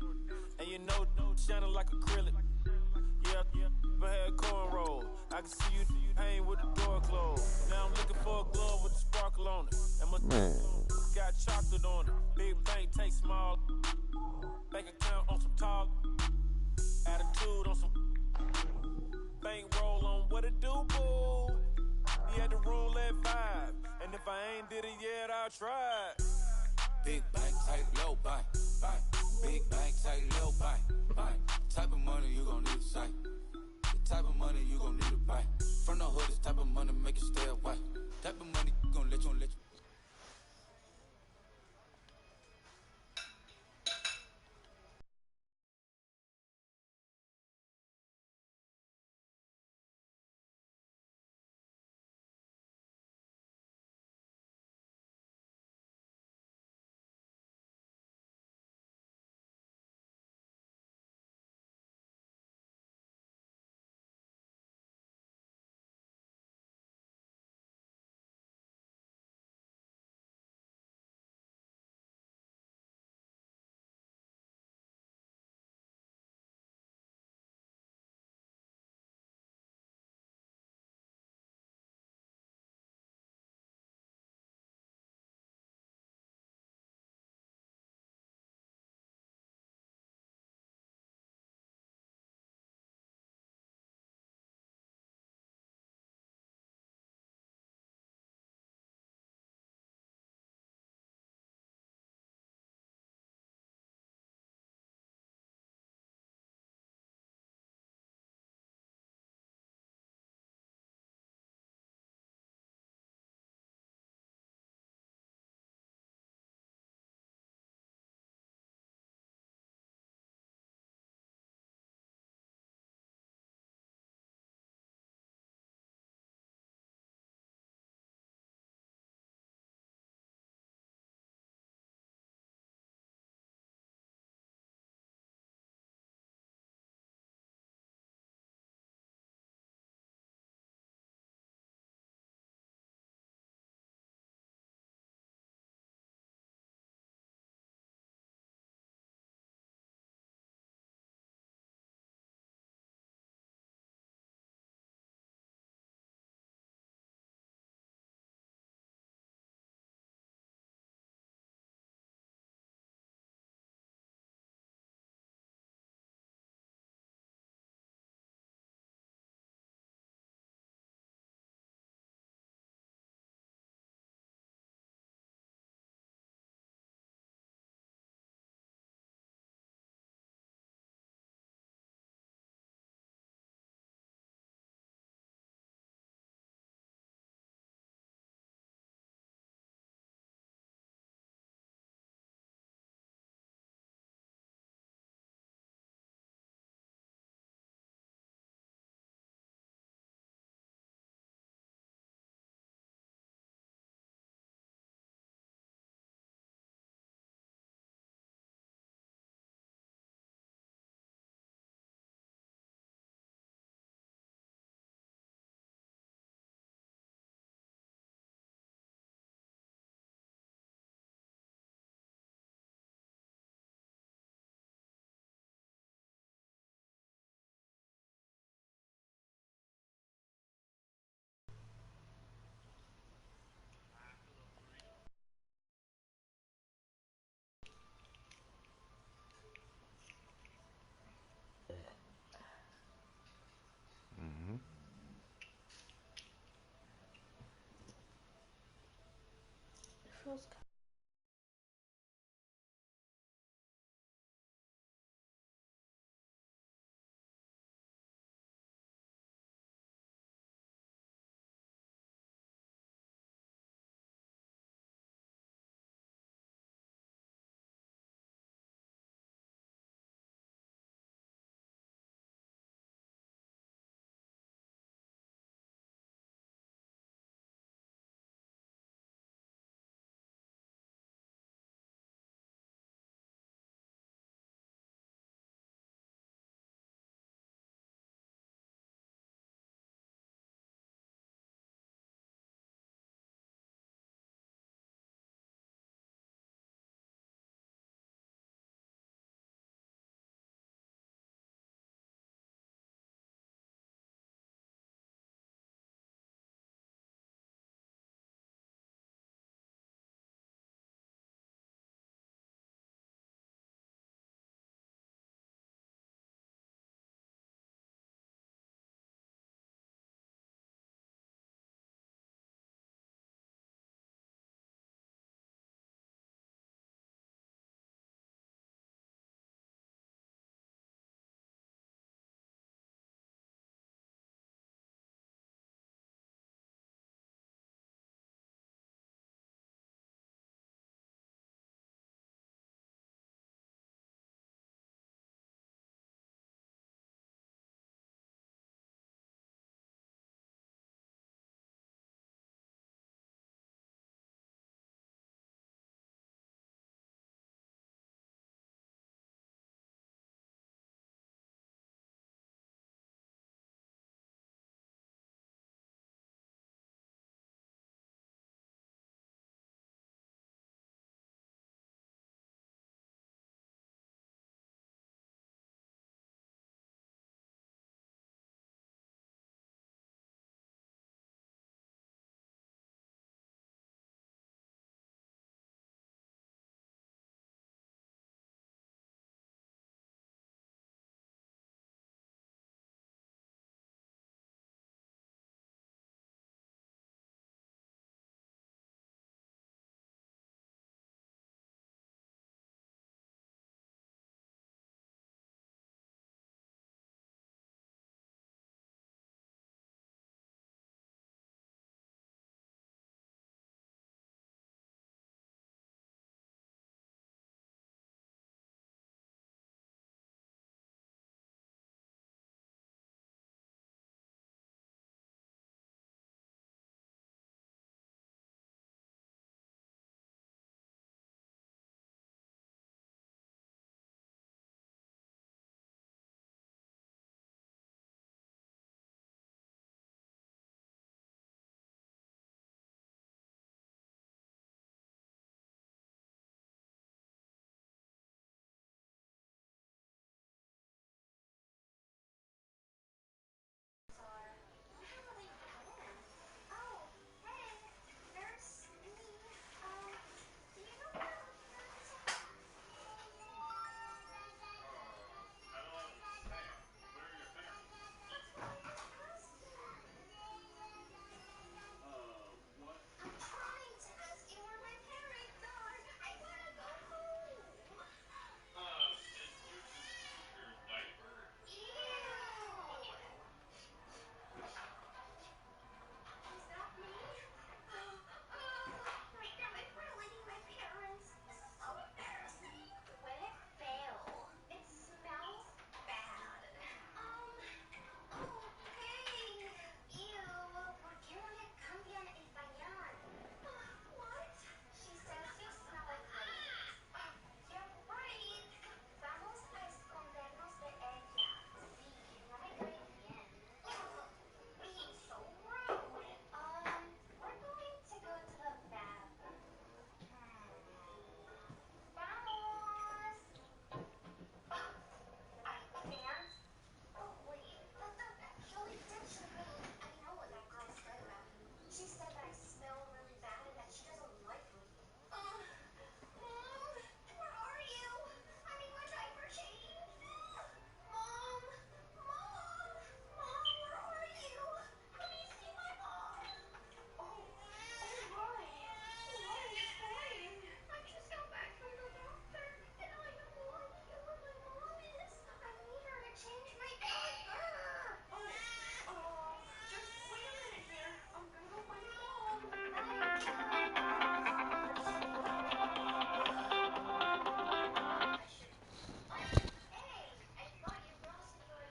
And you know, shining like acrylic. Yeah, I had cornrow. I can see you hang with the door closed. Now I'm looking for a glove with the sparkle on it. And my got chocolate on it. Big bank, take small. Bank account on some talk. Attitude on some. Bank roll on what it do, boo. He had the roulette vibe. And if I ain't did it yet, I'll try. Big bang, tight, low bang. Big bang, tight, low bang. Type of money you gon' need to sight. The type of money you gon' need to buy. From the hood, this type of money make you stay away. Type of money gon' let you. Close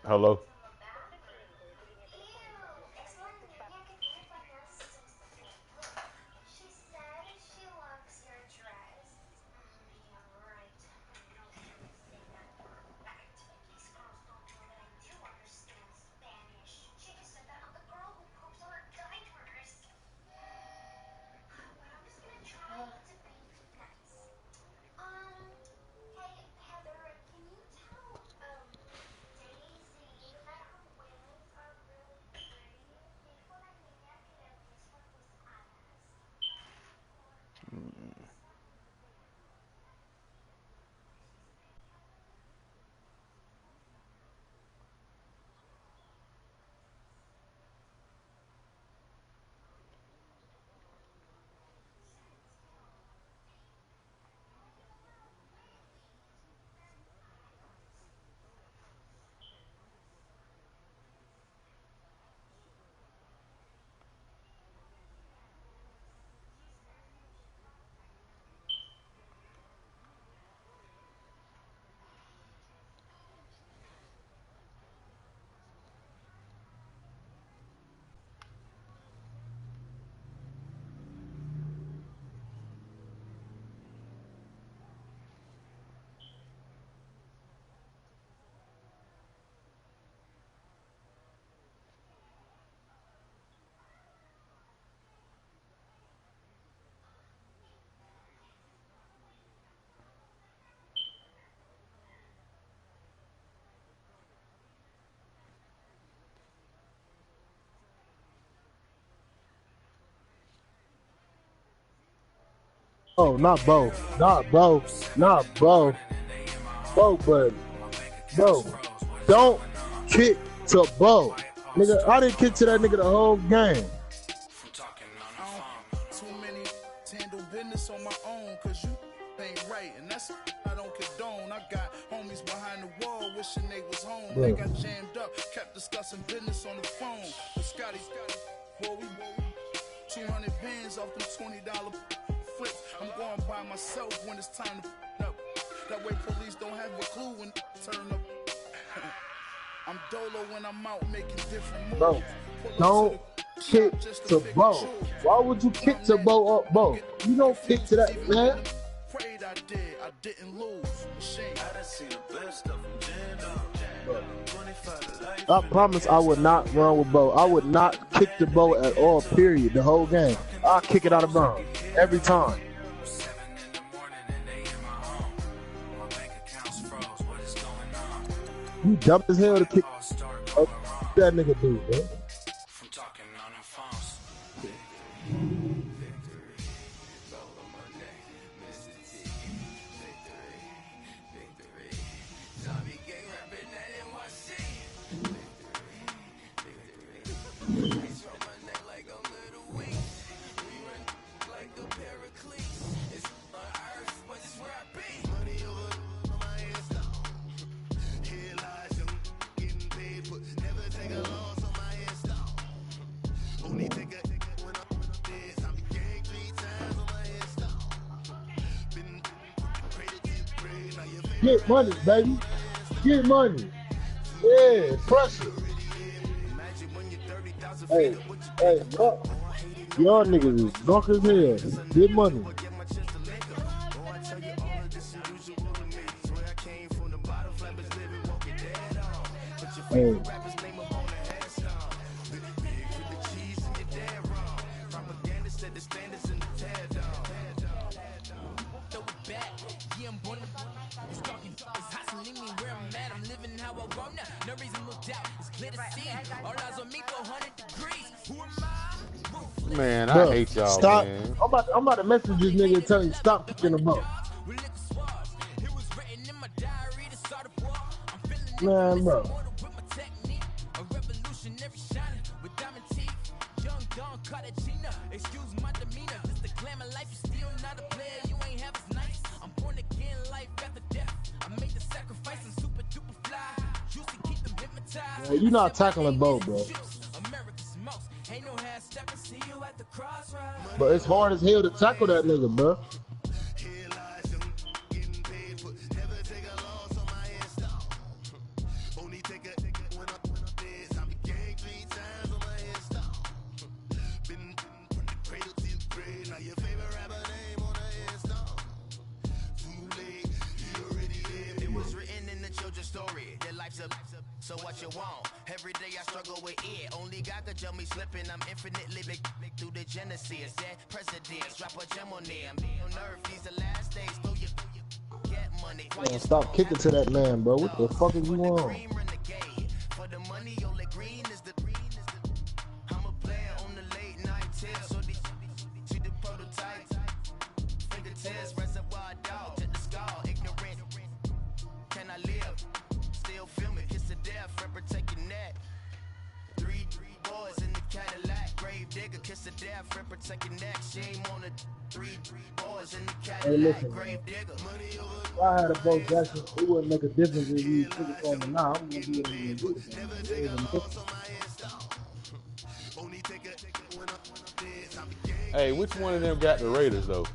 Hello. Oh, not Bo. Not Bo. Not Bo. Bo, buddy. Bro, don't kick to Bo. Nigga, I didn't kick to that nigga the whole game. Too many to handle business on my own, cause you ain't right, and that's I don't condone. I got homies behind the wall wishing they was home. They got jammed up, kept discussing business on the phone. But Scotty, boy, we 200 bands off them $20 flips. I'm going by myself when it's time to up. That way police don't have a clue when turn up. I'm dolo when I'm out making different moves. Bro, don't kick to Bo. Why would you kick to Bo up Bo? You don't kick to that man. Prayed I did, I didn't lose. Shame. I done seen the best of them. I promise I would not run with Bo. I would not kick the Bo at all, period, the whole game. I'll kick it out of bounds every time. You dumb as hell to kick that nigga dude, man. Get money, baby. Get money. Yeah, pressure. Hey, y'all niggas is drunk as hell. Get money. Hey. Man, I hate y'all, stop. Man. I'm about to message this nigga and tell him stop kicking him up. Man, bro. Yeah, you not tackling Bo, bro. But it's hard as hell to tackle that nigga, bro. when I'm dead. I be gang 3 times on my headstone. Been from the cradle to the grave. Now your favorite rapper name on the headstone. Too late, you already dead. It was written in the children's story. Their life's a so what you want? Every day I struggle with it. Only God could tell me slipping. I'm infinitely big through the genesis. That presidents drop a gem on them. On earth, these the last days. Throw you get money. Man, stop kicking to that man, bro. What the fuck is you on? For the money, only green is the I'm a player on the late night tip. So they see the prototype. Fingertips, reservoir dog, check the skull. Ignorant. Can I live? Still film it, kiss the death, Ripper taking that. Three boys in the Cadillac, grave digger, kiss the death, Ripper taking that. Shame on the three boys in the Hey, Cadillac, listen, grave digger. if I had a Bo Jackson, it wouldn't make a difference if he took it from him now. I'm gonna do what I'm gonna do. It ain't a Hey, which one of them got the Raiders though?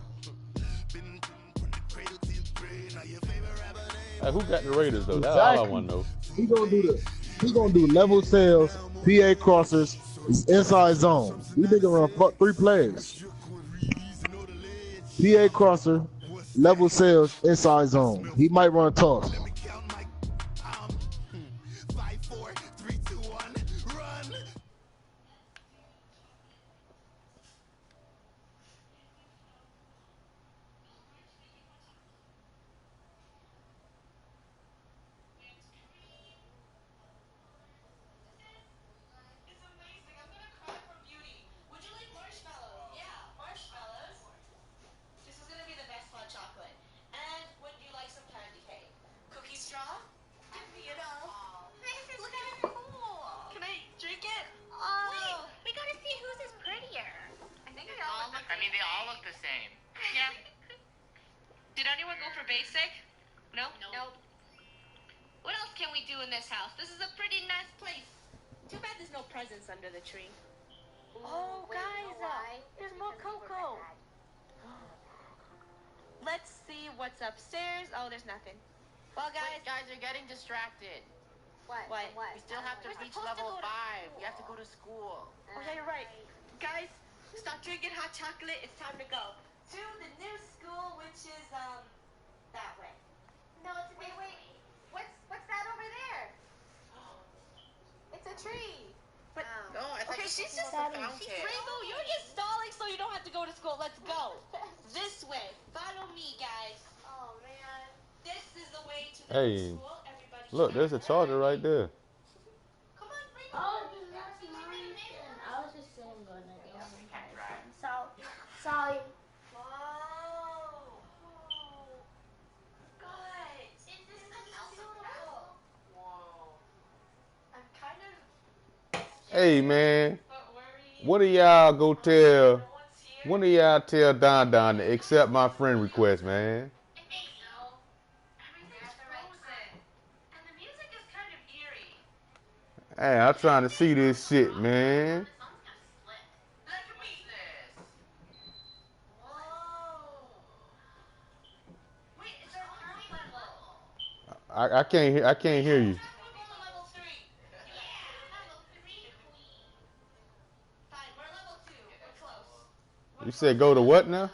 Hey, who got the Raiders though? That's all I want to know. He gonna do level sales, PA crossers, inside zone. We nigga run 3 plays. PA crosser, level sales, inside zone. He might run a toss. 5, 4, 3, 2, 1, run. It's amazing. I'm gonna cry from beauty. Would you like marshmallows? Yeah, marshmallows. This is gonna be the best hot chocolate. And would you like some candy cane? Cookie straw? Give me it all. Look at it. Cool. Can I drink it? Wait, we gotta see whose is prettier. I think they all look. I mean, they all look the same. Yeah. Did anyone go for basic? No. Nope. What else can we do in this house? This is a pretty nice place. Too bad there's no presents under the tree. Oh, guys, there's more cocoa. Let's see what's upstairs. Oh, there's nothing. Well, guys, You're getting distracted. What? What? We still have to reach level 5. You have to go to school. Oh, yeah, you're right. Guys, stop drinking hot chocolate. It's time to go to the new school, which is, that way. No, it's wait. What's that over there? It's a tree. But, Okay, she's just, Rainbow, you're just stalling so you don't have to go to school. Let's go. This way. Follow me, guys. Oh man. This is the way to the Hey, new school. Everybody look, there's a charger right there. Come on, bring Oh, that's mine. I was just saying going to go. Sorry. Wow. Guys, this is beautiful. Whoa. I'm kind of Hey man, but worried. what do y'all go tell? No one's here. When do y'all tell Don Don to accept my friend request, man? Everything's frozen. And the music is kind of eerie. Hey, I'm trying to see this shit, man. Look at me. Whoa. Wait, is there a current level? I can't hear you. Let's go to level 3. Level 3, queen. Fine, we're level 2. We're close. You said go to what now?